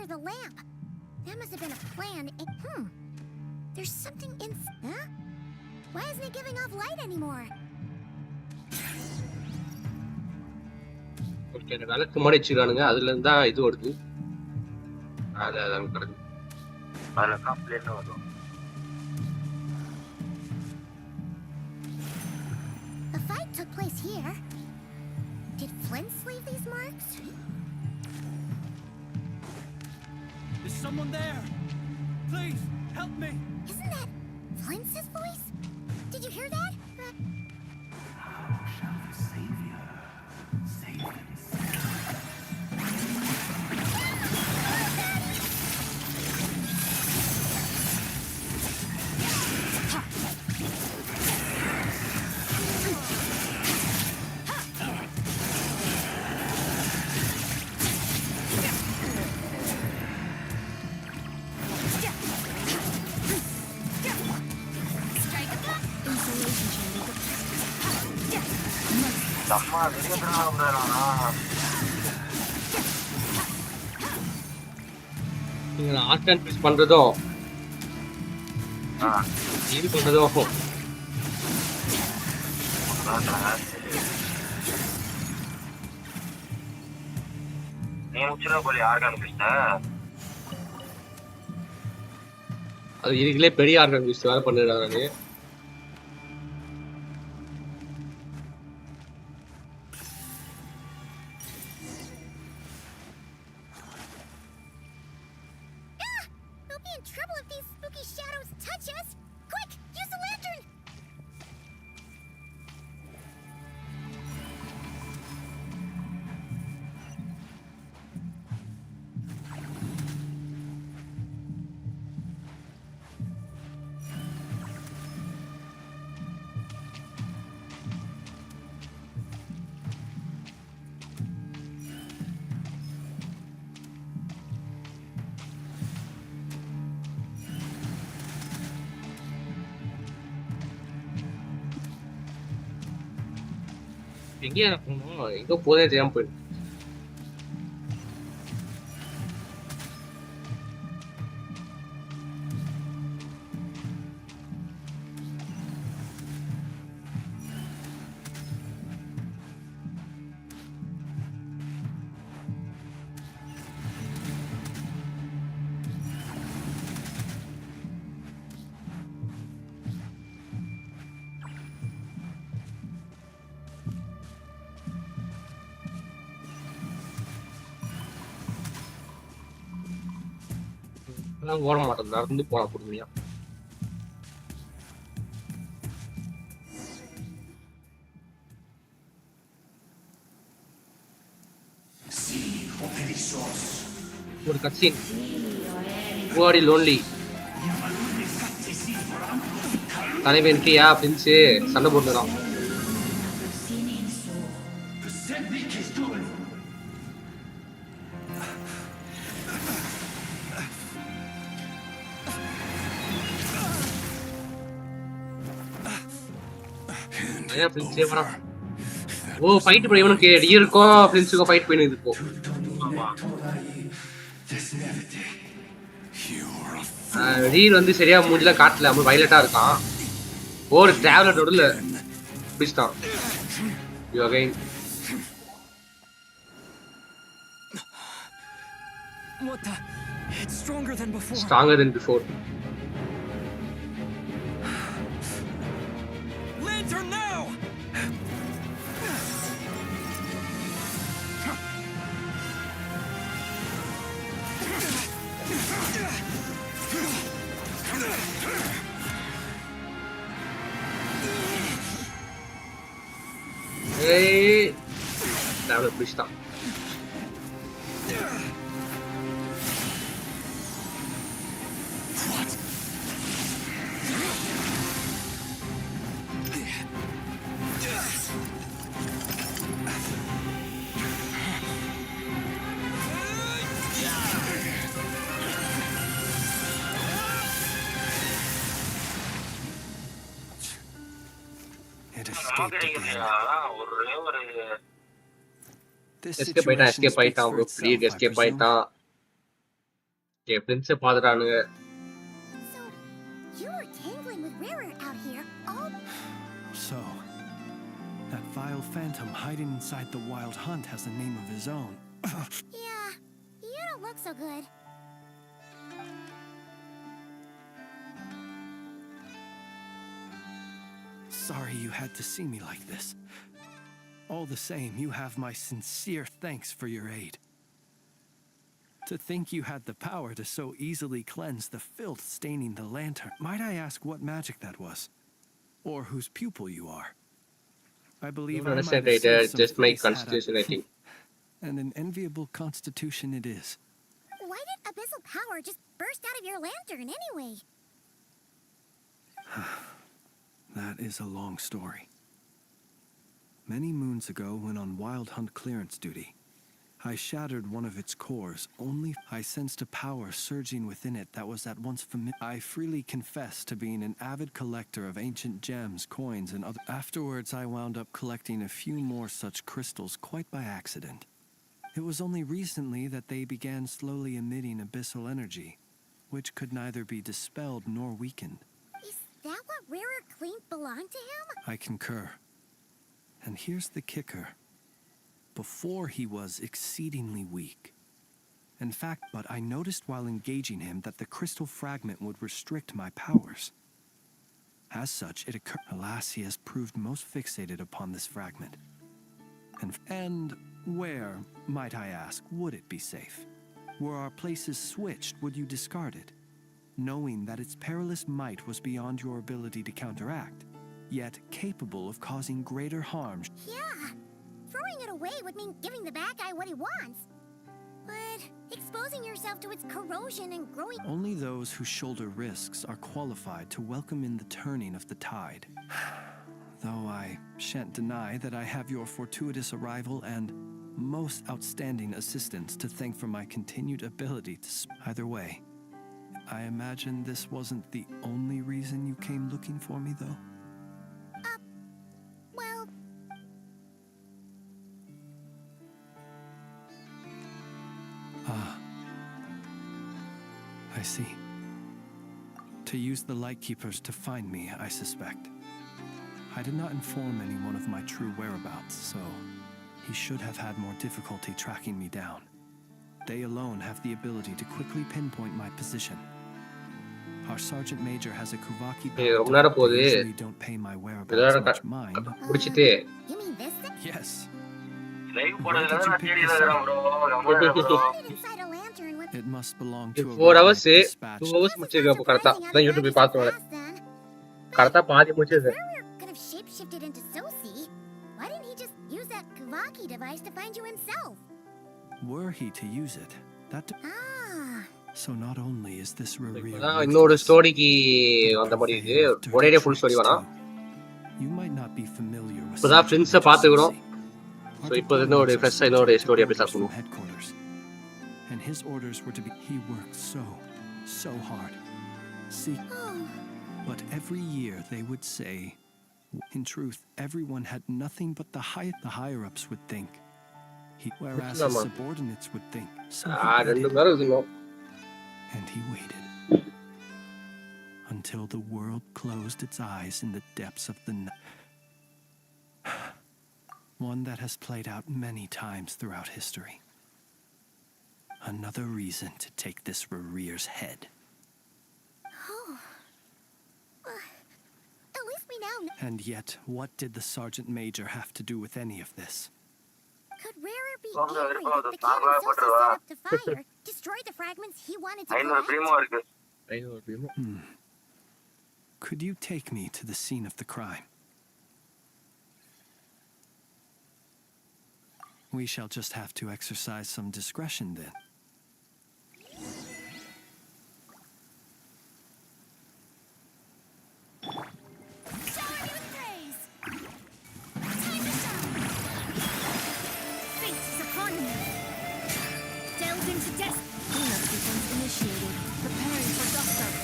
under the lamp. That must have been a plan. There's something in... Huh? Why isn't it giving off light anymore? Okay விளக்கு மாதிரி வச்சிருக்கானுங்க அதுல இருந்து தான் இது வருது அதான் கிடக்கு அதுல கம்ப்ளைண்ட் வரும் The fight took place here. Did Flint leave these marks? Is someone there? Please, help me! Isn't that Flint's voice? Did you hear that? How shall the Savior save himself? அம்மா வெளியே நீங்க art and peace பண்றதும் இது பண்றதும் நீ முச்சுனா போலி யாருக்கு அனுப்பிச்சிட்ட அது இதுக்குள்ளே பெரிய ஆர்ட் அண்ட் பீஸ் வேலை பண்ணிடுறாங்க எங்கேயா போகணும் எங்க போதே தெரியாம போயிடும் ஓட மாட்டேன் நடந்து போன பொறுமையா ஒரு கட்சின் ஓடி லோன்லி தலைவனுக்கு யா பிரின்ஸு சண்டை போட்டுறான் ஓ ஃபைட் பண்ண இவனுக்கு டியருக்கும் பிரின்ஸுக்கும் ஃபைட் பண்ணி இது போ ரீல் வந்து சரியா மூஞ்சில காட்டல அவன் வயலட்டா இருக்கான் ஒரு டிராவலர் நடுல பிடிச்சிட்டான் you again What the? It's stronger than before. Stronger than before. Lantern now! Hey, that was pretty tough. Escape. Escape bro. Escape Okay, Prince பாத்துட்டானுங்க. So, you were tangling with Rara out here all... So, that vile phantom hiding inside the wild hunt has a name of his own. Yeah, you don't look so good. Sorry you had to see me like this. All the same, you have my sincere thanks for your aid. To think you had the power to so easily cleanse the filth staining the lantern. Might I ask what magic that was? Or whose pupil you are? I believe Don't I might understand, have right? saved some Just my face had I- constitution, I think. And an enviable constitution it is. Why did abyssal power just burst out of your lantern anyway? That is a long story. Many moons ago, when on wild hunt clearance duty, I shattered one of its cores, only I sensed a power surging within it that was at once familiar. I freely confess to being an avid collector of ancient gems, coins, and other. Afterwards, I wound up collecting a few more such crystals quite by accident. It was only recently that they began slowly emitting abyssal energy, which could neither be dispelled nor weakened. Is that what Rara claimed belonged to him? I concur. And here's the kicker. Before he was exceedingly weak. In fact, but I noticed while engaging him that the crystal fragment would restrict my powers. As such, it occurred. Alas, he has proved most fixated upon this fragment. And where, might I ask, would it be safe? Were our places switched, would you discard it? Knowing that its perilous might was beyond your ability to counteract, yet capable of causing greater harm. Yeah. Throwing it away would mean giving the bad guy what he wants. But exposing yourself to its corrosion and growing... Only those who shoulder risks are qualified to welcome in the turning of the tide. Though I shan't deny that I have your fortuitous arrival and most outstanding assistance to thank for my continued ability to... Either way, I imagine this wasn't the only reason you came looking for me, though? Well... Ah. I see. To use the Lightkeepers to find me, I suspect. I did not inform anyone of my true whereabouts, so he should have had more difficulty tracking me down. They alone have the ability to quickly pinpoint my position. Our Sergeant Major has a Kuvaki ரொம்ப நேரம் போகுது. usually don't pay my whereabouts எல்லாரும் much mind. முடிச்சிட்டு You mean this thing? Yes. Live Where போனதுல did you நான் pick தேடி this இருக்கிறேன் up? bro. ரொம்ப bro. Inside a lantern with... It must belong to a 4 relic hours dispatched. 2 hours முடிச்சிருக்கேன் கரெக்டா. அதான் யூடியூப் போய் பார்த்தோம். கரெக்டா பாதி முடிச்சிருக்கேன். Could have shapeshifted into Sosi. Why didn't he just use that Kuvaki device to find you himself? Were he to use it, that... So not only is this Riri அதான் இன்னொரு ஸ்டோரிக்கு அந்த மாதிரி இருக்கு. ஒரே ஃபுல் ஸ்டோரி வேணாம். You might not be familiar with இப்பதான் ஃப்ரெண்ட்ஸை பார்த்துக்கிறோம். ஸோ இப்போ இன்னொரு ஃப்ரெஷ்ஷாக இன்னொரு ஸ்டோரி அப்படி ஸ்டார்ட் பண்ணுவோம். headquarters. And his orders were to be... He worked so hard. See, but every year they would say... In truth, everyone had nothing but the higher-ups would think. Whereas his subordinates would think. So he waited. And he waited. Until the world closed its eyes in the depths of the night. One that has played out many times throughout history. Another reason to take this Rereer's head. At least we now know. And yet, what did the Sergeant Major have to do with any of this? Could Rara be angry that the cannon Sosi set up to fire destroyed the fragments he wanted to collect? Could you take me to the scene of the crime? We shall just have to exercise some discretion then. Initiated. Preparing for dust-up.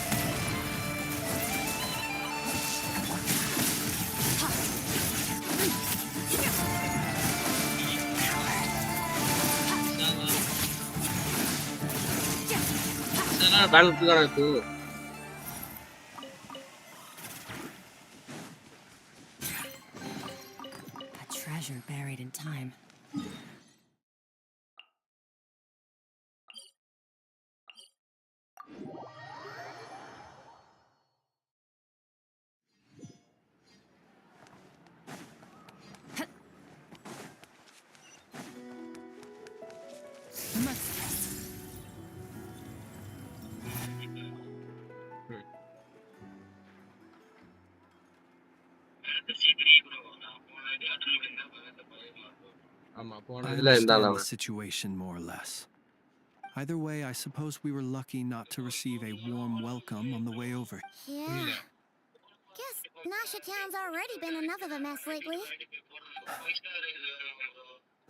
Balance தான் இருக்கு. A treasure buried in time. ஆமா போன I இதுல இருந்தாலும் understand the அவன். situation more or less. Either way, I suppose we were lucky not to receive a warm welcome on the way over. Yeah. Guess Nasha Town's already been enough of a mess lately.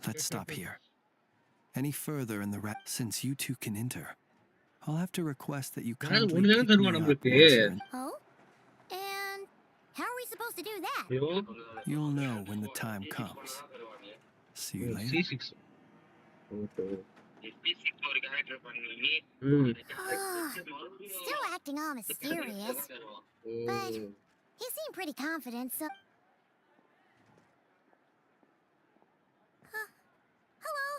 Let's stop here. Any further in the since you two can enter, I'll have to request that you யாராவது kindly ஒண்ணு தானே pick தருவா me up நம்மளுக்கு. once you're in. Oh? And how are we supposed to do that? ஐயோ You'll know when the time comes. See you later. C6. Okay. Still acting all mysterious. But he seemed pretty confident, so... Hello?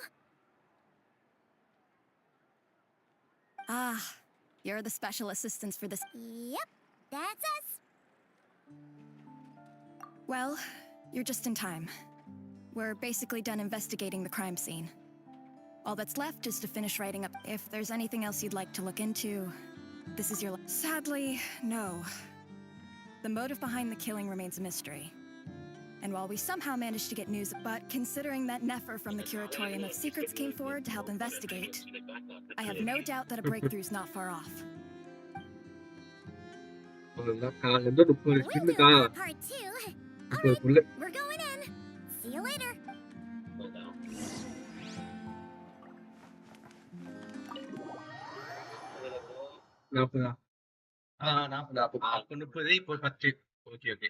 Ah, you're the special assistants for this. Yep, that's us. Well, you're just in time. We're basically done investigating the crime scene. All that's left is to finish writing up. If there's anything else you'd like to look into, this is your... Sadly, no. The motive behind the killing remains a mystery. And while we somehow managed to get news, but considering that Nefer from the Curatorium of Secrets came forward to help investigate, I have no doubt that a breakthrough's not far off. We'll do that part too. Alright, we're going in. See you later. நாற்பதா? 40 அப்போ 30 இப்போ 10. Okay okay.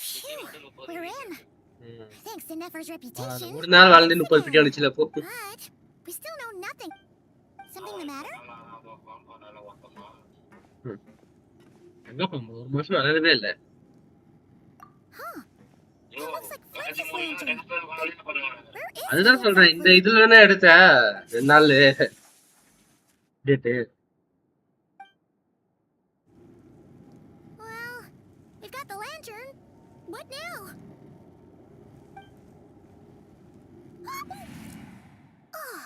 Phew, we're in. Thanks to Nefer's reputation. ஒரு நாள் வாழ்ந்து 30 பிடி அடிச்சல போ. But we still know nothing. Something the matter? எங்க போறோம்? ஒரு மாசம் வரவே இல்ல. Huh. It looks like Flinch's lantern. Where is அதுதான் சொல்றேன் இந்த இதுல தானே எடுத்த 2 நாள் date. Well, we've got the lantern. What now? Oh,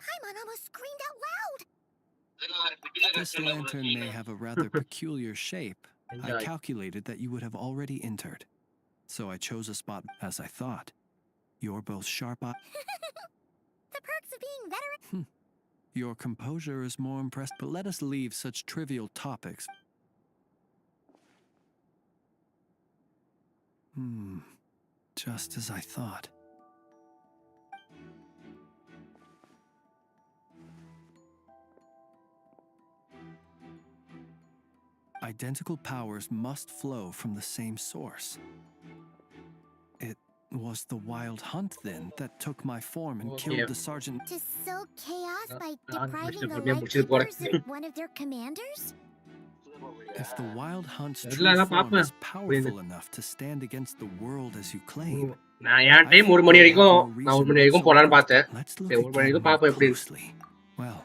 Paimon almost screamed out loud. This lantern may have a rather peculiar shape. I calculated that you would have already entered. So I chose a spot as I thought. You're both sharp eyed. The perks of being veteran. Your composure is more impressed, but let us leave such trivial topics. Just as I thought. Identical powers must flow from the same source. It was the wild hunt, then, that took my form and killed the sergeant. To sow chaos by depriving the lightkeepers of one of their commanders? If the wild hunt's true form is powerful enough to stand against the world as you claim, நான் என் time 1 மணி வரைக்கும் நான் 1 மணி வரைக்கும் போலான்னு பார்த்தேன். 1 மணி வரைக்கும் பாப்போம் எப்படி. Well,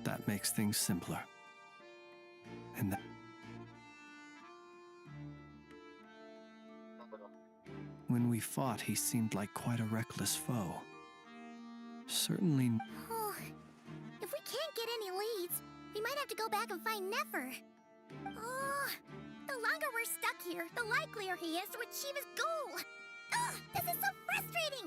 that makes things simpler. And when we fought, he seemed like quite a reckless foe. Certainly. Oh, if we can't get any leads, we might have to go back and find Nefer. Oh, the longer we're stuck here, the likelier he is to achieve his goal. Ugh, this is so frustrating.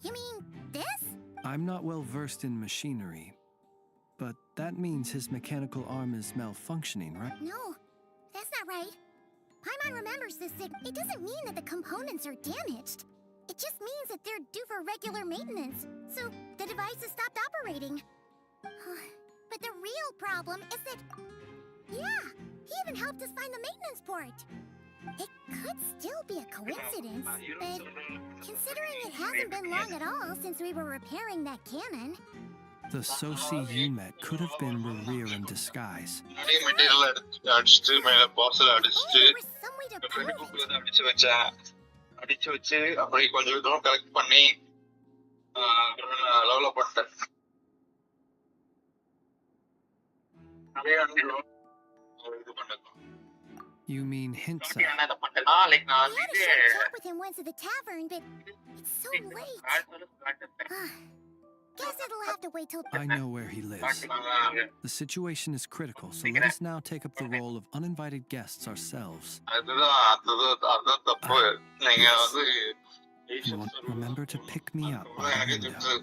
You mean this? I'm not well versed in machinery, but that means his mechanical arm is malfunctioning, right? No, that's not right. Paimon remembers this signal. It doesn't mean that the components are damaged. It just means that they're due for regular maintenance, so the devices stopped operating. But the real problem is that... Yeah, he even helped us find the maintenance port. It could still be a coincidence, but considering it hasn't been long at all since we were repairing that cannon... The Soci you met could have been Rerir in disguise. Material அடிச்சுட்டு மேல பாக்ஸ்ல அடிச்சுட்டு அடிச்சு வச்சேன். அடிச்சு வச்சு அப்படியே கொஞ்சம் தூரம் கலெக்ட் பண்ணி லெவலப் பண்ணிட்டேன். நிறைய இது பண்ணேன். You mean Hintsa? We had a short talk with him once at the tavern, but it's so late. Guess it'll have to wait till... I know where he lives. The situation is critical, so let us now take up the role of uninvited guests ourselves. Remember to pick me up by the window.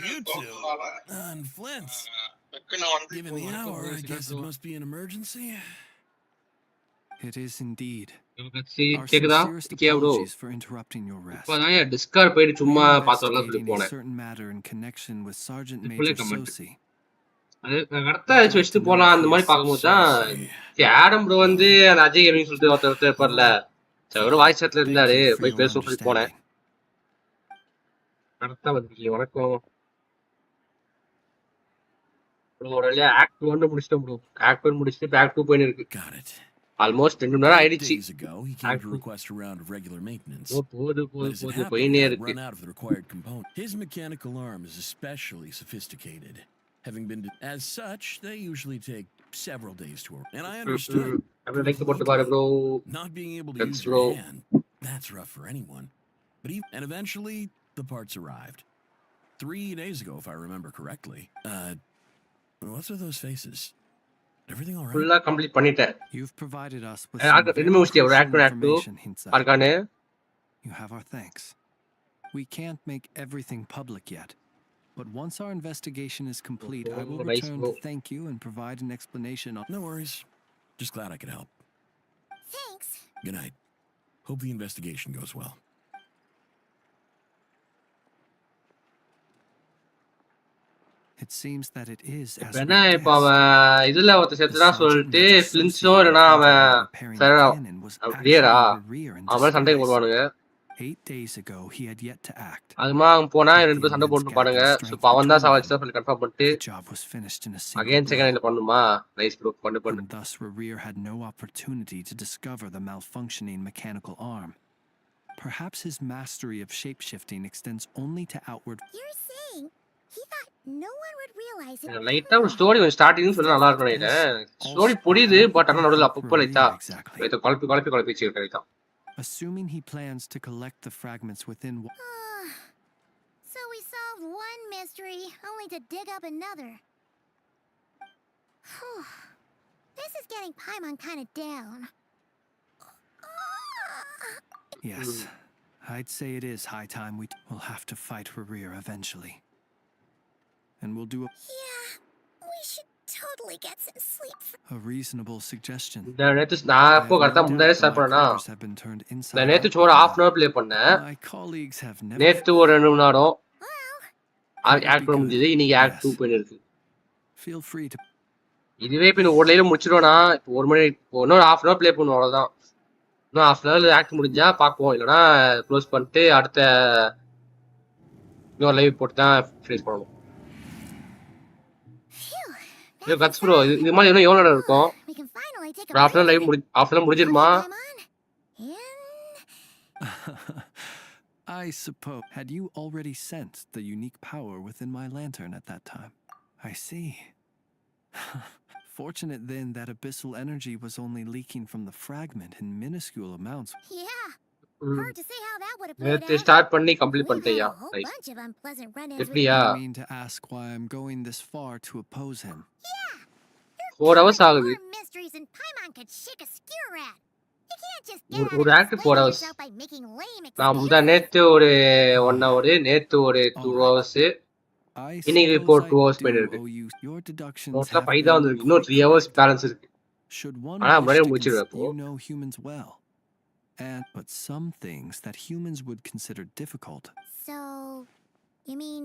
You two and Flint's. Given the hour, I guess it must be an emergency. It is indeed. Our கேக்குதா sincerest K bro apologies for interrupting your rest. இப்பதான் Discord போயிட்டு சும்மா பார்த்தவள சொல்லி Investigating a போனேன். certain matter in connection with Sergeant Full Major comment. Soci. அது கரெக்டா வச்சுட்டு போலாம் அந்த மாதிரி பார்க்கும்போது தான் ஆடம் ப்ரோ வந்து அந்த அஜய் கேமிங் சொல்லிட்டு ஒருத்தர் இருப்பார்ல சரி ஒரு வாய்ஸ் செட்ல இருந்தாரு போய் பேச சொல்லி போனேன். கரெக்டா வந்துருக்கீங்க. வணக்கம் ப்ரோ. ஒரு வழியா ஆக்ட் 1 முடிச்சிட்டோம் ப்ரோ. ஆக்ட் 1 முடிச்சிட்டு ஆக்ட் 2 போயின்னு இருக்கு. ஆல்மோஸ்ட் 2 மணி நேரம் ஆயிடுச்சு. Days ago, he came to request a round of regular maintenance. போது போயினே இருக்கு. Run out of the required component. His mechanical arm is especially sophisticated. Having been as such, they usually take several days to work. And I understood. Not being able to use your hand, that's rough for anyone. But and eventually, the parts arrived. 3 days ago, if I remember correctly. What's with those faces? Everything all right? Full complete பண்ணிட்டேன். You've provided us with information, Argane. You have our thanks. We can't make everything public yet. But once our investigation is complete, I will return to thank you and provide an explanation on... No worries. Just glad I could help. Thanks. Good night. Hope the investigation goes well. It seems that it is as என்ன இப்ப அவன் இதுல ஒருத்த செத்துனா சொல்லிட்டு ஃபிளின்ஸோ இல்லனா அவன் அப்படியேடா அவன் சண்டை போடுவானுங்க. 8 days ago he had yet to act. அதுமா போனா ரெண்டு பேரும் சண்டை போட்டு பாருங்க. சோ அவன் தான் சாவச்சா சொல்லி கன்ஃபார்ம் பண்ணிட்டு job was finished in a single again செகண்ட்ல பண்ணுமா. நைஸ் ப்ரோ பண்ணு. Thus Rerir had no opportunity to discover the malfunctioning mechanical arm. Perhaps his mastery of shapeshifting extends only to outward. You're saying he thought no one would realize it. லைட்டா ஒரு story ஸ்டார்டிங்னு சொன்னா நல்லா இருக்கும் நினைக்கிறேன். Story புரியுது but ஆனா நடுவுல அப்பப்போ லைட்டா குழப்பி லைட்டா. Assuming he plans to collect the fragments within... So we solved one mystery, only to dig up another. This is getting Paimon kind of down. Yes, I'd say it is high time we'll have to fight Rerir eventually. And we'll do a... Yeah, we should totally get some sleep. A reasonable suggestion. நேத்து நான் அப்போ கரெக்ட்டா முன்னாடியே start பண்ணா. நான் நேத்து ஒரு 1/2 hour play பண்ணேன். நேத்து ஒரு 2 மணி நேரம் ஆக்ட் முடிஞ்சது. இன்னைக்கு ஆக்ட் 2 போயிருக்கு. Feel free to... இதுவே இப்ப இந்த ஓடலையில முடிச்சிடுவோனா இப்போ 1 மணி இன்னொரு 1/2 hour ப்ளே பண்ணுவோம் அவ்வளவுதான். இன்னும் 1/2 hour ஆக்ட் முடிஞ்சா பாப்போம். இல்லனா க்ளோஸ் பண்ணிட்டு அடுத்த இன்னொரு லைவ் போட்டு தான் ஃபினிஷ் பண்ணுவோம். இது கட்ஸ் ப்ரோ இது மாதிரி இன்னும் எவ்வளவு நேரம் இருக்கும்? ஆஃப்டர் லைவ் முடிஞ்சிருமா? I suppose. Had you already sensed the unique power within my lantern at that time? I see. Fortunate then that abyssal energy was only leaking from the fragment in minuscule amounts. Yeah. ம். Hard to say how that would have played நேத்து out. Start பண்ணி complete We've had பண்ணிட்டேயா? a whole right. bunch of unpleasant run-ins with எப்படியா? You mean to ask why I'm going this far to oppose him? 4 hours ஆகுது. more mysteries than Paimon could shake a skewer at. You can't just ஒரு get out ஒரு and act 4 explain hours. yourself by making lame நான் முந்தா excuses. நேத்து ஒரு 1 hour, நேத்து ஒரு 2 hours, I இன்னைக்கு suppose இப்போ I 2 hours do போயிருக்கு. owe you. Your deductions டோட்டலா have 5 தான் been வந்திருக்கு. இன்னும் quite 3 hours correct. பேலன்ஸ் இருக்கு. Should one ஆனா wish முன்னாடியே to முடிச்சிடுவேன் இப்போ. you know humans well, but some things that humans would consider difficult. So, you mean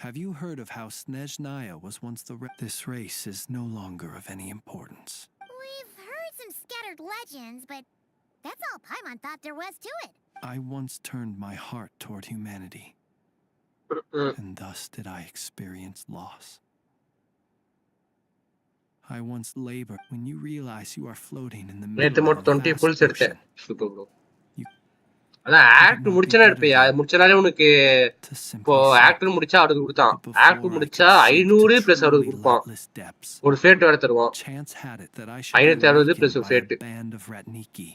Have you heard of how Snezhnaya was once the this race is no longer of any importance? we've heard some scattered legends, but that's all Paimon thought there was to it. I once turned my heart toward humanity, and thus did I experience loss. I once labored when you realize you are floating in the நேத்து middle of மட்டும் a 20 vast fools எடுத்தேன். ocean. Super bro. அதான் act முடிச்சனா இருப்பியா? அது முடிச்சனாலே உனக்கு இப்போ act முடிச்சா அவருக்கு கொடுத்தான். ஆக்ட் முடிச்சா 500 பிளஸ் அவருக்கு கொடுப்பான். ஒரு ஃபேட் வேற தருவான். Chance had it that I should be 560 plus awakened ஒரு by fate. a band of Ratniki.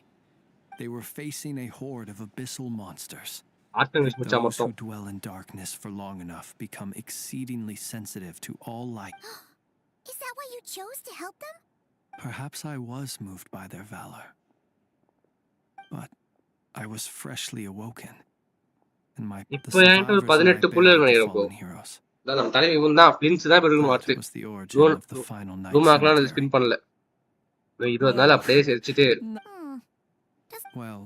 They were facing a horde of abyssal monsters. Art முடிச்சா Those who மட்டும். dwell in darkness for long enough become exceedingly sensitive to all light. Is that why you chose to help them? Perhaps I was moved by their valor, but I was freshly awoken, and the இப்போ என்கிட்ட ஒரு survivors lie 18 Fuller buried the நினைக்கிறேன் bro. fallen heroes. அதான் நம்ம தலைவி இவன் தான் பிளின்ஸ் தான் பெருகணும் That அடுத்து. was the origin of the final night ரூமாக்கெல்லாம் cemetery. Spin பண்ணல. 20 நாள் அப்படியே செரிச்சிட்டு Well,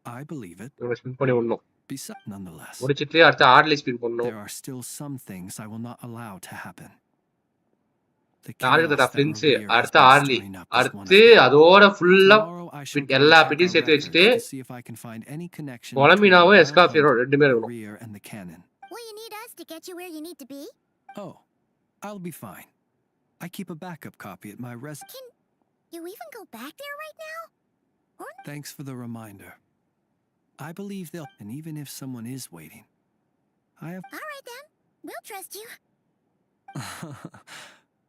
I believe it. இவனை ஸ்பின் பண்ணி விடணும். Nonetheless, முடிச்சிட்டு அடுத்து ஆர்ட்லி ஸ்பின் பண்ணணும். there are still some things I will not allow to happen. The யாருக்கு chaos that ஃப்ளின்ஸ் Revere has அடுத்து been ஆர்லி stirring up is one அடுத்து of them. அதோட ஃபுல்லா Tomorrow I shall go எல்லா check பிட்டியும் our சேர்த்து records வச்சுட்டு to see if I can find any connection between the கொலம்பினாவும் Wild எஸ்காஃபியரோ Hunt, ரெண்டுமே இருக்கணும். Rear, and the cannon. Will you need us to get you where you need to be? Oh, I'll be fine. I keep a backup copy at my Can you even go back there right now? Thanks for the reminder. I believe they'll, and even if someone is waiting, I have. All right then. We'll trust you.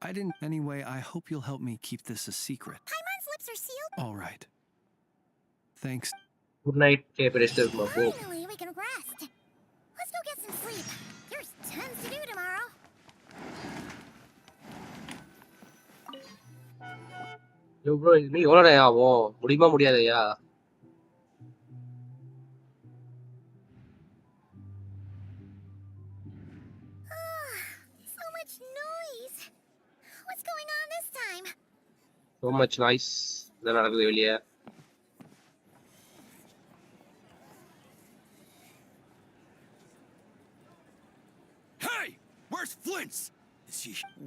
I didn't. Anyway, I hope you'll help me keep this a secret. Paimon's lips are sealed. All right. Thanks. Good night கேப் rest இருக்குமா போ. Finally, we can rest. Let's go get some sleep. There's tons to do tomorrow. Yo bro இன்னும் எவ்வளோ நேரம் ஆகும்? முடியுமா முடியாதயா? So much noise. What's going on this time? So much noise. என்ன நடக்குது வெளியே? Hey! Where's Flint's?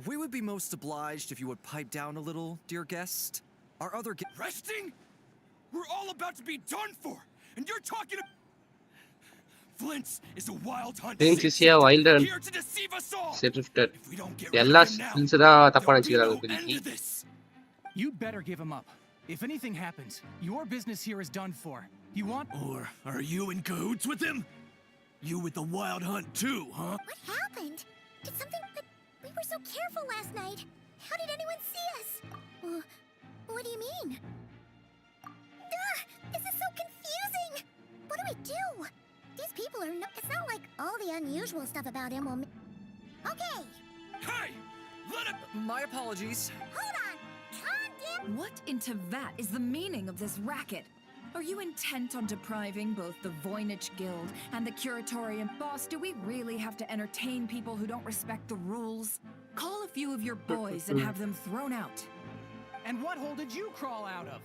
We would be most obliged if you would pipe down a little, dear guest. Our other Resting? We're all about to be done for, and you're talking about... Flint's is a wild hunt. Flint's is here, wild hunt. Here to deceive us all. Shifted. If we don't get எல்லா rid of him now, skills தான் தப்பா there'll be நினைச்சுக்கிறாங்க no end இப்போதைக்கு. to this. You better give him up. If anything happens, your business here is done for. You want? Or are you in cahoots with him? You with the wild hunt too, huh? What happened? Did something... We were so careful last night. How did anyone see us? What do you mean? This is so confusing. What do we do? These people are not... It's not like all the unusual stuff about him will... Okay. Hey! Let him... My apologies. Hold on. What in Tevat is the meaning of this racket? Are you intent on depriving both the Voynich Guild and the Curatorium? Boss, do we really have to entertain people who don't respect the rules? Call a few of your boys and have them thrown out. And what hole did you crawl out of?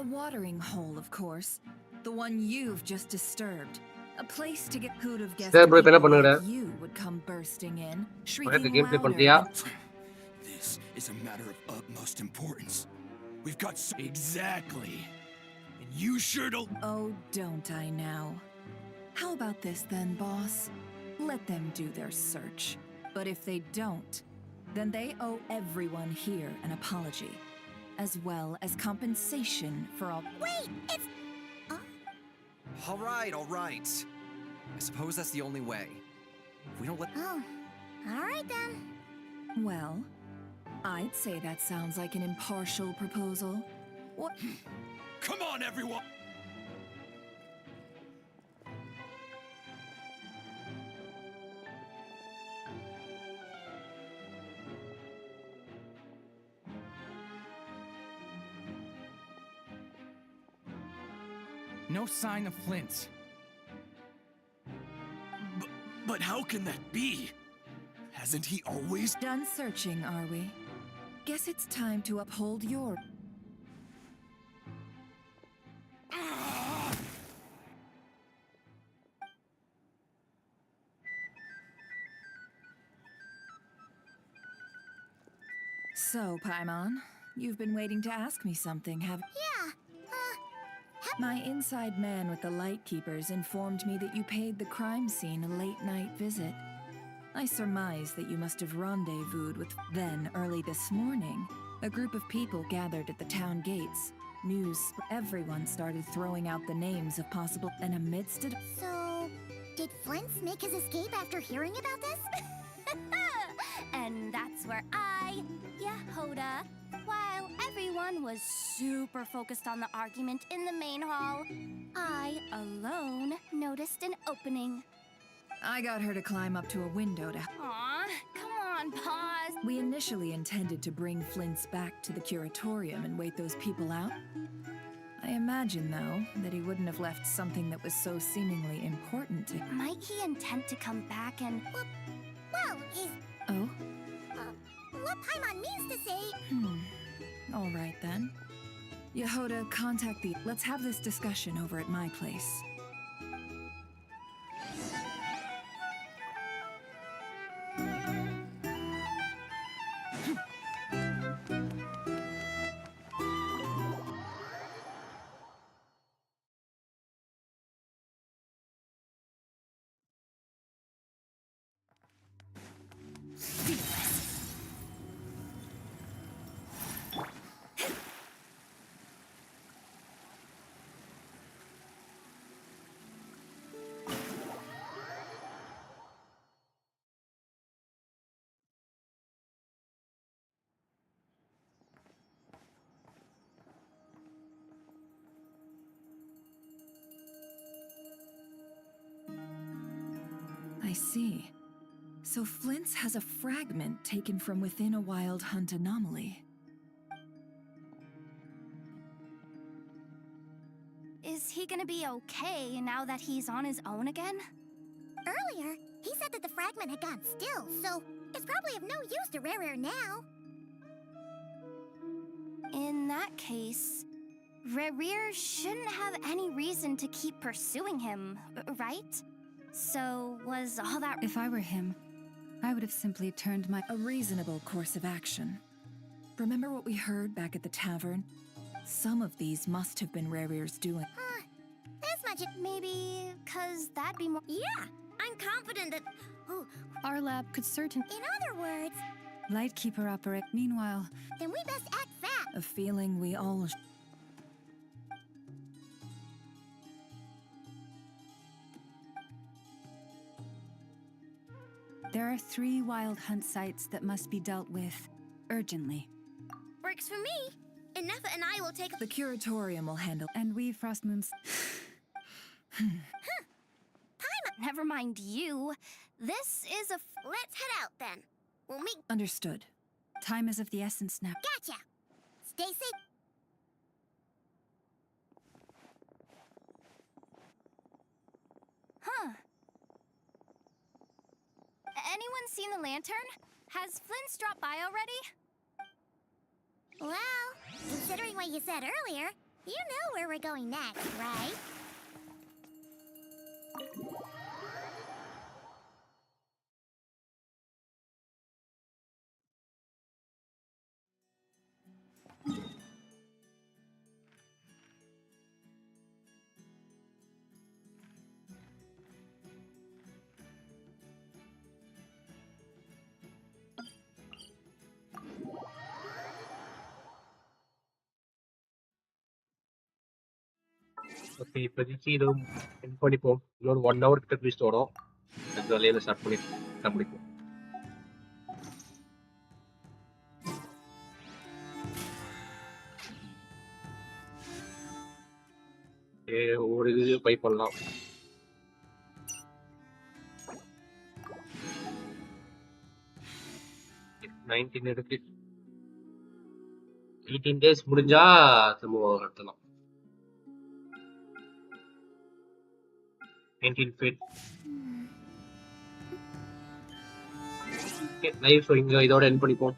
A watering hole, of course. The one you've just disturbed. A place to get who'd have guessed Sir, bro, people என்ன பண்ணுற? like you would come bursting in, உனக்கு shrieking game play louder பண்றியா? This is a matter of utmost importance. We've got so... Exactly. And you sure don't... Oh, don't I now? How about this then, boss? Let them do their search. But if they don't, then they owe everyone here an apology, as well as compensation for all... Wait, it's... All right. I suppose that's the only way. If we don't let... Oh, all right then. Well, I'd say that sounds like an impartial proposal. What? Come on, everyone! No sign of Flint. But how can that be? Hasn't he always Done searching, are we? Guess it's time to uphold your... So, Paimon, you've been waiting to ask me something, have... Yeah, My inside man with the Lightkeepers informed me that you paid the crime scene a late-night visit. I surmise that you must have rendezvoused with... Then, early this morning, a group of people gathered at the town gates. News... Everyone started throwing out the names of possible... And amidst it... So, did Flint's make his escape after hearing about this? And that's where I, Yehoda, while everyone was super focused on the argument in the main hall, I alone noticed an opening. I got her to climb up to a window to... Aw, come on, pause. We initially intended to bring Flint's back to the curatorium and wait those people out. I imagine, though, that he wouldn't have left something that was so seemingly important to... Might he intend to come back and... Well, he's... Oh? What Paimon means to say... All right, then. Yehoda, contact the... Let's have this discussion over at my place. I see. So Flint's has a fragment taken from within a wild hunt anomaly. Is he gonna be okay now that he's on his own again? Earlier, he said that the fragment had gone still, so it's probably of no use to Rare now. In that case, Rerir shouldn't have any reason to keep pursuing him, right? So, was all that... If I were him, I would have simply turned my... A reasonable course of action. Remember what we heard back at the tavern? Some of these must have been Rerir's doing. As much... Maybe... 'cause that'd be more... Yeah, I'm confident that... Oh, Our lab could certain... in other words... Lightkeeper operate. Meanwhile... Then we best act fast. A feeling we all... There are 3 wild hunt sites that must be dealt with urgently. Works for me. And Neffa and I will take... The curatorium will handle... And we Frostmoons... Never mind you. This is a... Let's head out then. We'll meet... Understood. Time is of the essence now. Gotcha. Stay safe. Huh. Anyone seen the lantern? Has Flint's dropped by already? Well, considering what you said earlier, you know where we're going next, right? Okay இப்போதைக்கு இது என் பண்ணிப்போம். இன்னொரு 1 hour கிட்ட twist வரும். அதுக்கு வேலையில start பண்ணி முடிப்போம். ஒரு இது பை பண்ணலாம். இருக்கு. 18 days முடிஞ்சா திரும்ப நடத்தலாம். 19 feet. லைஃப் இங்க இதோட எண்ட் பண்ணிப்போம்.